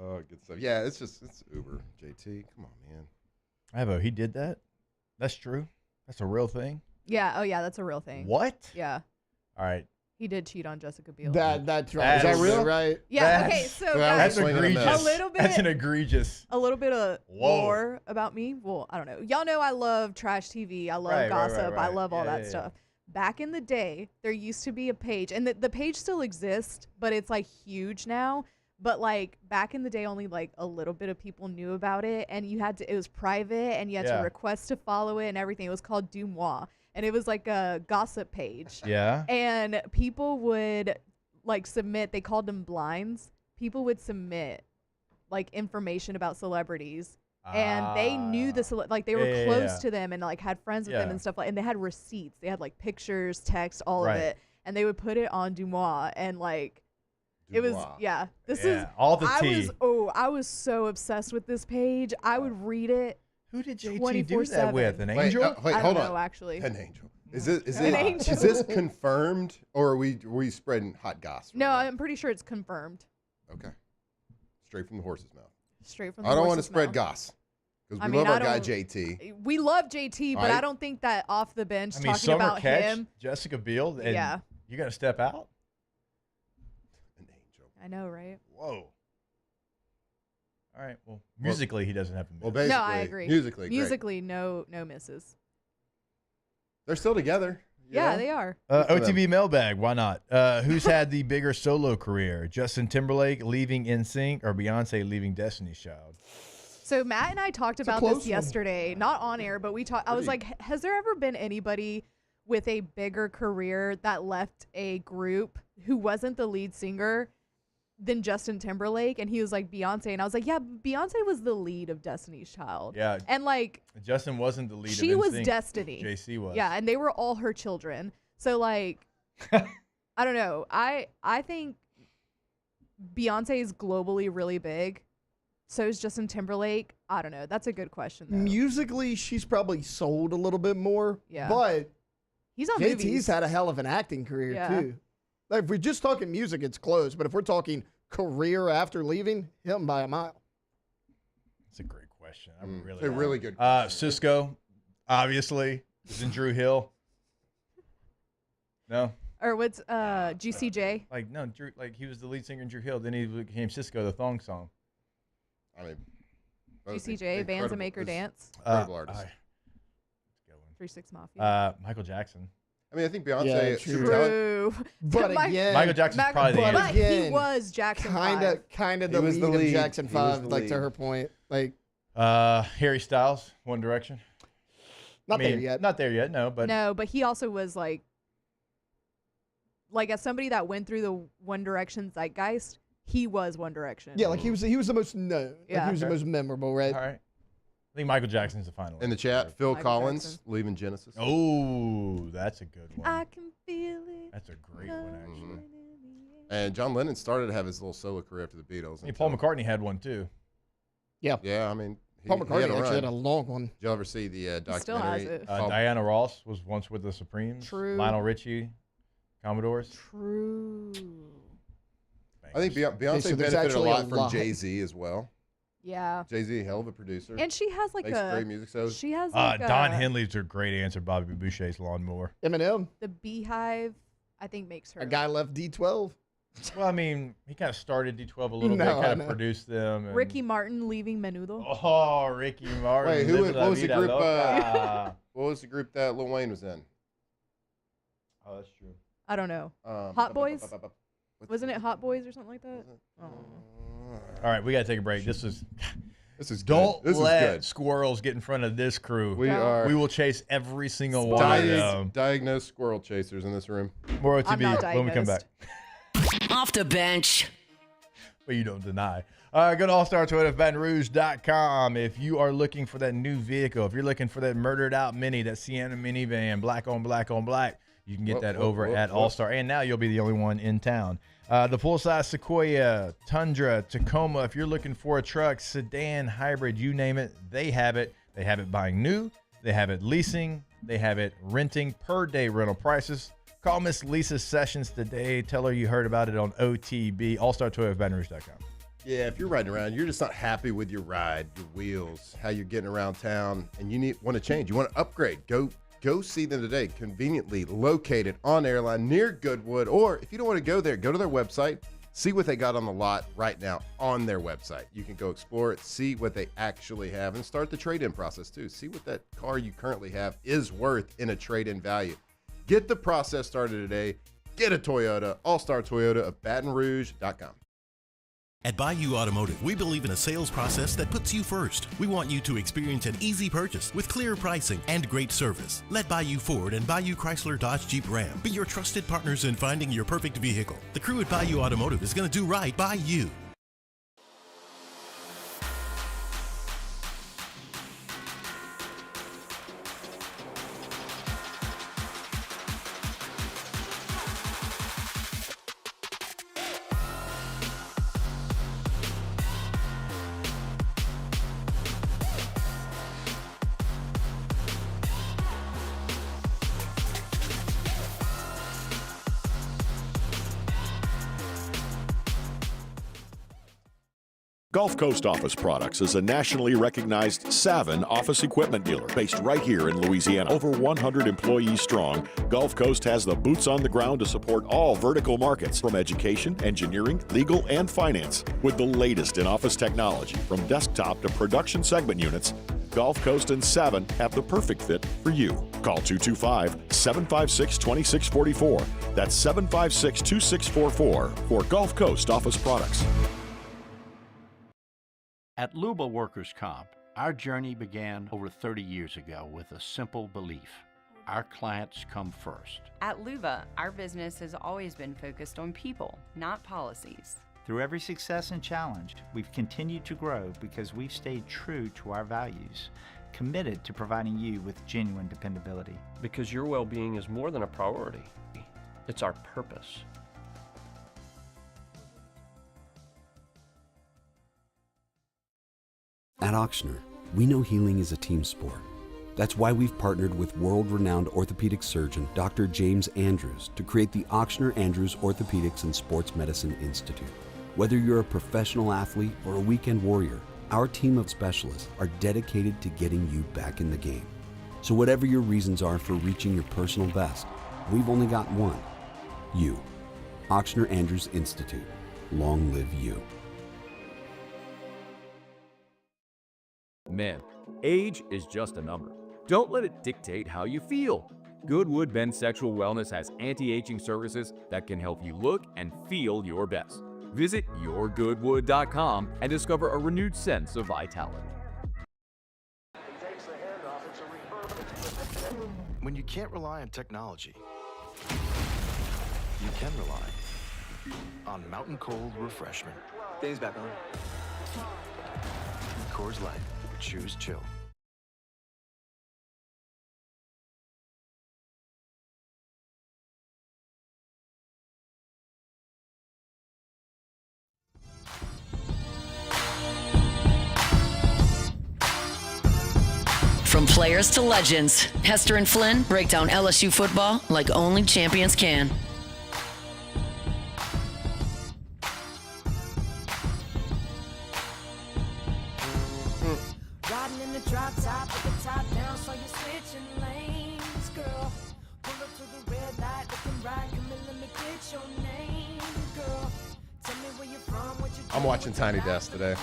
Oh, good stuff. Yeah, it's Uber. JT, come on, man.
Ivo, he did that. That's true. That's a real thing.
Yeah. Oh, yeah. That's a real thing.
What?
Yeah.
All right.
He did cheat on Jessica Biel.
That's right. Is that real? Right.
Yeah. Okay. So
That's
guys,
egregious.
a little bit.
That's an egregious.
A little bit of
Whoa.
lore about me. Well, I don't know. Y'all know I love trash TV. I love
Right, right,
gossip.
right.
I love all
Yeah,
that
yeah,
stuff. Back in the day, there used to be a page, and the page still exists, but it's like huge now. But like back in the day, only like a little bit of people knew about it, and it was private, and you had to request to follow it and everything. It was called Du Moi, and it was like a gossip page.
Yeah.
And people would like submit, they called them blinds. People would submit like information about celebrities. And they knew like they were close to them and like had friends with them and stuff and they had receipts. They had like pictures, text, all of it. And they would put it on Du Moi and like it was this is
all the tea.
I was so obsessed with this page. I would read it.
Who did JT
24/7.
do that with? An angel?
Wait,
I
hold
don't
on.
know, actually.
An angel. Is
An angel.
this confirmed or are we spreading hot gossip?
No, I'm pretty sure it's confirmed.
Okay. Straight from the horse's mouth.
Straight from the
I don't want to
horse's
spread
mouth.
goss. Because
I
we
mean,
love our
I
guy
don't-
JT.
We love JT, but
Right.
I don't think that off the bench
I mean,
talking
Summer
about
Catch,
him.
Jessica Biel, and
Yeah.
you got to step out?
I know, right?
Whoa. All right. Well, musically, he doesn't have to miss.
Well, basically,
No, I agree.
Musically, great.
Musically, no misses.
They're still together. you
Yeah,
know?
they are.
OTB Mailbag, why not? Who's had the bigger solo career? Justin Timberlake leaving NSYNC or Beyonce leaving Destiny's Child?
So Matt and I talked
a
about
close
this
one.
yesterday, not on air, but we talked. I was like, has there ever been anybody with a bigger career that left a group who wasn't the lead singer than Justin Timberlake? And he was like, Beyonce. And I was like, yeah, Beyonce was the lead of Destiny's Child.
Yeah.
And like,
Justin wasn't the lead of
she was
NSYNC.
Destiny.
JC was.
Yeah, and they were all her children. So like, I don't know. I think Beyonce is globally really big, So is Justin Timberlake. I don't know. That's a good question, though.
Musically, she's probably sold a little bit more.
Yeah.
But
he's on
JT's
movies.
had a hell of an acting career, too. Like, if we're just talking music, it's close. But if we're talking career after leaving, him by a mile.
That's a great question.
A really good question.
Cisco, obviously, is in Drew Hill. No?
Or what's GCJ?
Like, no, Drew, like he was the lead singer in Drew Hill. Then he became Cisco, the thong song.
I mean,
GCJ, Bands and Maker Dance.
Incredible artist.
3-6 Mafia.
Michael Jackson.
I mean, I think Beyonce.
True.
But again,
Michael Jackson's probably the
But
answer.
he was Jackson 5.
Kind of the lead of Jackson 5, like to her point. Like
Harry Styles, One Direction.
Not there yet.
Not there yet, no. But
No, but he also was like as somebody that went through the One Direction zeitgeist, he was One Direction.
Yeah, like he was the most known.
Yeah.
Like he was the most memorable, right?
All right. I think Michael Jackson's the final.
In the chat, Phil
Michael
Collins,
Jackson.
leaving Genesis.
Oh, that's a good one.
I can feel it.
That's a great one, actually.
And John Lennon started to have his little solo career after the Beatles.
Paul McCartney had one, too.
Yeah.
Yeah, I mean,
Paul McCartney actually
run.
had a long one.
Did you ever see the documentary?
still has it.
Diana Ross was once with the Supremes.
True.
Lionel Richie, Commodores.
True.
I think Beyonce
so there's
benefited a
actually
lot
a
from
lot.
Jay-Z as well.
Yeah.
Jay-Z, hell of a producer.
And she has like
Makes great music. So
she has like
Don Henley's a great answer. Bobby Boucher's Lawnmower.
Eminem.
The Beehive, I think, makes her.
A guy left D12.
Well, I mean, he kind of started D12 a little
No,
bit,
I
kind
know.
of produced them. And...
Ricky Martin leaving Menudo.
Oh, Ricky Martin.
Wait,
Living La
what was the
Vida
group?
Loca.
What was the group that Lil Wayne was in?
Oh, that's true.
I don't know.
Um,
Hot Boys? Wasn't it Hot Boys or something like that? Oh.
All right, we got to take a break. This is
Don't
This
let
is good. Squirrels get in front of this crew.
We are.
We will chase every single one of them.
Diagnosed squirrel chasers in this room.
More
I'm not
OTB when we come back.
Off the bench.
But you don't deny. All right, go to allstarautomotivebatonrouge.com if you are looking for that new vehicle. If you're looking for that murdered out Mini, that Sienna minivan, black on black on black, you can get that over at All-Star. And now you'll be the only one in town. The full-size Sequoia, Tundra, Tacoma, if you're looking for a truck, sedan, hybrid, you name it, they have it. They have it buying new. They have it leasing. They have it renting per day rental prices. Call Miss Lisa Sessions today. Tell her you heard about it on OTB, allstartoyotabatonrouge.com.
Yeah, if you're riding around, you're just not happy with your ride, your wheels, how you're getting around town, and you want to change. You want to upgrade. Go see them today. Conveniently located on Airline near Goodwood. Or if you don't want to go there, go to their website. See what they got on the lot right now on their website. You can go explore it, see what they actually have, and start the trade-in process too. See what that car you currently have is worth in a trade-in value. Get the process started today. Get a Toyota. All-Star Toyota of BatonRouge.com.
At Bayou Automotive, we believe in a sales process that puts you first. We want you to experience an easy purchase with clear pricing and great service. Let Bayou Ford and Bayou Chrysler Dodge Jeep Ram be your trusted partners in finding your perfect vehicle. The crew at Bayou Automotive is going to do right by you.
Gulf Coast Office Products is a nationally recognized Savin office equipment dealer based right here in Louisiana. Over 100 employees strong, Gulf Coast has the boots on the ground to support all vertical markets from education, engineering, legal, and finance. With the latest in office technology, from desktop to production segment units, Gulf Coast and Savin have the perfect fit for you. Call 225-756-2644. That's 756-2644 for Gulf Coast Office Products.
At Luba Workers' Comp, our journey began over 30 years ago with a simple belief: our clients come first.
At Luba, our business has always been focused on people, not policies.
Through every success and challenge, we've continued to grow because we've stayed true to our values, committed to providing you with genuine dependability.
Because your well-being is more than a priority. It's our purpose.
At Ochsner, we know healing is a team sport. That's why we've partnered with world-renowned orthopedic surgeon Dr. James Andrews to create the Ochsner Andrews Orthopedics and Sports Medicine Institute. Whether you're a professional athlete or a weekend warrior, our team of specialists are dedicated to getting you back in the game. So whatever your reasons are for reaching your personal best, we've only got one: you. Ochsner Andrews Institute. Long live you.
Men, age is just a number. Don't let it dictate how you feel. Goodwood Men's Sexual Wellness has anti-aging services that can help you look and feel your best. Visit yourgoodwood.com and discover a renewed sense of vitality.
When you can't rely on technology, you can rely on Mountain Cold Refreshment.
Dave's back on.
Coors Light. Choose chill.
From players to legends, Hester and Flynn break down LSU football like only champions can.
Riding in the drop top with the top down, so you're switching lanes, girl. Pull up to the red light, looking right, come and let me get your name, girl. Tell me where you're from, what you
I'm watching Tiny Desk today.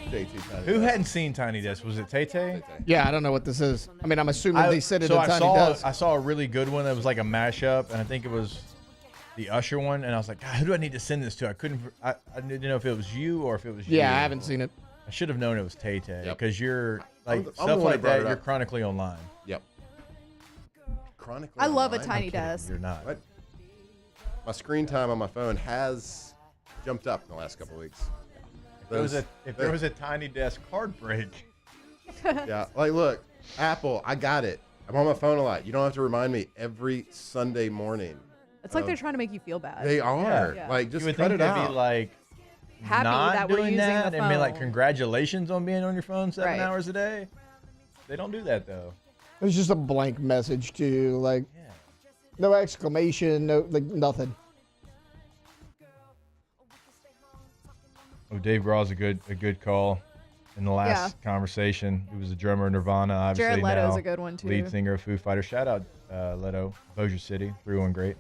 JT Tiny
Who
Desk.
hadn't seen Tiny Desk? Was it Tay-Tay?
Yeah, I don't know what this is. I mean, I'm assuming they said it in Tiny Desk.
I saw a really good one that was like a mashup, and I think it was the Usher one, and I was like, God, who do I need to send this to? I didn't know if it was you or if it was you.
Yeah, I haven't seen it.
I should have known it was Tay-Tay because you're like
I'm the
stuff
one
like
that brought
that.
it
You're
up.
chronically online.
Yep. Chronically
I love a
online?
Tiny
I'm kidding.
Desk.
You're not.
What? My screen time on my phone has jumped up in the last couple of weeks.
If there was a Tiny Desk card break.
Yeah, like look, Apple, I got it. I'm on my phone a lot. You don't have to remind me every Sunday morning.
It's like they're trying to make you feel bad.
They are.
Yeah.
Like, just
you would
cut
think
it
they'd
out.
be like
Happy
not
that we're
doing
using
that
the
and be like,
phone.
congratulations on being on your phone 7
Right.
hours a day. They don't do that though.
It's just a blank message too, like no exclamation, no like nothing.
Oh, Dave Grohl's a good call in the last conversation. He was a drummer in Nirvana, obviously.
Jared Leto's
now
a good one, too.
Lead singer of Foo Fighters. Shout out Leto, Bossier City, 3-1 great.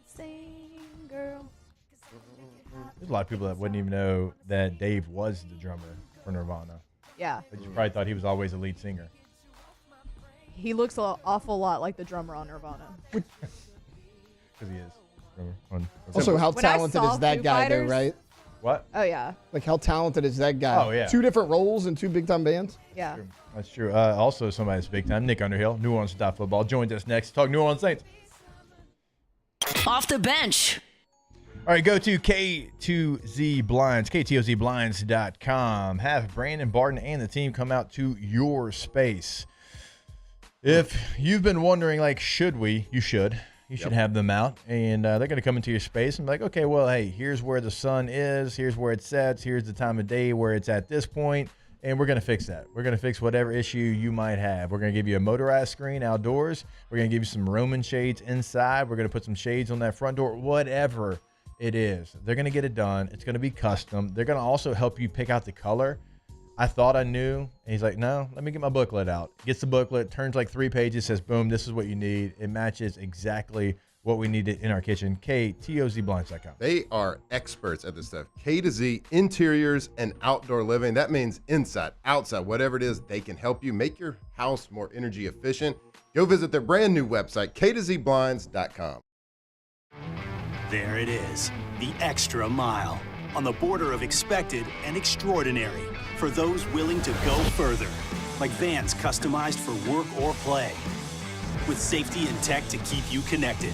Sing, girl.
There's a lot of people that wouldn't even know that Dave was the drummer for Nirvana.
Yeah.
But you probably thought he was always a lead singer.
He looks an awful lot like the drummer on Nirvana.
Because he is. Drummer.
Also, how
When I
talented
saw
is that
Foo
guy
Fighters-
though, right?
What?
Oh, yeah.
Like how talented is that guy?
Oh, yeah.
2 different roles in 2 big time bands.
Yeah.
That's true. Also, somebody that's big time, Nick Underhill, New Orleans Stop Football, joins us next. Talk New Orleans Saints.
Off the bench.
All right, go to K2Z Blinds, KTOZBlinds.com. Have Brandon Barton and the team come out to your space. If you've been wondering, like, should we? You should. You should have them out, and they're going to come into your space and be like, okay, well, hey, here's where the sun is, here's where it sets, here's the time of day where it's at this point, and we're going to fix that. We're going to fix whatever issue you might have. We're going to give you a motorized screen outdoors. We're going to give you some Roman shades inside. We're going to put some shades on that front door, whatever it is. They're going to get it done. It's going to be custom. They're going to also help you pick out the color. I thought I knew. And he's like, no, let me get my booklet out. Gets the booklet, turns like 3 pages, says, boom, this is what you need. It matches exactly what we needed in our kitchen. KTOZBlinds.com.
They are experts at this stuff. K to Z interiors and outdoor living. That means inside, outside, whatever it is, they can help you make your house more energy efficient. Go visit their brand new website, K2ZBlinds.com.
There it is, the extra mile, on the border of expected and extraordinary, for those willing to go further, like vans customized for work or play, with safety and tech to keep you connected,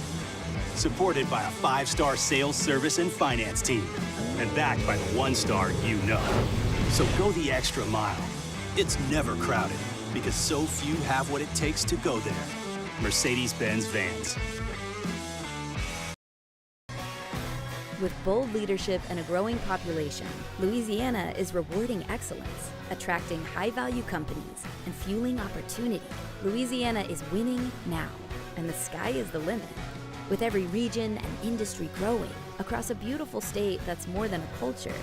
supported by a 5-star sales, service, and finance team, and backed by the 1-star you know. So go the extra mile. It's never crowded, because so few have what it takes to go there. Mercedes-Benz Vans.
With bold leadership and a growing population, Louisiana is rewarding excellence, attracting high-value companies, and fueling opportunity. Louisiana is winning now, and the sky is the limit. With every region and industry growing across a beautiful state that's more than a culture,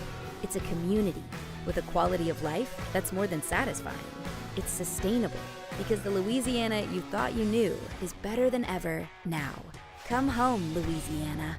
it's a community with a quality of life that's more than satisfying. It's sustainable because the Louisiana you thought you knew is better than ever now. Come home, Louisiana.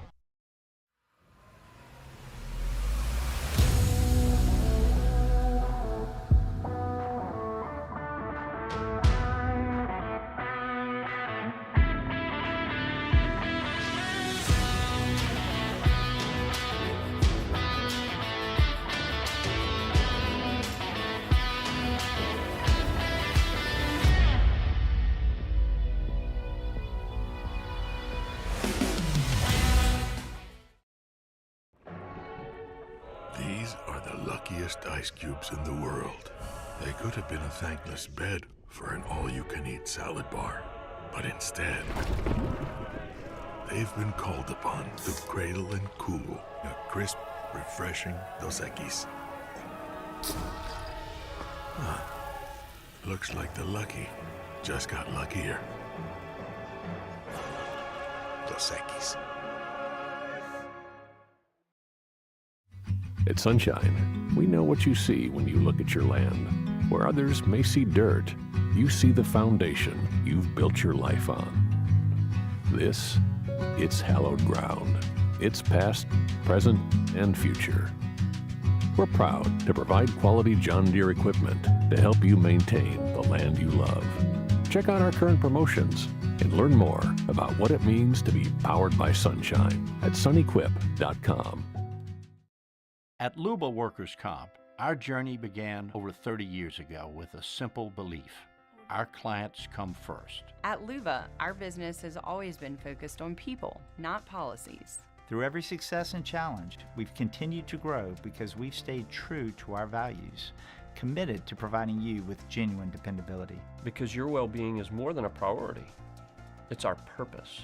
These are the luckiest ice cubes in the world. They could have been a thankless bed for an all-you-can-eat salad bar. But instead, they've been called upon to cradle and cool a crisp, refreshing Dos Equis. Huh. Looks like the lucky just got luckier. Dos Equis.
At Sunshine, we know what you see when you look at your land. Where others may see dirt, you see the foundation you've built your life on. This, it's hallowed ground. It's past, present, and future. We're proud to provide quality John Deere equipment to help you maintain the land you love. Check out our current promotions and learn more about what it means to be powered by sunshine at sunequip.com.
At Luba Workers' Comp, our journey began over 30 years ago with a simple belief. Our clients come first.
At Luba, our business has always been focused on people, not policies.
Through every success and challenge, we've continued to grow because we've stayed true to our values, committed to providing you with genuine dependability.
Because your well-being is more than a priority. It's our purpose.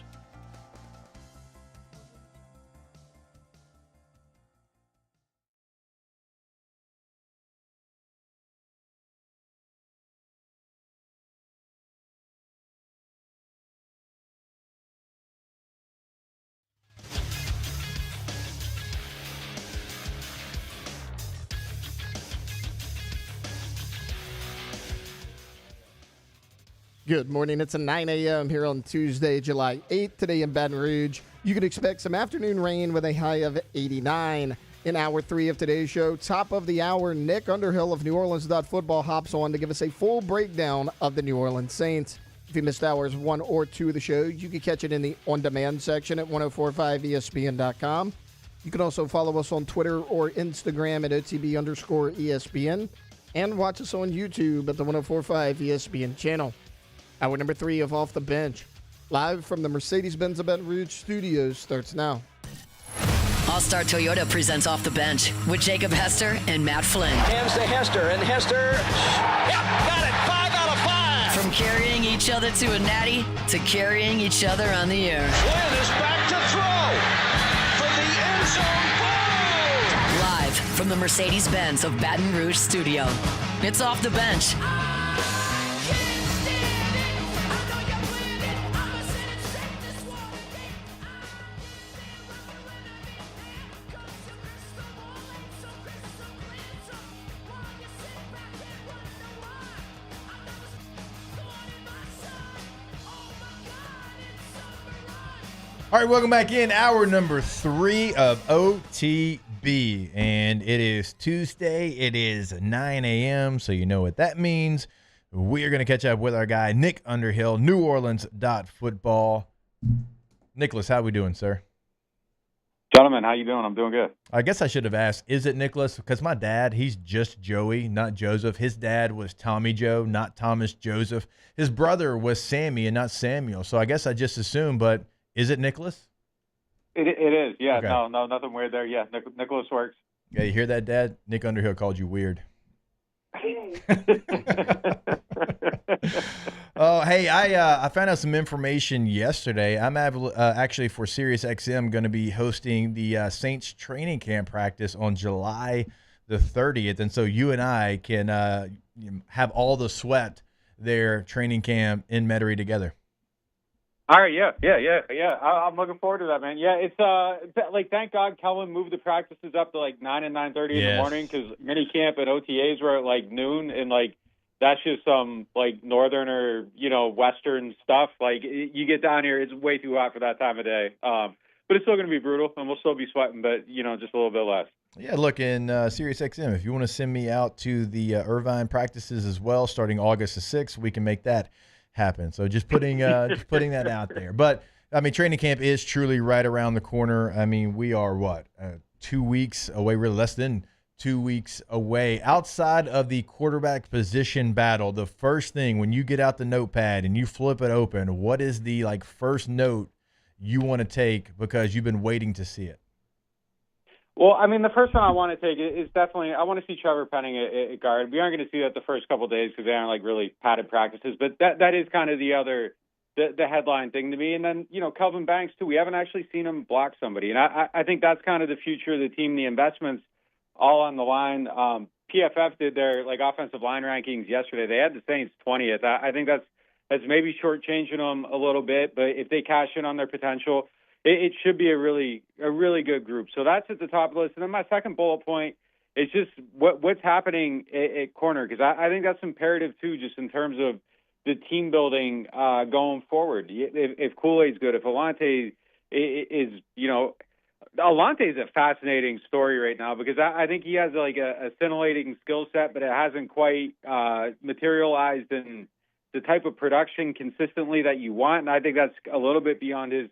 Good morning. It's a 9 a.m. here on Tuesday, July 8th. Today in Baton Rouge, you can expect some afternoon rain with a high of 89. In hour 3 of today's show, top of the hour, Nick Underhill of New Orleans.Football hops on to give us a full breakdown of the New Orleans Saints. If you missed hours 1 or 2 of the show, you can catch it in the on-demand section at 1045ESPN.com. You can also follow us on Twitter or Instagram at OTB_ESPN and watch us on YouTube at the 1045 ESPN channel. Hour number 3 of Off the Bench, live from the Mercedes-Benz of Baton Rouge studios, starts now.
All-Star Toyota presents Off the Bench with Jacob Hester and Matt Flynn.
Hands to Hester, and Hester, yep, got it, 5 out of 5.
From carrying each other to a natty to carrying each other on the air.
Flynn is back to throw from the end zone.
Live from the Mercedes-Benz of Baton Rouge studio. It's Off the Bench.
All right, welcome back in. Hour number 3 of OTB. And it is Tuesday. It is 9 a.m., so you know what that means. We're going to catch up with our guy, Nick Underhill, New Orleans.Football. Nicholas, how we doing, sir?
Gentlemen, how you doing? I'm doing good.
I guess I should have asked, is it Nicholas? Because my dad, he's just Joey, not Joseph. His dad was Tommy Joe, not Thomas Joseph. His brother was Sammy and not Samuel. So I guess I just assumed, but is it Nicholas?
It is, yeah.
Okay.
No, nothing weird there. Yeah, Nicholas works.
Yeah, you hear that, Dad? Nick Underhill called you weird. Oh, hey, I found out some information yesterday. I'm actually for SiriusXM going to be hosting the Saints training camp practice on July the 30th, and so you and I can have all the sweat there training camp in Metairie together.
All right, yeah. I'm looking forward to that, man. Yeah, it's like thank God Kellen moved the practices up to like 9 and 9:30 in the morning because mini camp and OTAs were at like noon, and like that's just some like northern or western stuff. Like you get down here, it's way too hot for that time of day. But it's still going to be brutal, and we'll still be sweating, but just a little bit less.
Yeah, look, in SiriusXM, if you want to send me out to the Irvine practices as well, starting August the 6th, we can make that happen. So just putting that out there. But I mean, training camp is truly right around the corner. I mean, we are 2 weeks away, really less than 2 weeks away. Outside of the quarterback position battle, the first thing when you get out the notepad and you flip it open, what is the first note you want to take because you've been waiting to see it?
Well, I mean, the first one I want to take is definitely I want to see Trevor Penning at guard. We aren't going to see that the first couple of days because they aren't really padded practices, but that is kind of the headline thing to me. And then Kelvin Banks too. We haven't actually seen him block somebody, and I think that's kind of the future of the team. The investments all on the line. PFF did their offensive line rankings yesterday. They had the Saints 20th. I think that's maybe shortchanging them a little bit, but if they cash in on their potential, it should be a really good group. So that's at the top of the list. And then my second bullet point is just what's happening at corner, because I think that's imperative too, just in terms of the team building going forward. If Kool-Aid's good, if Alante is, Alante is a fascinating story right now because I think he has a scintillating skill set, but it hasn't quite materialized in the type of production consistently that you want. And I think that's a little bit beyond his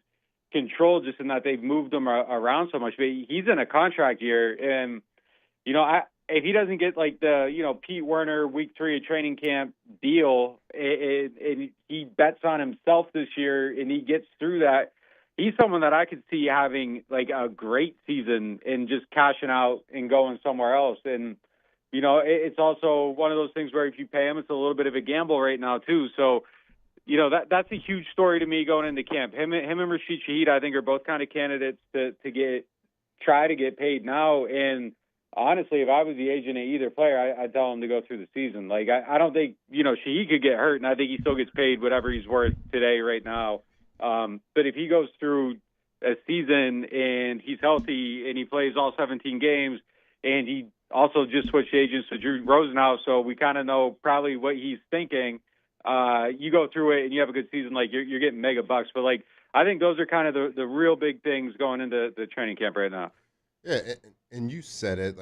control, just in that they've moved him around so much. But he's in a contract year, and if he doesn't get the Pete Werner week 3 of training camp deal, and he bets on himself this year, and he gets through that, he's someone that I could see having a great season and just cashing out and going somewhere else. And it's also one of those things where if you pay him, it's a little bit of a gamble right now too. So. That's a huge story to me going into camp. Him and Rashid Shaheed, I think, are both kind of candidates to try to get paid now. And honestly, if I was the agent of either player, I'd tell him to go through the season. I don't think, Shaheed could get hurt, and I think he still gets paid whatever he's worth today right now. But if he goes through a season and he's healthy and he plays all 17 games, and he also just switched agents to Drew Rosenhaus, so we kind of know probably what he's thinking. You go through it and you have a good season, you're getting mega bucks. But I think those are kind of the real big things going into the training camp right now.
Yeah, and you said it,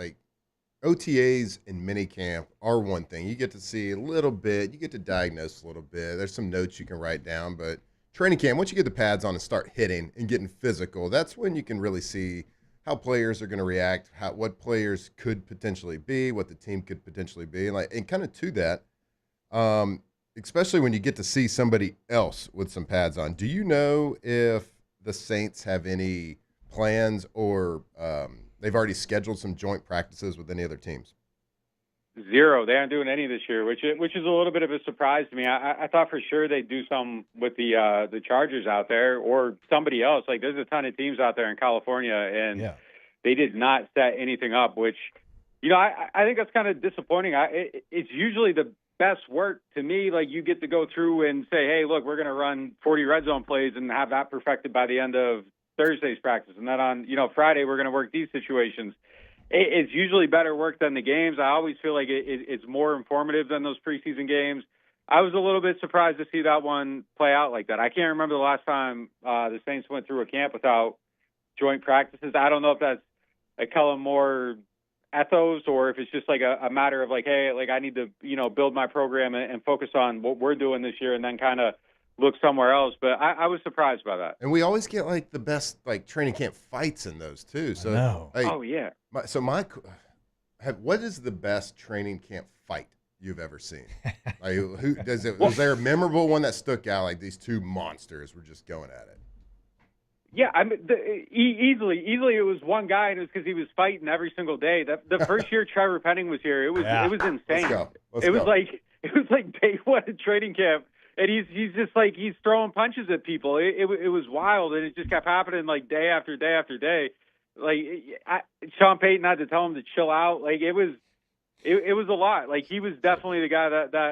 OTAs and minicamp are one thing. You get to see a little bit, you get to diagnose a little bit. There's some notes you can write down, but training camp, once you get the pads on and start hitting and getting physical, that's when you can really see how players are going to react, what players could potentially be, what the team could potentially be, and kind of to that. Especially when you get to see somebody else with some pads on. Do you know if the Saints have any plans or they've already scheduled some joint practices with any other teams?
Zero. They aren't doing any this year, which is a little bit of a surprise to me. I thought for sure they'd do some with the Chargers out there or somebody else. There's a ton of teams out there in California, and they did not set anything up, which, I think that's kind of disappointing. It's usually the best work to me. You get to go through and say, hey, look, we're going to run 40 red zone plays and have that perfected by the end of Thursday's practice. And then on, Friday, we're going to work these situations. It's usually better work than the games. I always feel like it's more informative than those preseason games. I was a little bit surprised to see that one play out like that. I can't remember the last time the Saints went through a camp without joint practices. I don't know if that's a Kellen Moore ethos or if it's just a matter of hey, I need to, build my program and focus on what we're doing this year and then kind of look somewhere else. But I was surprised by that.
And we always get the best training camp fights in those too. So
oh yeah.
What is the best training camp fight you've ever seen? Was there a memorable one that stuck out? These two monsters were just going at it.
Yeah, I mean, easily it was one guy, and it was because he was fighting every single day. The first year Trevor Penning was here, it was insane.
Let's go.
It was like day one of training camp, and he's just like he's throwing punches at people. It was wild, and it just kept happening like day after day after day. Like Sean Payton had to tell him to chill out. Like it was a lot. Like he was definitely the guy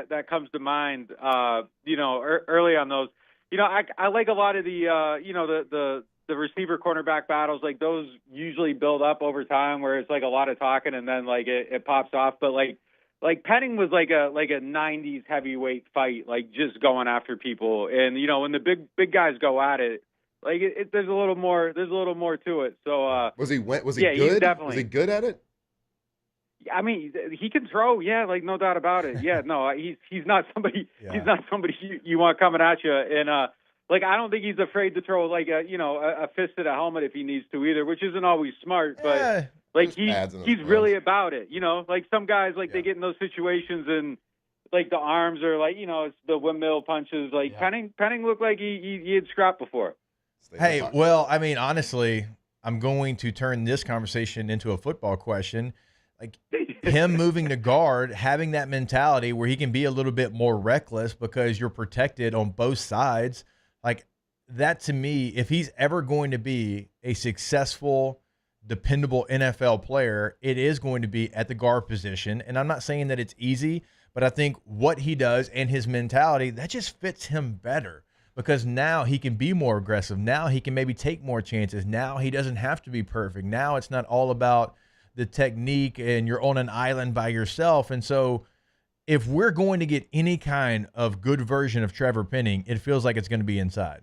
that comes to mind. Early on those. I like a lot of the receiver cornerback battles. Like those usually build up over time, where it's like a lot of talking and then like it pops off. But like Penning was like a 90s heavyweight fight, like just going after people. And when the big guys go at it, like there's a little more to it. So
was he good?
Definitely.
Was he good at it?
I mean, he can throw, yeah, like no doubt about it. Yeah, no, he's not somebody. Yeah. He's not somebody you want coming at you. And like I don't think he's afraid to throw like a fist at a helmet if he needs to either, which isn't always smart. But like he's really about it. Like some guys they get in those situations and like the arms are like it's the windmill punches. Like Penning looked like he had scrapped before.
Hey, well, I mean, honestly, I'm going to turn this conversation into a football question. Like him moving to guard, having that mentality where he can be a little bit more reckless because you're protected on both sides. Like that to me, if he's ever going to be a successful, dependable NFL player, it is going to be at the guard position. And I'm not saying that it's easy, but I think what he does and his mentality, that just fits him better because now he can be more aggressive. Now he can maybe take more chances. Now he doesn't have to be perfect. Now it's not all about the technique and you're on an island by yourself. And so if we're going to get any kind of good version of Trevor Penning, it feels like it's going to be inside.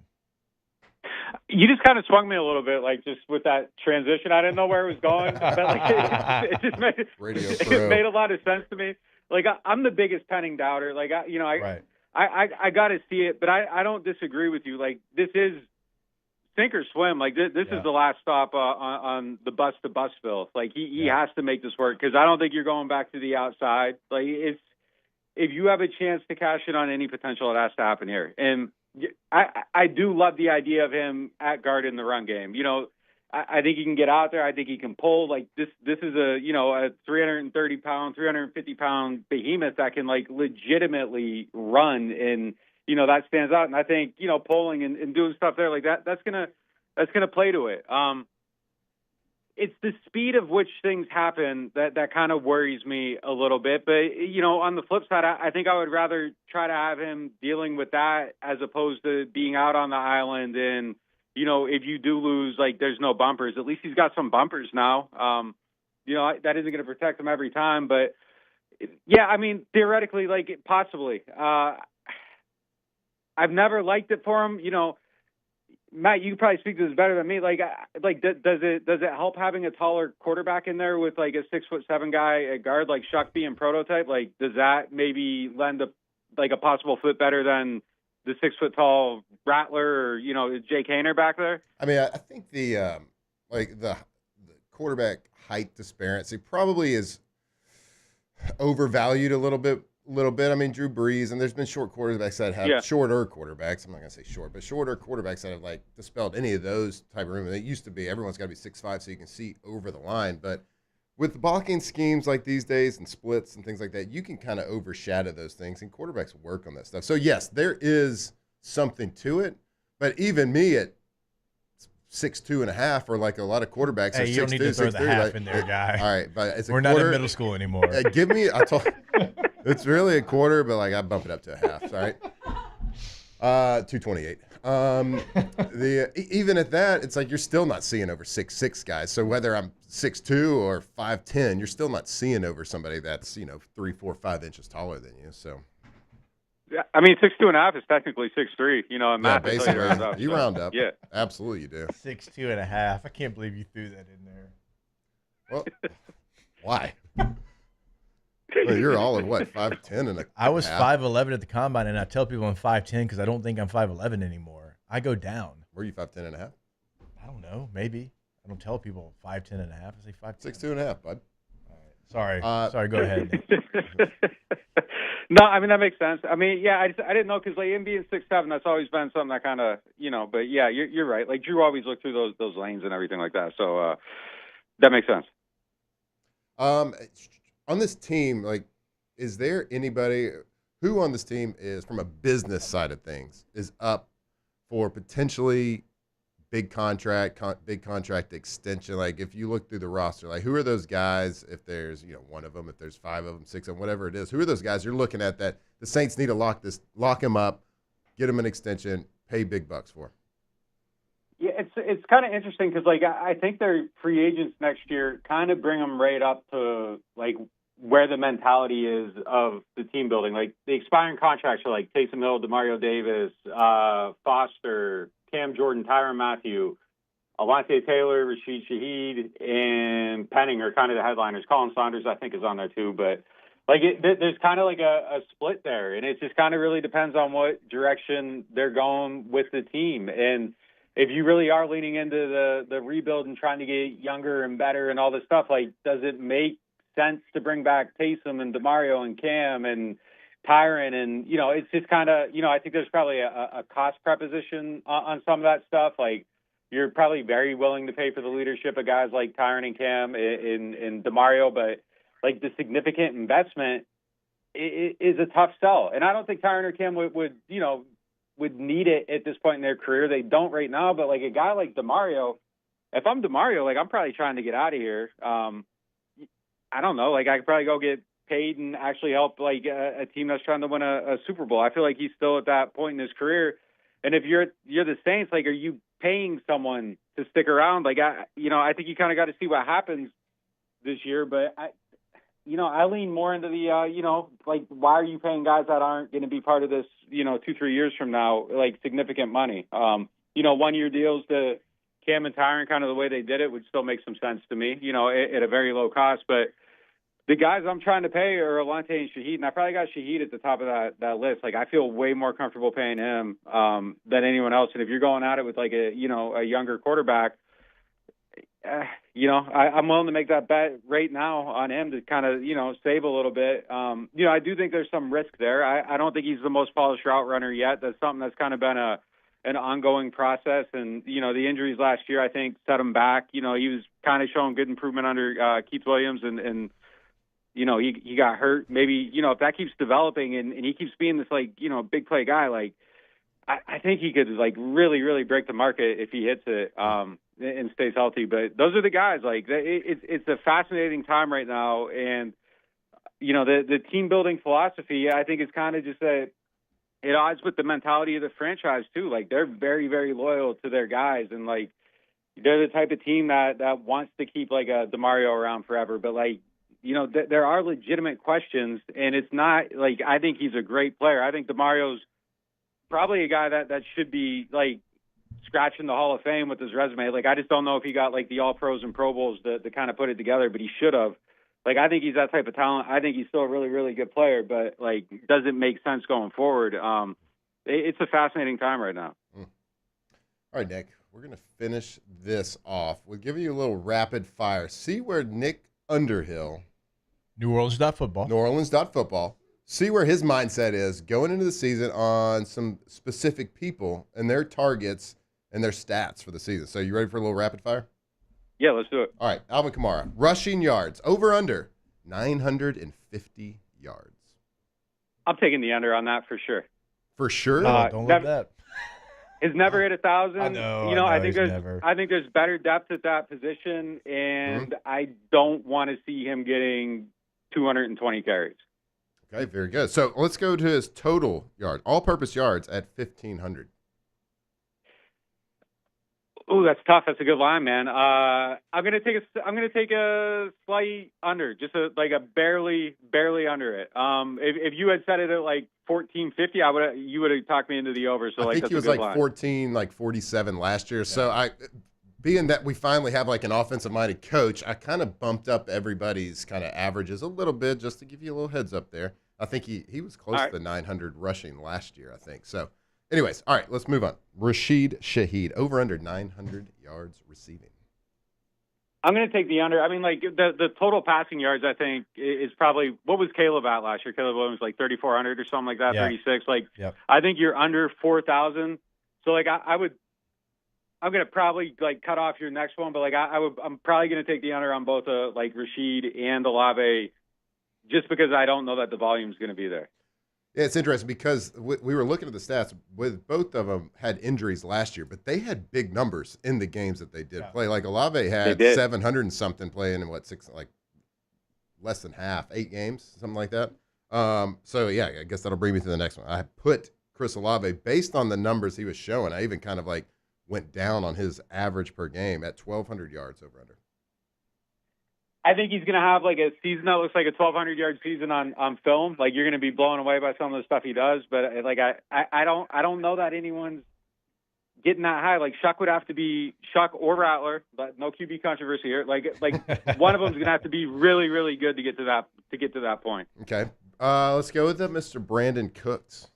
You just kind of swung me a little bit, like just with that transition. I didn't know where it was going, but like it just made a lot of sense to me. Like I'm the biggest Penning doubter. Like I got to see it, but I don't disagree with you. Like this is sink or swim. Like this is the last stop on the bus to Busville. Like he has to make this work because I don't think you're going back to the outside. Like if you have a chance to cash in on any potential, it has to happen here. And I do love the idea of him at guard in the run game. I think he can get out there. I think he can pull. Like this is a 330 pound, 350 pound behemoth that can like legitimately run and. That stands out. And I think, polling and doing stuff there like that's going to play to it. It's the speed of which things happen that kind of worries me a little bit. But, on the flip side, I think I would rather try to have him dealing with that as opposed to being out on the island. And, if you do lose, like there's no bumpers, at least he's got some bumpers now. That isn't going to protect him every time. But, yeah, I mean, theoretically, like possibly. I've never liked it for him. Matt, you probably speak to this better than me. Like does it help having a taller quarterback in there with like a 6'7" guy at guard like Shuckby and prototype? Like, does that maybe lend a possible fit better than the 6 foot tall Rattler or Jake Haener back there?
I mean, I think the quarterback height disparity probably is overvalued a little bit. I mean, Drew Brees, and there's been short quarterbacks that have shorter quarterbacks. I'm not going to say short, but shorter quarterbacks that have like dispelled any of those type of room. And it used to be everyone's got to be 6'5" so you can see over the line. But with blocking schemes like these days and splits and things like that, you can kind of overshadow those things, and quarterbacks work on that stuff. So yes, there is something to it. But even me at 6'2.5", or like a lot of quarterbacks.
Hey, you don't need to throw the half in there, guy.
All right, but it's
we're not in middle school anymore.
Give me. It's really a quarter, but like I bump it up to a half. All right, 228. Even at that, it's like you're still not seeing over 6'6" guys. So whether I'm 6'2" or 5'10", you're still not seeing over somebody that's 3, 4, 5 inches taller than you. So.
Yeah, I mean 6'2.5" is technically 6'3". And Matt,
basically, you round up.
Yeah,
absolutely, you do.
6'2.5". I can't believe you threw that in there.
Well, why? Well, you're all of what, 5'10" and a
I was 5'11" at the combine, and I tell people I'm 5'10" because I don't think I'm 5'11" anymore. I go down.
Were you 5'10.5"?
I don't know. Maybe. I don't tell people 5'10.5". I say 5'10".
6'2.5", bud.
All right. Sorry, go ahead.
No, I mean, that makes sense. I mean, yeah, I didn't know because like him being 6'7", that's always been something that kind of, but yeah, you're right. Like Drew always looked through those lanes and everything like that. So that makes sense.
On this team, like, is there anybody who on this team is, from a business side of things, is up for potentially big contract extension? Like, if you look through the roster, like, who are those guys? If there's, one of them, if there's 5 of them, 6 of them, whatever it is, who are those guys you're looking at that the Saints need to lock him up, get him an extension, pay big bucks for?
Yeah, it's kind of interesting because, like, I think their free agents next year kind of bring them right up to, like, where the mentality is of the team building. Like, the expiring contracts are, like, Taysom Hill, Demario Davis, Foster, Cam Jordan, Tyrann Mathieu, Alontae Taylor, Rashid Shaheed, and Penning are kind of the headliners. Colin Saunders, I think, is on there too. But like, there's kind of like a split there, and it just kind of really depends on what direction they're going with the team. And if you really are leaning into the rebuild and trying to get younger and better and all this stuff, like, does it make sense to bring back Taysom and Demario and Cam and Tyrann? And, it's just kind of, I think there's probably a cost preposition on some of that stuff. Like, you're probably very willing to pay for the leadership of guys like Tyrann and Cam and Demario, but, like, the significant investment is a tough sell. And I don't think Tyrann or Cam would need it at this point in their career. They don't right now, but, like, a guy like Demario, if I'm Demario, like, I'm probably trying to get out of here. I don't know. Like, I could probably go get paid and actually help, like, a team that's trying to win a Super Bowl. I feel like he's still at that point in his career. And if you're the Saints, like, are you paying someone to stick around? Like, I think you kind of got to see what happens this year. But I lean more into the, like, why are you paying guys that aren't going to be part of this, 2-3 years from now, like, significant money? 1-year deals to Cam and Tyrann, kind of the way they did it, would still make some sense to me, at a very low cost. But the guys I'm trying to pay are Alontae and Shaheed, and I probably got Shaheed at the top of that list. Like, I feel way more comfortable paying him than anyone else. And if you're going at it with, like, a younger quarterback, I'm willing to make that bet right now on him to kind of, save a little bit. I do think there's some risk there. I don't think he's the most polished route runner yet. That's something that's kind of been an ongoing process. And, the injuries last year, I think, set him back. He was kind of showing good improvement under Keith Williams and he got hurt. Maybe, if that keeps developing and he keeps being this, like, big play guy, like, I think he could, like, really, really break the market if he hits it and stays healthy. But those are the guys. Like, it's a fascinating time right now. And, the team building philosophy, I think, is kind of just at odds with the mentality of the franchise too. Like, they're very, very loyal to their guys. And, like, they're the type of team that wants to keep, like, a Demario around forever. But, like, there are legitimate questions, and it's not like, I think he's a great player. I think Demario's probably a guy that should be, like, scratching the Hall of Fame with his resume. Like, I just don't know if he got, like, the All Pros and Pro Bowls to kind of put it together, but he should have. Like, I think he's that type of talent. I think he's still a really, really good player, but, like, doesn't make sense going forward. It's a fascinating time right now.
All right, Nick, we're going to finish this off. We'll give you a little rapid fire. See where Nick Underhill,
New
Orleans.football. See where his mindset is going into the season on some specific people and their targets and their stats for the season. So you ready for a little rapid fire?
Yeah, let's do it.
All right, Alvin Kamara, rushing yards, over under 950 yards.
I'm taking the under on that for sure.
For sure?
Don't love that.
He's never hit 1,000.
I know.
I think there's better depth at that position, and I don't want to see him getting 220 carries.
Okay, very good. So let's go to his total yard, all-purpose yards at 1,500.
Oh, that's tough. That's a good line, man. I'm gonna take a slight under, just a barely under it. If you had said it at like 1450, you would have talked me into the over. So
I think he was like 47 last year. Yeah. So being that we finally have like an offensive-minded coach, I kind of bumped up everybody's kind of averages a little bit just to give you a little heads up there. I think he was close to 900 rushing last year, I think. So, anyways, all right, let's move on. Rashid Shaheed, over under 900 yards receiving.
I'm going to take the under. I mean, like the total passing yards, I think, is probably what was Caleb at last year? Caleb Williams like 3,400 or something like that, 36. Like, I think you're under 4,000. So like I'm going to probably like cut off your next one, but like I'm probably going to take the under on both like Rashid and Olave, just because I don't know that the volume is going to be there.
Yeah, it's interesting because we were looking at the stats. With both of them had injuries last year, but they had big numbers in the games that they did play. Like Olave had 700 and something playing in less than half, 8 games, something like that. So yeah, I guess that'll bring me to the next one. I put Chris Olave based on the numbers he was showing. I even kind of like went down on his average per game at 1,200 yards over under.
I think he's going to have like a season that looks like a 1,200-yard season on film. Like you're going to be blown away by some of the stuff he does. But like I don't know that anyone's getting that high. Like Shuck would have to be Shuck or Rattler, but no QB controversy here. Like one of them's going to have to be really, really good to get to that point.
Okay, let's go with Mr. Brandon Cooks.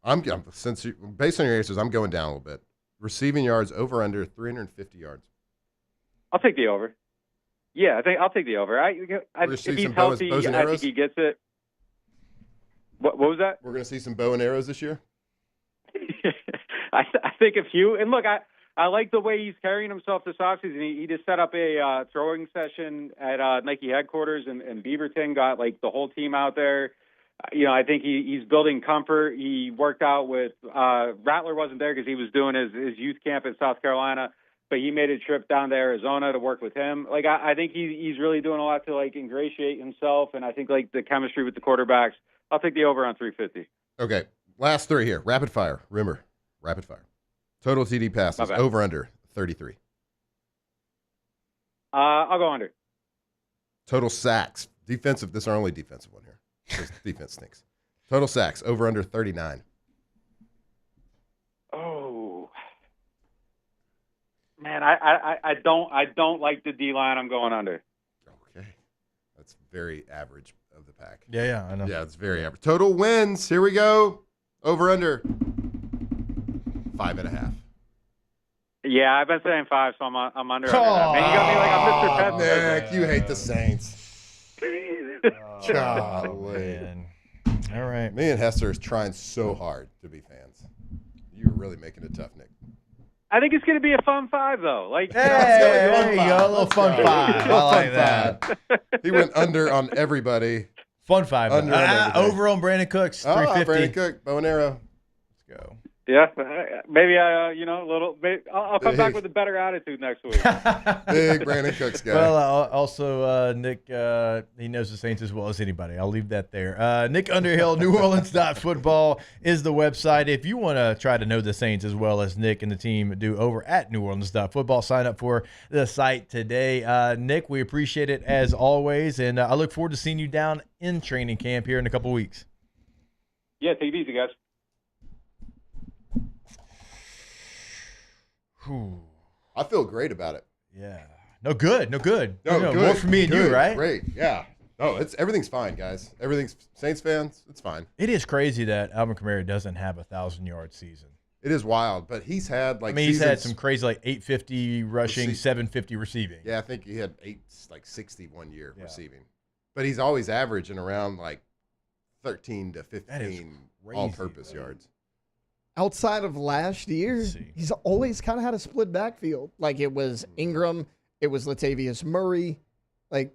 Based on your answers, I'm going down a little bit. Receiving yards over under 350 yards.
I'll take the over. Yeah, I think I'll take the over. If he's healthy, I think he gets it. What was that?
We're going to see some bow and arrows this year?
I think a few. And look, I like the way he's carrying himself this offseason. He just set up a throwing session at Nike headquarters, and Beaverton got like the whole team out there. I think he's building comfort. He worked out with Rattler wasn't there because he was doing his youth camp in South Carolina. But he made a trip down to Arizona to work with him. Like I think he's really doing a lot to like ingratiate himself, and I think like the chemistry with the quarterbacks. I'll take the over on 350.
Okay, last 3 here. Rapid fire. Rimmer. Rapid fire. Total TD passes over under 33.
I'll go under.
Total sacks. Defensive. This is our only defensive one here. This defense stinks. Total sacks over under 39.
Man, I don't like the D line. I'm going under.
Okay, that's very average of the pack.
Yeah, I know.
Yeah, it's very average. Total wins. Here we go. Over under 5.5.
Yeah, I've been saying 5, so I'm under. That. Man, you got me like a Mr. Pet.
Nick, you hate the Saints. Golly.
All right.
Me and Hester is trying so hard to be fans. You're really making it tough, Nick.
I think it's going to be a fun 5, though. Like,
there you go, a little fun 5. I like that.
He went under on everybody.
Fun 5. Over on Brandon Cooks, 350.
Brandon Cook, bow and arrow.
Let's go.
Yeah, maybe a little. Maybe I'll come back with a better attitude next week.
Big Brandon Cooks guy.
Well, also Nick, he knows the Saints as well as anybody. I'll leave that there. Nick Underhill, NewOrleans.football is the website. If you want to try to know the Saints as well as Nick and the team do over at NewOrleans.football, sign up for the site today. Nick, we appreciate it as always, and I look forward to seeing you down in training camp here in a couple weeks.
Yeah, take it easy, guys.
I feel great about it.
Yeah. No good.
No, good.
More for me and you, right?
Great. Yeah. No, everything's fine, guys. Everything's Saints fans. It's fine.
It is crazy that Alvin Kamara doesn't have a 1,000-yard season.
It is wild, but he's had
he's had some crazy 850 rushing, 750 receiving.
Yeah, I think he had 60 one year receiving, but he's always averaging around 13 to 15 all-purpose yards.
Outside of last year, he's always kind of had a split backfield. Like it was Ingram, it was Latavius Murray. Like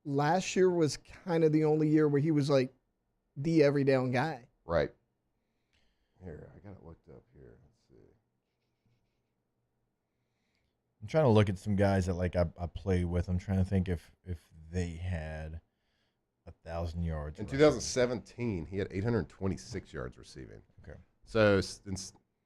last year was kind of the only year where he was like the every down guy.
Right. Here, I got it looked up here. Let's see.
I'm trying to look at some guys that I played with. I'm trying to think if they had 1,000 yards.
In 2017, he had 826 yards receiving.
Okay.
So,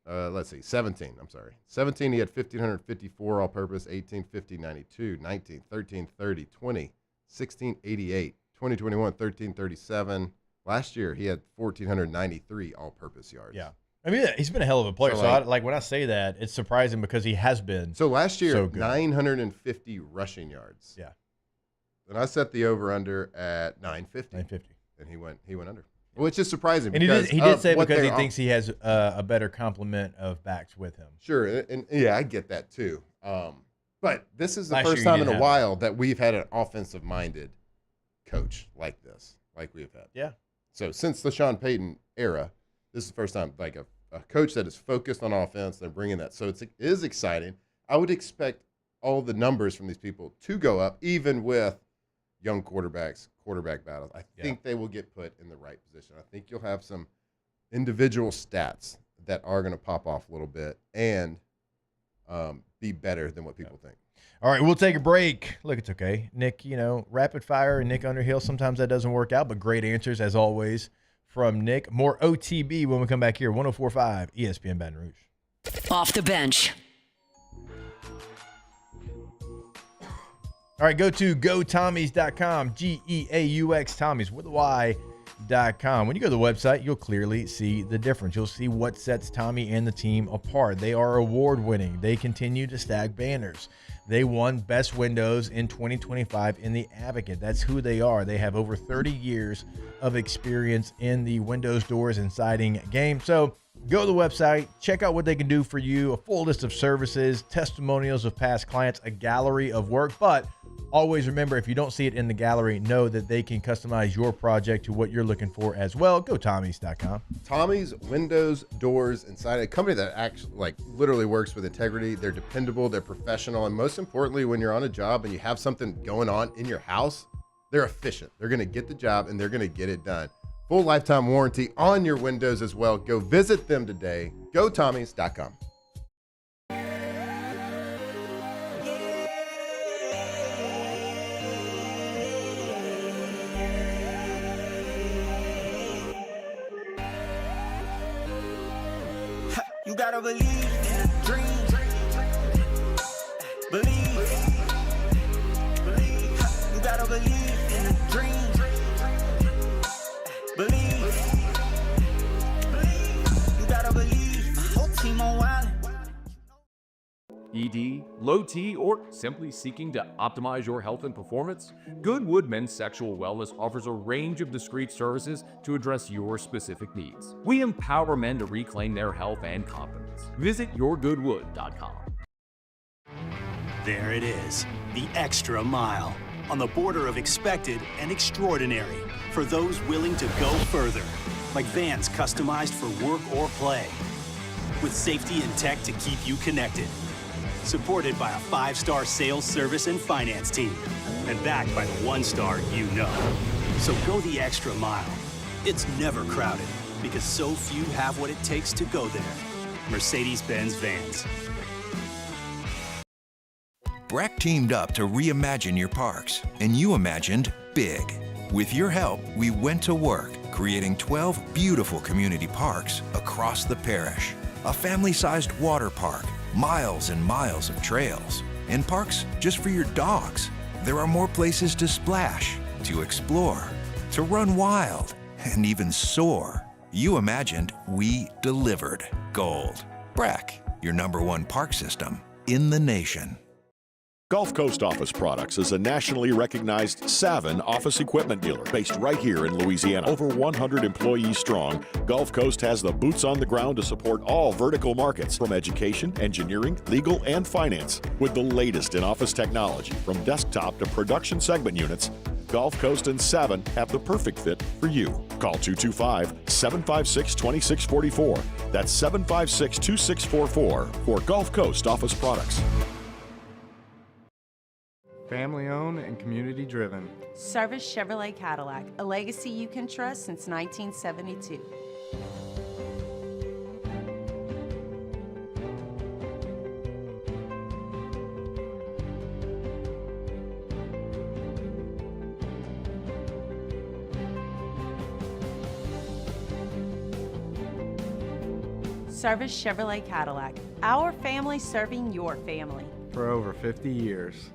let's see, 17, I'm sorry. 17, he had 1,554 all-purpose, 18, 50, 92, 19, 13, 30, 20, 16, 88, 2021, 13, 37. Last year, he had 1,493 all-purpose yards.
Yeah. I mean, he's been a hell of a player. So, when I say that, it's surprising because he has been
so last year,
so good.
950 rushing yards.
Yeah.
And I set the over-under at 950.
950.
And he went under. Which is surprising.
And he did say because he thinks he has a better complement of backs with him.
Sure, and yeah, I get that too. But this is the
Last
first
year you
time in
didn't
a
have
while that we've had an offensive-minded coach like this, like we've had.
Yeah.
So since the Sean Payton era, this is the first time like a coach that is focused on offense. They're bringing that, so it is exciting. I would expect all the numbers from these people to go up, even with young quarterback battles. I think they will get put in the right position. I think you'll have some individual stats that are going to pop off a little bit and be better than what people think.
All right, we'll take a break. Look, it's okay. Nick, rapid fire and Nick Underhill, sometimes that doesn't work out, but great answers as always from Nick. More OTB when we come back here, 104.5 ESPN Baton Rouge.
Off the bench.
All right, go to gotommies.com, G-E-A-U-X, Tommies with a Y.com. When you go to the website, you'll clearly see the difference. You'll see what sets Tommy and the team apart. They are award-winning. They continue to stack banners. They won Best Windows in 2025 in the Advocate. That's who they are. They have over 30 years of experience in the windows, doors, and siding game. So go to the website, check out what they can do for you, a full list of services, testimonials of past clients, a gallery of work. But always remember, if you don't see it in the gallery, know that they can customize your project to what you're looking for as well. Go Tommies.com.
Tommy's Windows, Doors, and Siding, a company that actually literally works with integrity. They're dependable, they're professional, and most importantly, when you're on a job and you have something going on in your house, they're efficient. They're going to get the job and they're going to get it done. Full lifetime warranty on your windows as well. Go visit them today. GoTommies.com.
You gotta believe in a dream. Believe. You gotta believe in a dream. Believe. You gotta believe. My whole team on wild.
ED, low T, or simply seeking to optimize your health and performance? Goodwood Men's Sexual Wellness offers a range of discreet services to address your specific needs. We empower men to reclaim their health and confidence. Visit yourgoodwood.com.
There it is, the extra mile, on the border of expected and extraordinary, for those willing to go further, like vans customized for work or play, with safety and tech to keep you connected. Supported by a 5-star sales, service, and finance team. And backed by the 1-star you know. So go the extra mile. It's never crowded, because so few have what it takes to go there. Mercedes-Benz Vans.
Breck teamed up to reimagine your parks, and you imagined big. With your help, we went to work, creating 12 beautiful community parks across the parish. A family-sized water park, miles and miles of trails, and parks just for your dogs. There are more places to splash, to explore, to run wild, and even soar. You imagined, we delivered. Gold. Breck, your #1 park system in the nation.
Gulf Coast Office Products is a nationally recognized Savin office equipment dealer based right here in Louisiana. Over 100 employees strong, Gulf Coast has the boots on the ground to support all vertical markets, from education, engineering, legal, and finance. With the latest in office technology, from desktop to production segment units, Gulf Coast and Savin have the perfect fit for you. Call 225-756-2644. That's 756-2644 for Gulf Coast Office Products.
Family owned and community driven.
Service Chevrolet Cadillac, a legacy you can trust since 1972. Service Chevrolet Cadillac, our family serving your family.
For over 50 years.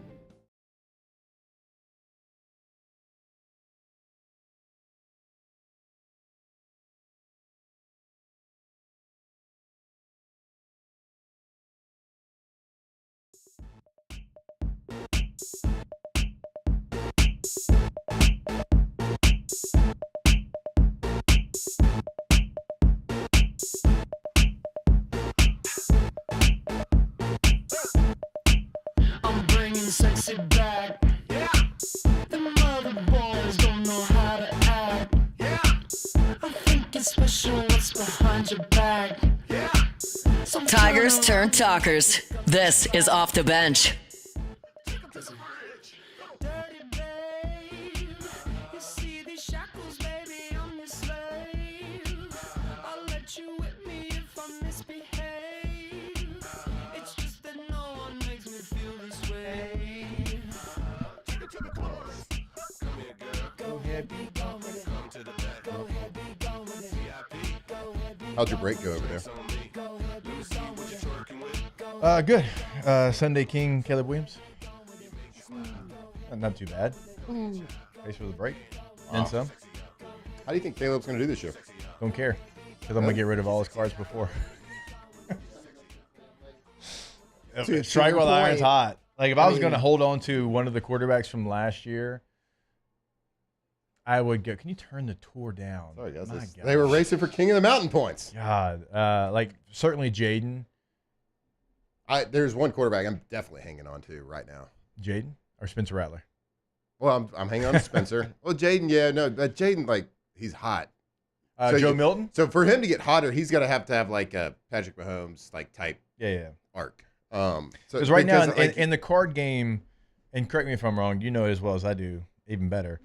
I'm bringing sexy back. Yeah. The other boys don't know how to act. Yeah. I think it's special what's behind your back. Yeah.
Tigers turn talkers. This is Off the Bench.
How'd your break go over there?
Good. Sunday King, Caleb Williams. Not too bad. Thanks for the break. And some.
How do you think Caleb's going to do this year?
Don't care. Because I'm going to get rid of all his cards before. Strike while the iron's hot. Like, if I was going to hold on to one of the quarterbacks from last year, I would go, can you turn the tour down?
Sorry, guys. They were racing for King of the Mountain points.
God. Like, certainly Jaden.
There's one quarterback I'm definitely hanging on to right now.
Jaden or Spencer Rattler?
Well, I'm hanging on to Spencer. Well, Jaden, yeah, no, but Jaden, like, he's hot.
Joe Milton?
So for him to get hotter, he's got to have like a Patrick Mahomes like type arc.
Because right now in the card game, and correct me if I'm wrong, you know it as well as I do, even better.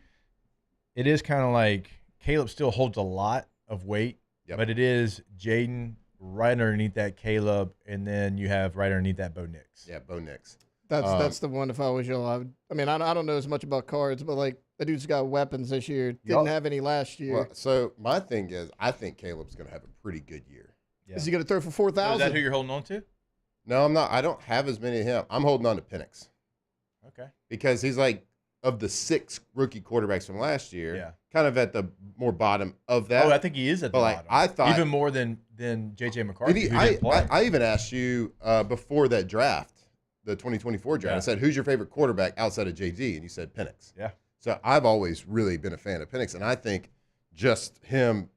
It is kind of like Caleb still holds a lot of weight, but it is Jaden right underneath that Caleb, and then you have right underneath that Bo Nix.
Yeah, Bo Nix.
That's the one. If I was you, I mean, I don't know as much about cards, but like the dude's got weapons this year. Didn't have any last year.
Well, so my thing is, I think Caleb's going to have a pretty good year.
Yeah. Is he going to throw for 4,000?
Is that who you're holding on to?
No, I'm not. I don't have as many of him. I'm holding on to Penix.
Okay.
Because he's like, of the 6 rookie quarterbacks from last year, kind of at the more bottom of that.
Oh, I think he is at the bottom.
I thought
even more than J.J. McCarthy, who didn't play.
I even asked you before that draft, the 2024 draft. I said, who's your favorite quarterback outside of J.D.? And you said Penix.
Yeah.
So I've always really been a fan of Penix, and I think just him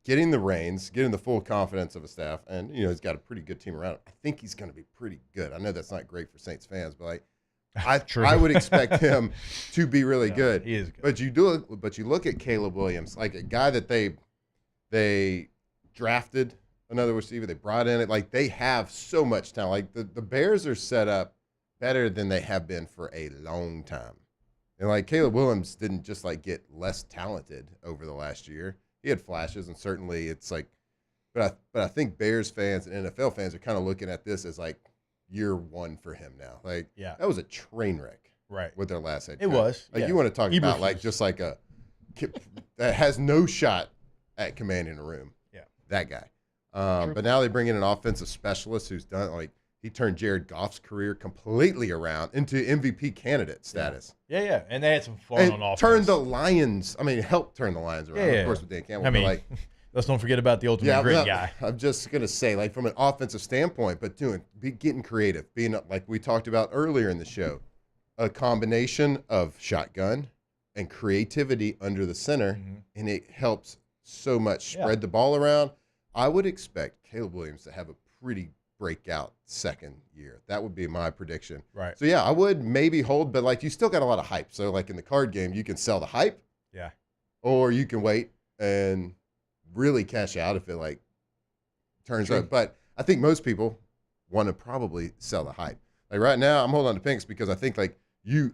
getting the reins, getting the full confidence of a staff, and he's got a pretty good team around him. I think he's going to be pretty good. I know that's not great for Saints fans, but I would expect him to be really good.
He is good.
But you look at Caleb Williams, like a guy that they drafted another receiver, they brought in it. Like, they have so much talent. Like the Bears are set up better than they have been for a long time. And like Caleb Williams didn't just like get less talented over the last year. He had flashes, and certainly it's like, but I think Bears fans and NFL fans are kind of looking at this as like year one for him now. Like, that was a train wreck, with their last head coach.
It was.
Like, you want to talk about like just like a that has no shot at commanding a room.
Yeah,
that guy. But now they bring in an offensive specialist who's done like he turned Jared Goff's career completely around into MVP candidate status.
Yeah, and they had some fun on offense.
Turned the Lions. I mean, helped turn the Lions around.
Yeah.
Of course, with Dan Campbell.
I mean,
but like,
let's don't forget about the ultimate grit guy.
I'm just gonna say, like, from an offensive standpoint, but getting creative, being like we talked about earlier in the show, a combination of shotgun and creativity under the center, and it helps so much spread the ball around. I would expect Caleb Williams to have a pretty breakout second year. That would be my prediction.
Right.
So, yeah, I would maybe hold, but, like, you still got a lot of hype. So, like, in the card game, you can sell the hype.
Yeah.
Or you can wait and really cash out if it, like, turns out. But I think most people want to probably sell the hype. Like, right now, I'm holding on to Penix because I think, like,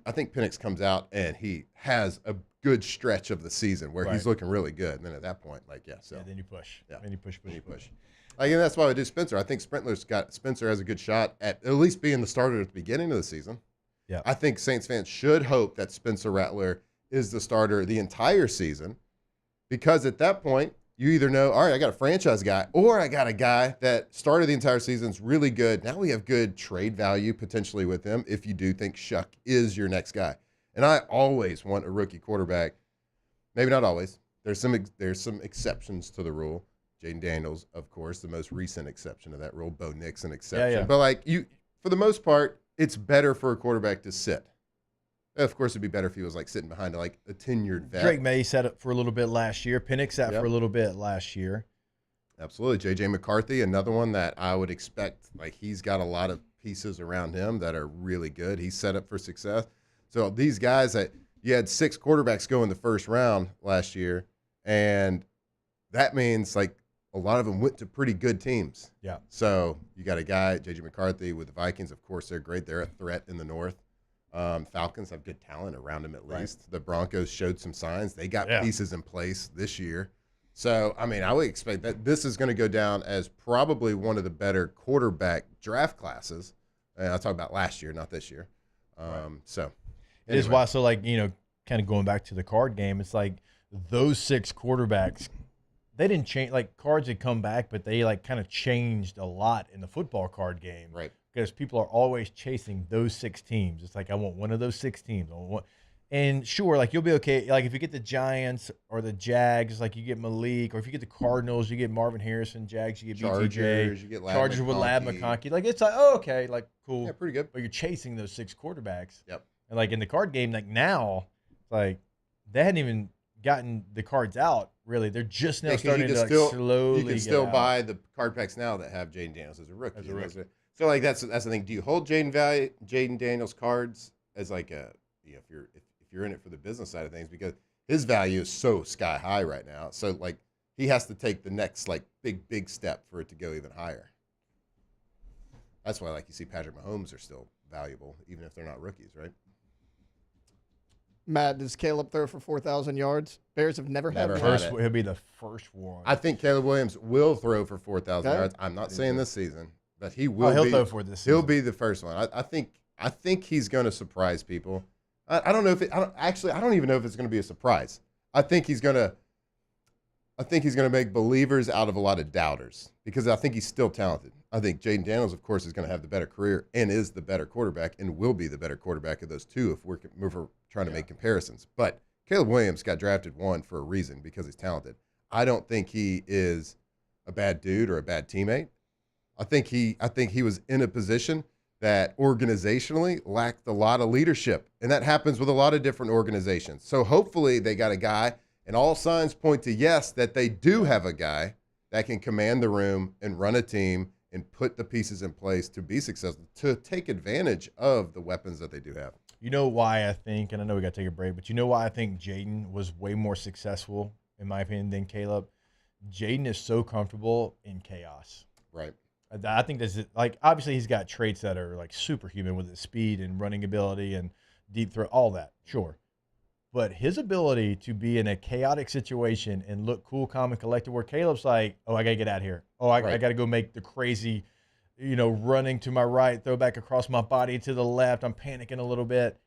I think Penix comes out and he has a good stretch of the season where he's looking really good. And then at that point, like, so.
Then you push.
Yeah.
Then you push.
Like, and that's why I do Spencer. I think Spencer has a good shot at least being the starter at the beginning of the season.
Yeah.
I think Saints fans should hope that Spencer Rattler is the starter the entire season, because at that point you either know, all right, I got a franchise guy, or I got a guy that started the entire season, is really good. Now we have good trade value potentially with him if you do think Shuck is your next guy. And I always want a rookie quarterback. Maybe not always. There's some exceptions to the rule. Jaden Daniels, of course, the most recent exception to that rule. Bo Nix, an exception.
Yeah.
But like for the most part, it's better for a quarterback to sit. Of course, it'd be better if he was like sitting behind like a tenured vet.
Drake May sat up for a little bit last year. Penix sat for a little bit last year.
Absolutely. J.J. McCarthy, another one that I would expect. Like, he's got a lot of pieces around him that are really good. He's set up for success. So these guys that you had 6 quarterbacks go in the first round last year, and that means like a lot of them went to pretty good teams.
Yeah.
So you got a guy, J.J. McCarthy with the Vikings. Of course, they're great. They're a threat in the North. Falcons have good talent around them at least. Right. The Broncos showed some signs. They got pieces in place this year. So, I mean, I would expect that this is going to go down as probably one of the better quarterback draft classes. And I'll talk about last year, not this year. So,
it is why. So, like, you know, kind of going back to the card game, it's like those 6 quarterbacks, they didn't change. Like, cards had come back, but they, like, kind of changed a lot in the football card game.
Right.
Because people are always chasing those 6 teams. It's like, I want one of those 6 teams. And sure, like, you'll be okay. Like, if you get the Giants or the Jags, like, you get Malik. Or if you get the Cardinals, you get Marvin Harrison. Jags, you get BTJ.
You get Lab
Chargers with Lab McConkey. Like, it's like, oh, okay, like, cool.
Yeah, pretty good.
But you're chasing those 6 quarterbacks.
Yep.
And, like, in the card game, like, now, like, they hadn't even gotten the cards out, really. They're just now starting to, like, slowly
You can still buy the card packs now that have Jaden Daniels as a rookie. So, like, that's the thing. Do you hold Jaden Daniels cards as, like, a, you know, if you're in it for the business side of things, because his value is so sky high right now. So, like, he has to take the next, like, big step for it to go even higher. That's why, like, you see Patrick Mahomes are still valuable, even if they're not rookies, right?
Matt, does Caleb throw for 4,000 yards? Bears have never had
it. He'll be the first one.
I think Caleb Williams will throw for 4,000 yards. I'm not saying this season, but he will.
He'll throw for this season.
He'll be the first one. I think he's going to surprise people. I don't know if I don't even know if it's going to be a surprise. I think he's going to make believers out of a lot of doubters, because I think he's still talented. I think Jaden Daniels, of course, is going to have the better career and is the better quarterback and will be the better quarterback of those two if we're trying to make comparisons. But Caleb Williams got drafted 1 for a reason, because he's talented. I don't think he is a bad dude or a bad teammate. I think he was in a position that organizationally lacked a lot of leadership, and that happens with a lot of different organizations. So hopefully they got a guy, and all signs point to yes, that they do have a guy that can command the room and run a team and put the pieces in place to be successful, to take advantage of the weapons that they do have.
You know why I think, and I know we got to take a break, but you know why I think Jaden was way more successful, in my opinion, than Caleb? Jaden is so comfortable in chaos.
Right.
I think that's, like, obviously he's got traits that are, like, superhuman with his speed and running ability and deep throw, all that, sure. But his ability to be in a chaotic situation and look cool, calm, and collected, where Caleb's like, oh, I got to get out of here. Oh, I got to go make the crazy, you know, running to my right, throw back across my body to the left. I'm panicking a little bit.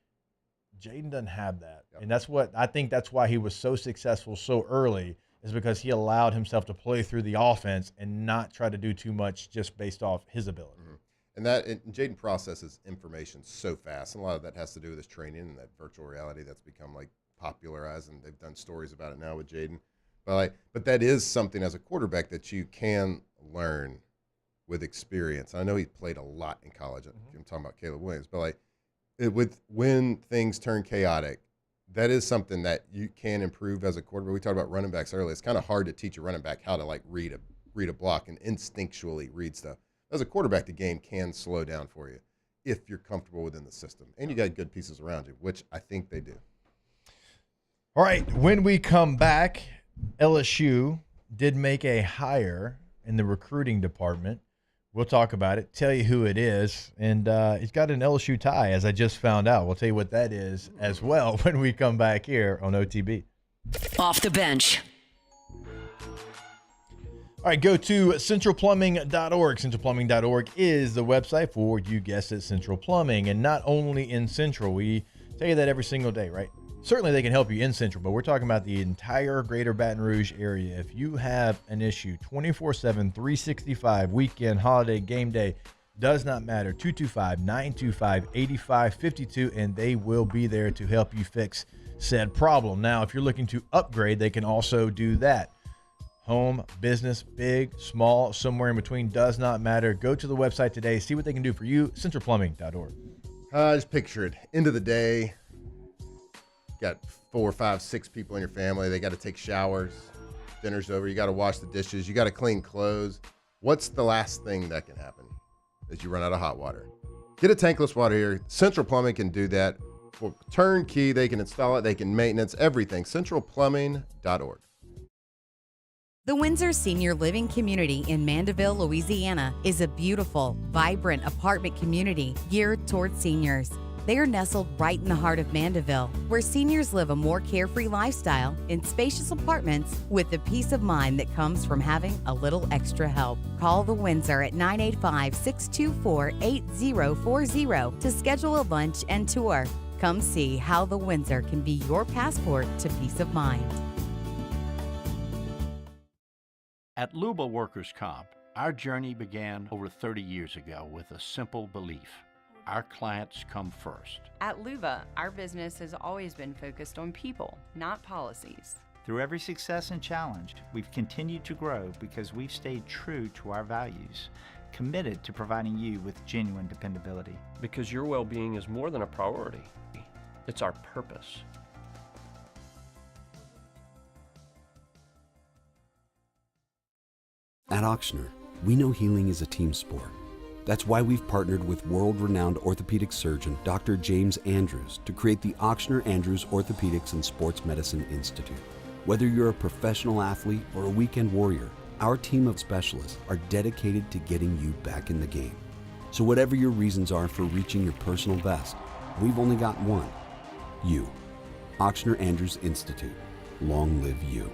Jaden doesn't have that. Yep. And I think that's why he was so successful so early, is because he allowed himself to play through the offense and not try to do too much just based off his ability.
Mm-hmm. And Jaden processes information so fast, and a lot of that has to do with his training and that virtual reality that's become, like, popularized, and they've done stories about it now with Jaden. But that is something as a quarterback that you can learn with experience. I know he played a lot in college. Mm-hmm. I'm talking about Caleb Williams, but when things turn chaotic, that is something that you can improve as a quarterback. We talked about running backs earlier. It's kind of hard to teach a running back how to, like, read a block and instinctually read stuff. As a quarterback, the game can slow down for you if you're comfortable within the system and you got good pieces around you, which I think they do.
All right, when we come back, LSU did make a hire in the recruiting department. We'll talk about it, tell you who it is, and he's got an LSU tie, as I just found out. We'll tell you what that is as well when we come back here on OTB.
Off the bench.
All right, go to centralplumbing.org. Centralplumbing.org is the website for, you guessed it, Central Plumbing. And not only in Central, we tell you that every single day, right? Certainly they can help you in Central, but we're talking about the entire greater Baton Rouge area. If you have an issue, 24/7, 365, weekend, holiday, game day, does not matter. 225-925-8552, and they will be there to help you fix said problem. Now, if you're looking to upgrade, they can also do that. Home, business, big, small, somewhere in between, does not matter. Go to the website today, see what they can do for you, centralplumbing.org.
Just picture it. End of the day, got 4, 5, 6 people in your family. They got to take showers. Dinner's over. You got to wash the dishes. You got to clean clothes. What's the last thing that can happen? Is you run out of hot water. Get a tankless water heater. Central Plumbing can do that. For turnkey, they can install it, they can maintenance, everything. CentralPlumbing.org.
The Windsor Senior Living Community in Mandeville, Louisiana is a beautiful, vibrant apartment community geared towards seniors. They are nestled right in the heart of Mandeville, where seniors live a more carefree lifestyle in spacious apartments with the peace of mind that comes from having a little extra help. Call the Windsor at 985-624-8040 to schedule a lunch and tour. Come see how the Windsor can be your passport to peace of mind.
At Luba Workers' Comp, our journey began over 30 years ago with a simple belief. Our clients come first.
At Luba, our business has always been focused on people, not policies.
Through every success and challenge, we've continued to grow because we've stayed true to our values, committed to providing you with genuine dependability.
Because your well-being is more than a priority. It's our purpose.
At Ochsner, we know healing is a team sport. That's why we've partnered with world-renowned orthopedic surgeon Dr. James Andrews to create the Ochsner Andrews Orthopedics and Sports Medicine Institute. Whether you're a professional athlete or a weekend warrior, our team of specialists are dedicated to getting you back in the game. So whatever your reasons are for reaching your personal best, we've only got one: you. Ochsner Andrews Institute. Long live you.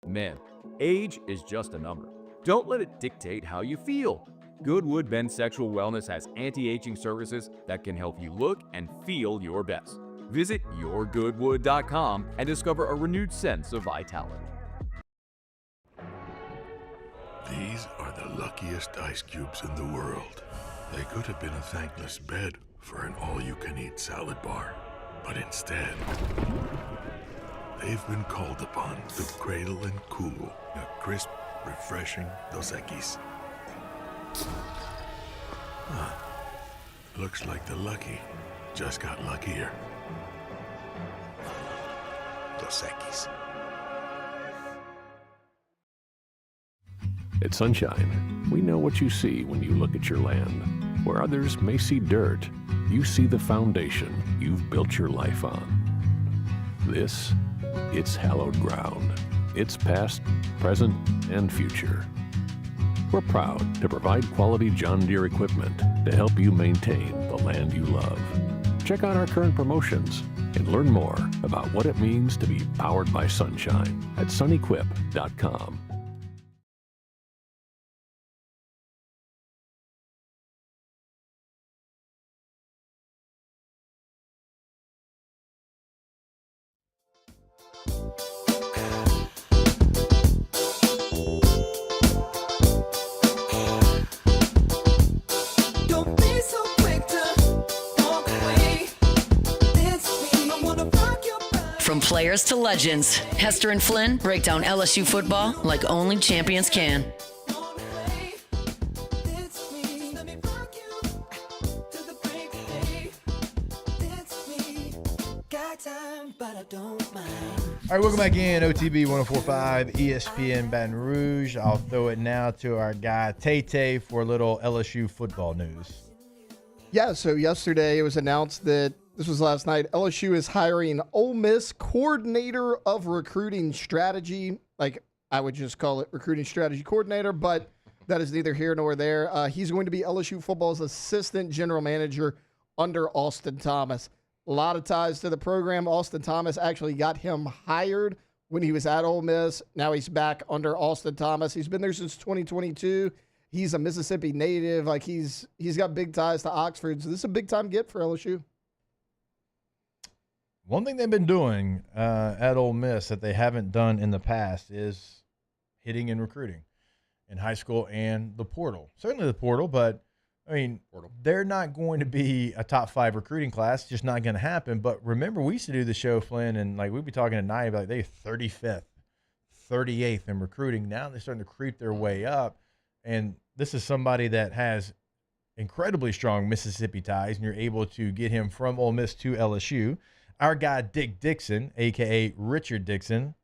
Men, age is just a number. Don't let it dictate how you feel. Goodwood Men's Sexual Wellness has anti-aging services that can help you look and feel your best. Visit yourgoodwood.com and discover a renewed sense of vitality.
These are the luckiest ice cubes in the world. They could have been a thankless bed for an all-you-can-eat salad bar. But instead, they've been called upon to cradle and cool a crisp, refreshing Dos Equis. Looks like the lucky just got luckier. Dos Equis.
At Sunshine, we know what you see when you look at your land. Where others may see dirt, you see the foundation you've built your life on. This, it's hallowed ground. It's past, present, and future. We're proud to provide quality John Deere equipment to help you maintain the land you love. Check out our current promotions and learn more about what it means to be powered by sunshine at sunequip.com.
From players to legends, Hester and Flynn break down LSU football like only champions can.
All right, welcome back in. OTB 104.5 ESPN Baton Rouge. I'll throw it now to our guy Tay for a little LSU football news.
Yeah, so yesterday it was announced that, this was last night, LSU is hiring Ole Miss coordinator of recruiting strategy. Like, I would just call it recruiting strategy coordinator, but that is neither here nor there. He's going to be LSU football's assistant general manager under Austin Thomas. A lot of ties to the program. Austin Thomas actually got him hired when he was at Ole Miss. Now he's back under Austin Thomas. He's been there since 2022. He's a Mississippi native. Like, he's got big ties to Oxford. So this is a big-time get for LSU.
One thing they've been doing at Ole Miss that they haven't done in the past is hitting and recruiting in high school and the portal. Certainly the portal, but, I mean, they're not going to be a top 5 recruiting class. It's just not going to happen. But remember, we used to do the show, Flynn, and, like, we'd be talking at night, like, they're 35th, 38th in recruiting. Now they're starting to creep their way up. And this is somebody that has incredibly strong Mississippi ties, and you're able to get him from Ole Miss to LSU. Our guy Dick Dixon, a.k.a. Richard Dixon,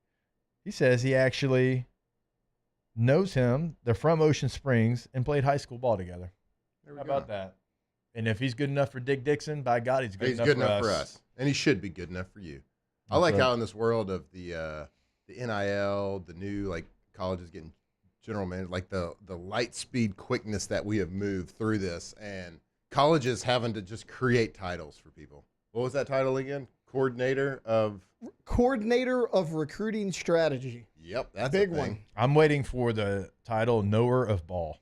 he says he actually knows him. They're from Ocean Springs and played high school ball together.
There we
How
go.
about that? And if he's good enough for Dick Dixon, by God, he's good enough for us.
And he should be good enough for you. I
That's
like
right.
how in this world of the NIL, the new like colleges getting general manager, like the light speed quickness that we have moved through this, and colleges having to just create titles for people. What was that title again? Coordinator of
recruiting strategy.
Yep, that's
big
a thing.
one.
I'm waiting for the title knower of ball.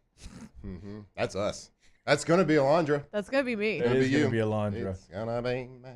That's us. That's going to be Alondra.
That's going to be me.
It is going to be Alondra.
It's gonna be me.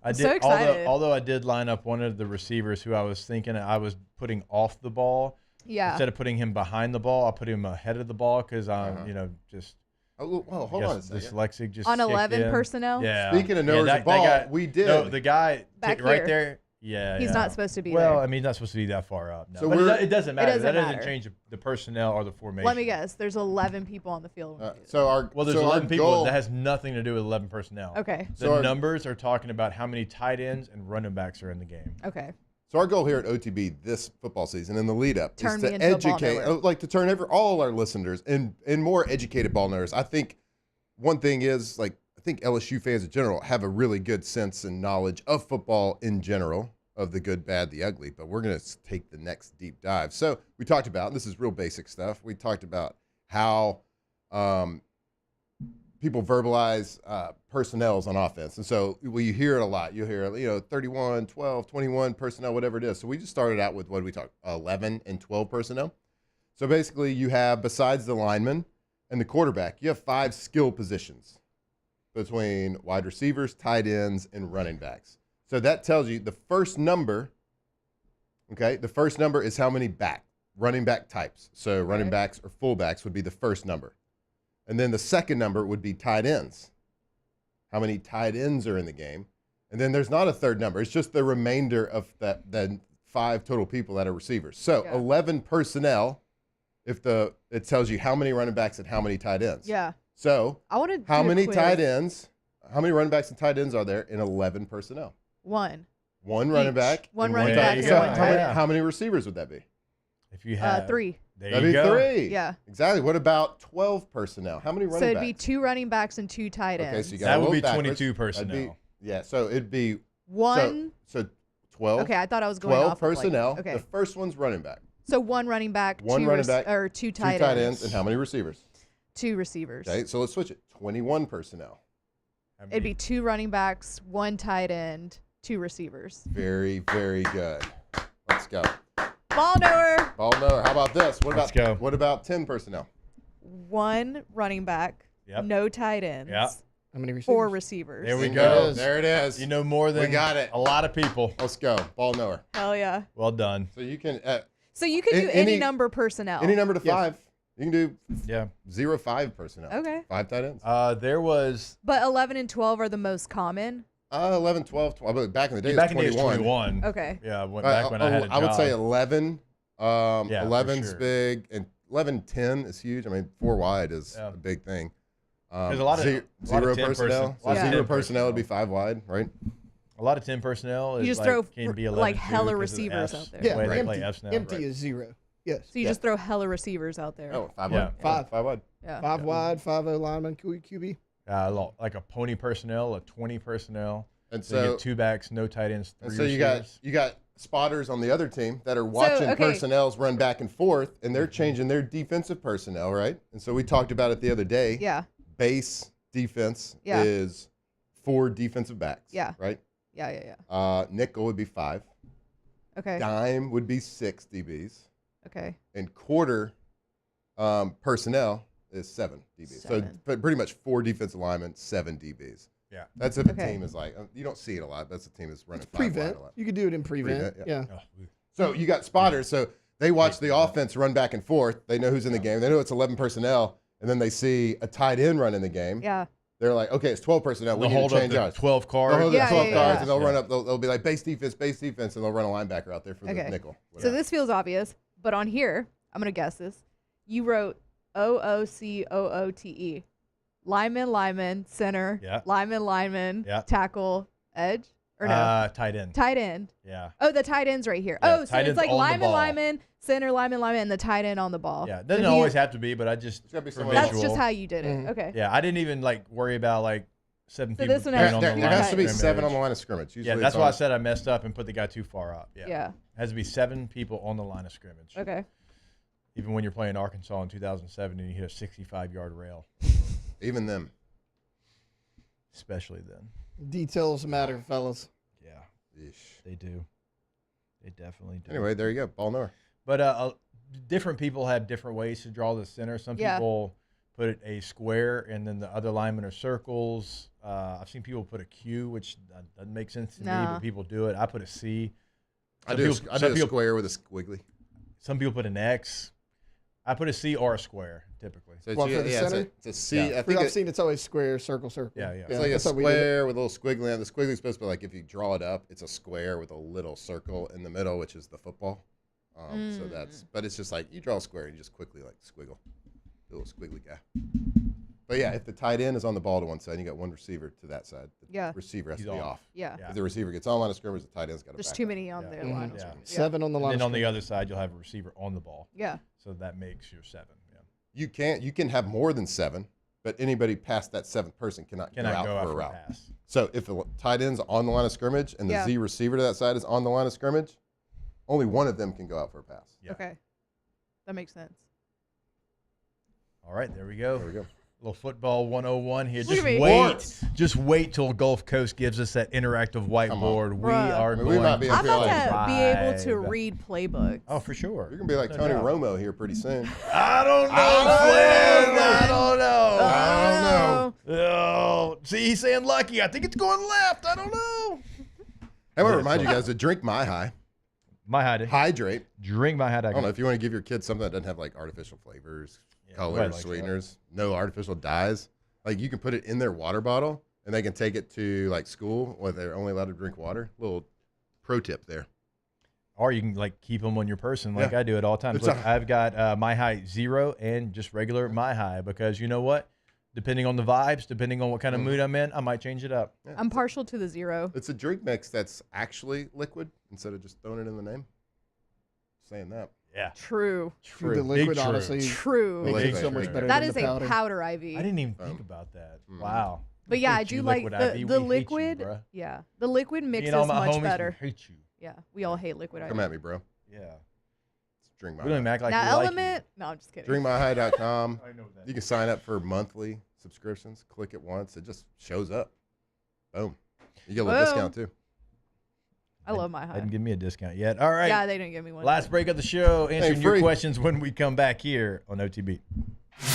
I did,
so excited.
Although I did line up one of the receivers who I was thinking I was putting off the ball.
Yeah.
Instead of putting him behind the ball, I put him ahead of the ball because I'm, just.
Oh, hold on a second.
Dyslexic just
On
kicked
11
in.
personnel?
Yeah.
Speaking of knowers of ball, we did.
No, the guy
Back
right
here.
there. Yeah.
He's
yeah.
not supposed to be
well,
there.
I mean, he's not supposed to be that far up. No.
So
But it doesn't matter.
doesn't
that
matter.
doesn't change the personnel or the formation.
Let me guess. There's 11 people on the field.
There's
so
11 people.
goal-
That has nothing to do with 11 personnel.
Okay.
The
So our-
numbers are talking about how many tight ends and running backs are in the game.
Okay.
So our goal here at OTB this football season in the lead up
Turn
is
me
to
into a ball
educate,
knower.
like to turn all our listeners and more educated ball knowers. I think one thing is I think LSU fans in general have a really good sense and knowledge of football in general, of the good, bad, the ugly. But we're going to take the next deep dive. So we talked about, and this is real basic stuff. We talked about how people verbalize personnels on offense. And so you hear it a lot. You hear, 31, 12, 21 personnel, whatever it is. So we just started out with, what did we talk, 11 and 12 personnel. So basically you have, besides the lineman and the quarterback, you have 5 skill positions between wide receivers, tight ends, and running backs. So that tells you the first number, the first number is how many running back types. So running backs or fullbacks would be the first number. And then the second number would be tight ends. How many tight ends are in the game? And then there's not a third number. It's just the remainder of the 5 total people that are receivers. So 11 personnel, it tells you how many running backs and how many tight ends.
Yeah.
So
I want to
how
do a
many
quiz.
tight ends, how many running backs and tight ends are there in 11 personnel?
One.
One running
Each.
back.
One
and
running
tight
back
end.
and one tight end.
How many receivers would that be?
If you have
3.
There
That'd
you
be
go.
3.
Yeah.
Exactly. What about 12 personnel? How many running
So it'd
backs?
be 2 running backs and 2 tight ends.
Okay, so you got
That
a
would
little
be
backwards.
22
That'd be-
personnel.
yeah, so it'd be
One.
So 12.
Okay, I thought I was going
12
off of, like-
personnel.
okay.
The first one's running back.
So 1 running back,
One
2
running back,
or 2 tight
two tight
ends.
ends, and how many receivers?
2 receivers.
Okay, so let's switch it. 21 personnel.
It'd be 2 running backs, 1 tight end, 2 receivers.
Very, very good. Let's go.
Ball knower.
Ball knower. How about this?
Let's go.
What about 10 personnel?
1 running back,
Yep.
no tight ends.
Yep.
How many receivers?
4 receivers.
There we
There
go.
it is. There it is.
You know more than
We got it.
a lot of people.
Let's go. Ball knower.
Hell yeah.
Well done.
So you can
So you could do any number personnel.
any number to
Yes.
5. You can do
Yeah.
0-5 personnel.
Okay.
5 tight ends.
There was
But 11 and 12 are the most common.
11, 12, 12. But back in the day,
back
it
in
was
the day
21.
21.
Okay.
Yeah, back when I had a job.
I would say 11.
Yeah, for
11's
sure.
big, and 11, 10 is huge. I mean, 4 wide is a big thing.
There's a lot of-
zero,
a lot of 10
personnel.
person-
So
a lot of
0
10
personnel would be 5 wide, right?
A lot of 10 personnel is
You just
like,
throw
can be 11
like
too
hella
'cause of the
receivers
Fs,
out there.
the
Yeah,
way they
empty,
play Fs now.
empty
Right.
is 0. Yes.
So you just throw hella receivers out there.
Oh, 5
Yeah.
wide.
5
wide.
Yeah.
5 wide, 5 O lineman, QB.
Like a pony personnel, a 20 personnel.
And
So you
so
get 2 backs, no tight ends, 3
And so
receivers.
you got spotters on the other team that are watching
okay.
personnels run back and forth, and they're changing their defensive personnel, right? And so we talked about it the other day.
Yeah.
Base defense
Yeah.
is 4 defensive backs.
Yeah.
Right.
Yeah.
Nickel would be 5.
Okay.
Dime would be 6 DBs.
Okay.
And quarter personnel is 7 DBs. So but pretty much 4 defensive linemen, 7 DBs.
Yeah.
That's if a
Okay.
team is like, you don't see it a lot. That's a team that's running 5
Prevent.
wide a lot.
You could do it in prevent. Yeah.
So you got spotters. So they watch the offense run back and forth. They know who's in the game. They know it's 11 personnel. And then they see a tight end run in the game.
Yeah.
They're like, okay, it's 12 personnel. We
They'll
need to
hold up
change
the
ours.
12 cards.
They'll hold up
Yeah,
12
yeah,
cards,
yeah.
and they'll run up. They'll be like base defense, and they'll run a linebacker out there for the
Okay.
nickel.
So this feels obvious, but on here, I'm gonna guess this. You wrote OOCOOTE. Lineman, center,
Yeah.
lineman,
Yeah.
tackle, edge. Or no?
Tight end.
Tight end.
Yeah.
Oh, the tight end's right here.
Yeah,
oh, so
tight
it's
end's
like
on the
lineman,
ball.
lineman, center, lineman, lineman, and the tight end on the ball.
Yeah, it doesn't
So he-
always have to be, but I just for
That's
visual.
just how you did it. Okay.
Yeah, I didn't even like worry about like 7
So
people.
this one
being
has
on
to
the
be
line
There
of
has to be
scrimmage.
7 on the line of scrimmage.
Yeah,
Usually
that's
it's
why I
on-
said I messed up and put the guy too far up. Yeah.
Yeah.
It has to be 7 people on the line of scrimmage.
Okay.
Even when you're playing Arkansas in 2007 and you hit a 65-yard rail.
Even them.
Especially then.
Details matter, fellas.
Yeah. They do. They definitely do.
Anyway, there you go. Ball nowhere.
But different people have different ways to draw the center. Some
Yeah.
people put a square and then the other linemen are circles. I've seen people put a Q, which doesn't make sense to me,
Nah.
but people do it. I put a C.
I do a square with a squiggly.
Some people put an X. I put a C or a square, typically.
So
Well, for the center?
it's a C.
Yeah.
I think
I've seen it's always square, circle, circle.
Yeah, yeah.
It's like a
that's how we did it.
square with a little squiggly on. The squiggly's supposed to be like if you draw it up, it's a square with a little circle in the middle, which is the football. So that's, but it's just like you draw a square and you just quickly like squiggle, the little squiggly guy. But yeah, if the tight end is on the ball to one side, and you got one receiver to that side. The
Yeah.
receiver has
He's
to be
off.
off.
Yeah.
If the receiver gets on line of scrimmage, the tight end's got to.
There's too many on their line. of
Yeah.
scrimmage.
7 on the line.
And then
of
on the
scrimmage.
other side, you'll have a receiver on the ball.
Yeah.
So that makes your 7. Yeah.
You can have more than 7, but anybody past that 7th person cannot go out for a route.
pass.
So if the tight end's on the line of scrimmage and the
Yeah.
Z receiver to that side is on the line of scrimmage, only one of them can go out for a pass.
Yeah.
Okay. That makes sense.
All right, there we go.
There we go.
Little football 101 here.
Look
Just
at me.
wait. Just wait till Gulf Coast gives us that interactive whiteboard. We
Bruh.
are
I mean,
going
we might be
I'm about
like
to be able to
vibe.
read playbooks.
Oh, for sure.
You're gonna be like
No
Tony
doubt.
Romo here pretty soon.
I don't know, Flynn. I don't know.
I don't know.
Oh, see, he's saying lucky. I think it's going left. I don't know.
I want to remind you guys to drink My High.
My high.
Hydrate.
Drink my high.
I don't know if you want to give your kids something that doesn't have like artificial flavors, colors,
nobody likes
sweeteners, no artificial dyes. Like you can put it in their water bottle and they can take it to like school where they're only allowed to drink water. Little pro tip there.
Or you can like keep them on your person like
Yeah.
I do at all times.
It's
Look,
a-
I've got My High Zero and just regular My High because you know what? Depending on the vibes, depending on what kind of mood I'm in, I might change it up.
Yeah.
I'm partial to the 0.
It's a drink mix that's actually liquid instead of just throwing it in the name. Saying that.
Yeah.
True.
True.
The liquid,
Big true.
honestly,
True.
makes
Big
it so
true.
much better
That
than
is
the
a
powder.
powder Ivy.
I didn't even think about that.
mm.
Wow.
But yeah, I
hate
do
you,
like
Liquid
the
Ivy.
the
We hate you,
liquid.
bruh.
Yeah, the liquid
Me
mix
and all
is
my
much
homies,
better.
we hate you.
Yeah, we all hate liquid Ivy.
Come at me, bro.
Yeah.
Drink My
We don't even
High.
act like
Now
we like
Element. No, I'm just kidding.
DrinkMyHigh.com.
I know that.
You can sign up for monthly subscriptions. Click it once. It just shows up. Boom. You get a little
Boom.
discount too.
I love my
They
high.
didn't give me a discount yet. All right.
Yeah, they didn't give me one.
Last break of the show. Answering your
free.
questions when we come back here on OTB.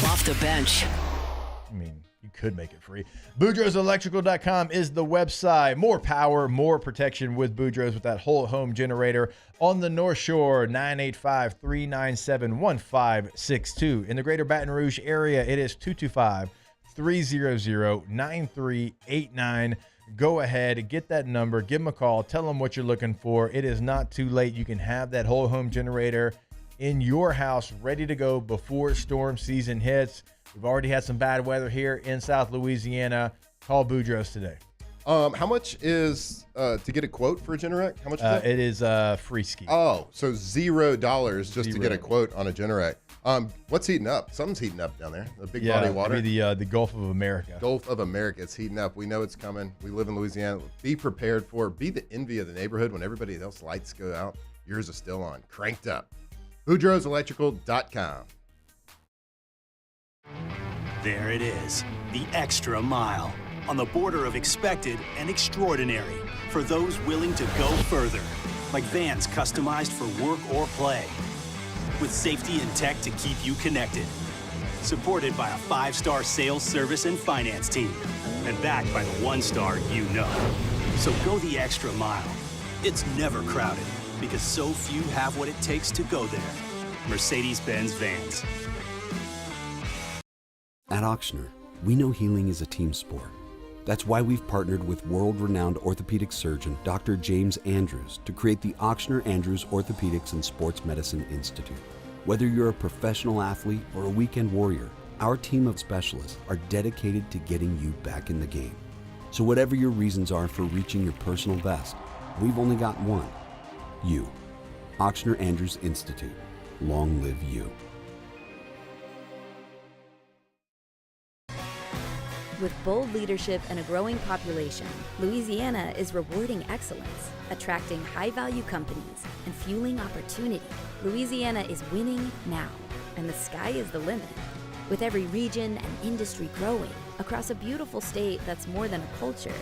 Off the bench.
I mean, you could make it free. BoudreauxElectrical.com is the website. More power, more protection with Boudreaux's with that whole home generator on the North Shore, 985-397-1562. In the greater Baton Rouge area, it is 225-300-9389. Go ahead, get that number, give them a call, tell them what you're looking for. It is not too late. You can have that whole home generator in your house ready to go before storm season hits. We've already had some bad weather here in South Louisiana. Call Boudreaux's today.
How much is to get a quote for a Generac? How much is that?
It is free ski.
Oh, so $0 just to get a
Zero.
quote on a Generac. What's heating up? Something's heating up down there. The big body of water.
Maybe the Gulf of America.
Gulf of America. It's heating up. We know it's coming. We live in Louisiana. Be prepared for it. Be the envy of the neighborhood when everybody else's lights go out. Yours is still on. Cranked up. BoudreauxElectrical.com.
There it is, the extra mile. On the border of expected and extraordinary. For those willing to go further. Like vans customized for work or play. With safety and tech to keep you connected. Supported by a 5-star sales, service, and finance team. And backed by the 1-star you know. So go the extra mile. It's never crowded because so few have what it takes to go there. Mercedes-Benz Vans.
At Auctioner, we know healing is a team sport. That's why we've partnered with world-renowned orthopedic surgeon Dr. James Andrews to create the Auctioner Andrews Orthopedics and Sports Medicine Institute. Whether you're a professional athlete or a weekend warrior, our team of specialists are dedicated to getting you back in the game. So whatever your reasons are for reaching your personal best, we've only got one. You. Auctioneer Andrews Institute. Long live you.
With bold leadership and a growing population, Louisiana is rewarding excellence, attracting high-value companies, and fueling opportunity. Louisiana is winning now, and the sky is the limit. With every region and industry growing across a beautiful state that's more than a culture,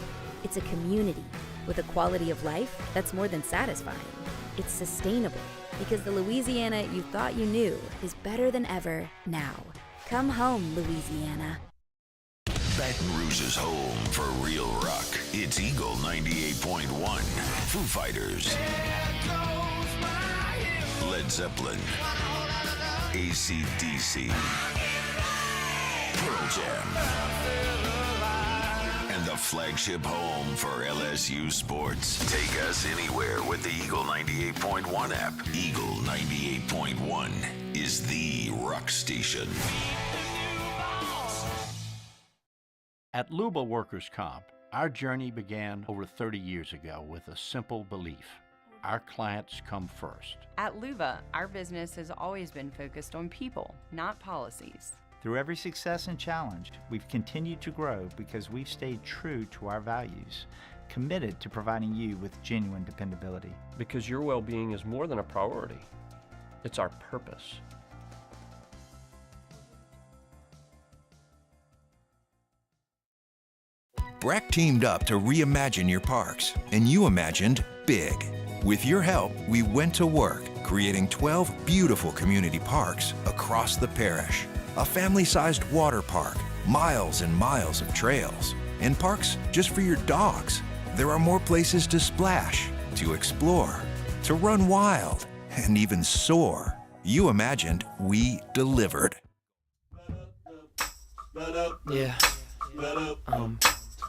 it's a community with a quality of life that's more than satisfying. It's sustainable because the Louisiana you thought you knew is better than ever now. Come home, Louisiana.
Baton Rouge's home for real rock. It's Eagle 98.1. Foo Fighters. Led Zeppelin. AC/DC. Pearl Jam. And the flagship home for LSU sports. Take us anywhere with the Eagle 98.1 app. Eagle 98.1 is the rock station.
At Luba Workers' Comp, our journey began over 30 years ago with a simple belief. Our clients come first.
At Luba, our business has always been focused on people, not policies.
Through every success and challenge, we've continued to grow because we've stayed true to our values, committed to providing you with genuine dependability.
Because your well-being is more than a priority. It's our purpose.
Breck teamed up to reimagine your parks, and you imagined big. With your help, we went to work, creating 12 beautiful community parks across the parish. A family-sized water park, miles and miles of trails, and parks just for your dogs. There are more places to splash, to explore, to run wild, and even soar. You imagined, we delivered.
Yeah.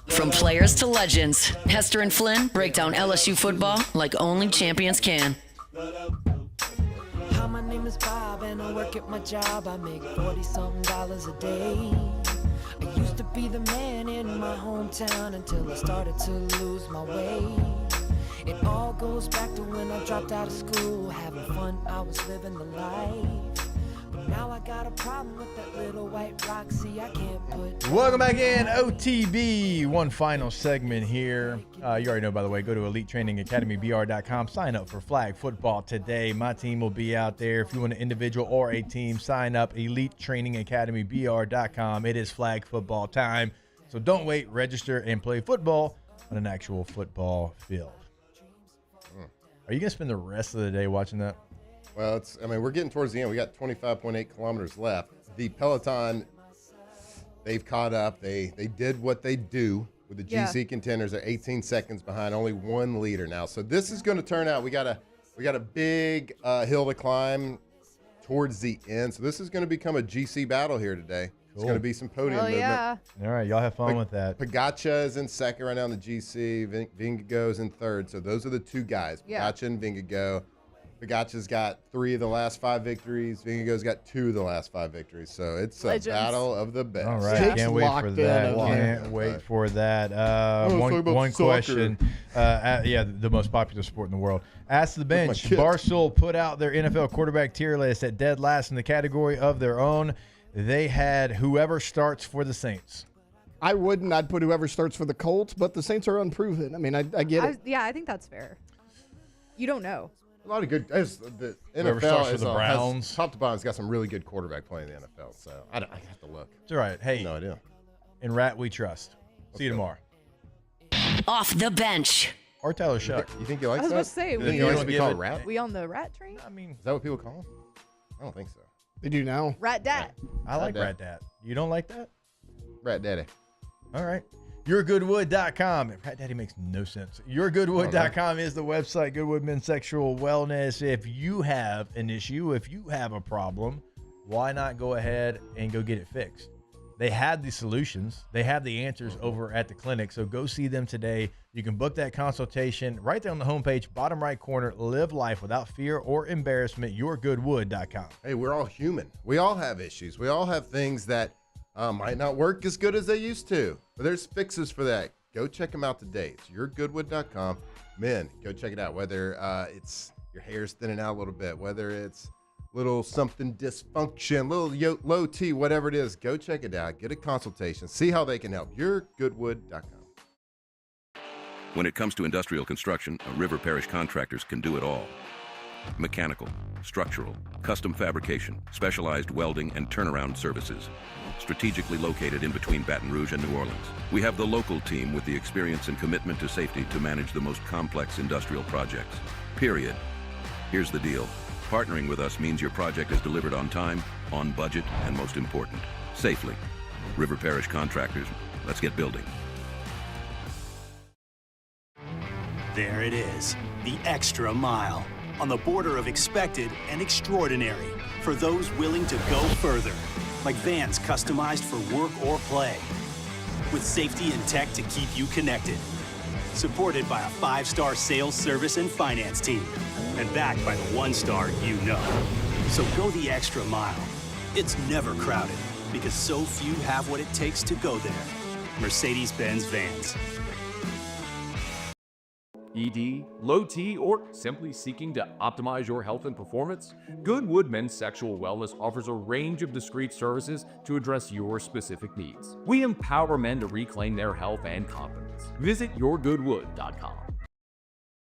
From players to legends, Hester and Flynn break down LSU football like only champions can.
Hi, my name is Bob and I work at my job. I make $40-something a day. I used to be the man in my hometown until I started to lose my way. It all goes back to when I dropped out of school. Having fun, I was living the life. But now I got a problem with that little white rock. See, I can't put...
Welcome back in, OTB. One final segment here. You already know, by the way, go to EliteTrainingAcademyBR.com. Sign up for flag football today. My team will be out there. If you want an individual or a team, sign up, EliteTrainingAcademyBR.com. It is flag football time. So don't wait. Register and play football on an actual football field. Are you going to spend the rest of the day watching that?
Well, we're getting towards the end. We got 25.8 kilometers left. The Peloton, they've caught up. They did what they do with the GC contenders. They're 18 seconds behind, only one leader now. So this is going to turn out. We got a big hill to climb towards the end. So this is going to become a GC battle here today. Cool. It's going to be some podium movement.
Yeah.
All right, y'all have fun with that.
Pogača is in second right now in the GC. Vingegaard is in third. So those are the two guys, Pogača and Vingegaard. Pogača's got 3 of the last 5 victories. Vingegaard's got 2 of the last 5 victories. So it's a battle of the best.
All right, can't wait for that. Can't wait for that. One question. The most popular sport in the world. Ask the bench. Barstool put out their NFL quarterback tier list at dead last in the category of their own. They had whoever starts for the Saints.
I wouldn't. I'd put whoever starts for the Colts, but the Saints are unproven. I mean, I get it.
Yeah, I think that's fair. You don't know.
A lot of good. The NFL is the Browns. Top to bottom has got some really good quarterback playing in the NFL. So I have to look.
It's all right. Hey,
no idea.
In Rat we trust. See you tomorrow.
Off the bench.
Or Tyler Shuck.
You think you like that?
I was about to say,
you think he likes to be called Rat?
We on the rat train?
I mean,
is that what people call him? I don't think so.
They do now.
Rat Dat.
I like Rat Dat. You don't like that?
Rat Daddy.
All right. YourGoodwood.com. Rat Daddy makes no sense. YourGoodwood.com is the website. Goodwood Men's Sexual Wellness. If you have an issue, if you have a problem, why not go ahead and go get it fixed? They have the solutions. They have the answers over at the clinic. So go see them today. You can book that consultation right there on the homepage, bottom right corner. Live life without fear or embarrassment. YourGoodwood.com.
Hey, we're all human. We all have issues. We all have things that might not work as good as they used to. But there's fixes for that. Go check them out today. It's yourgoodwood.com. Men, go check it out. Whether it's your hair's thinning out a little bit, whether it's little something dysfunction, little low T, whatever it is, go check it out. Get a consultation. See how they can help. Yourgoodwood.com.
When it comes to industrial construction, River Parish Contractors can do it all. Mechanical, structural, custom fabrication, specialized welding, and turnaround services. Strategically located in between Baton Rouge and New Orleans, we have the local team with the experience and commitment to safety to manage the most complex industrial projects. Period. Here's the deal. Partnering with us means your project is delivered on time, on budget, and most important, safely. River Parish Contractors, let's get building.
There it is, the extra mile, on the border of expected and extraordinary, for those willing to go further, like vans customized for work or play, with safety and tech to keep you connected, supported by a 5-star sales, service, and finance team, and backed by the 1-star you know. So go the extra mile. It's never crowded, because so few have what it takes to go there. Mercedes-Benz Vans.
ED, low T, or simply seeking to optimize your health and performance? Goodwood Men's Sexual Wellness offers a range of discreet services to address your specific needs. We empower men to reclaim their health and confidence. Visit yourgoodwood.com.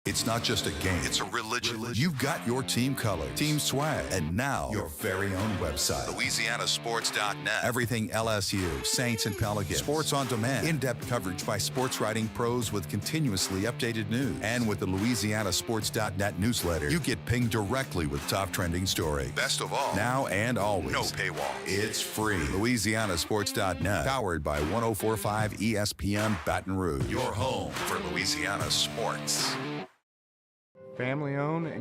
It's not just a game, it's a religion. You've got your team color, team swag, and now your very own website. LouisianaSports.net. Everything LSU, Saints, and Pelicans. Sports on demand. In-depth coverage by sports writing pros with continuously updated news. And with the LouisianaSports.net newsletter, you get pinged directly with top trending stories. Best of all, now and always, no paywall. It's free. LouisianaSports.net. Powered by 104.5 ESPN Baton Rouge. Your home for Louisiana sports.
Family owned and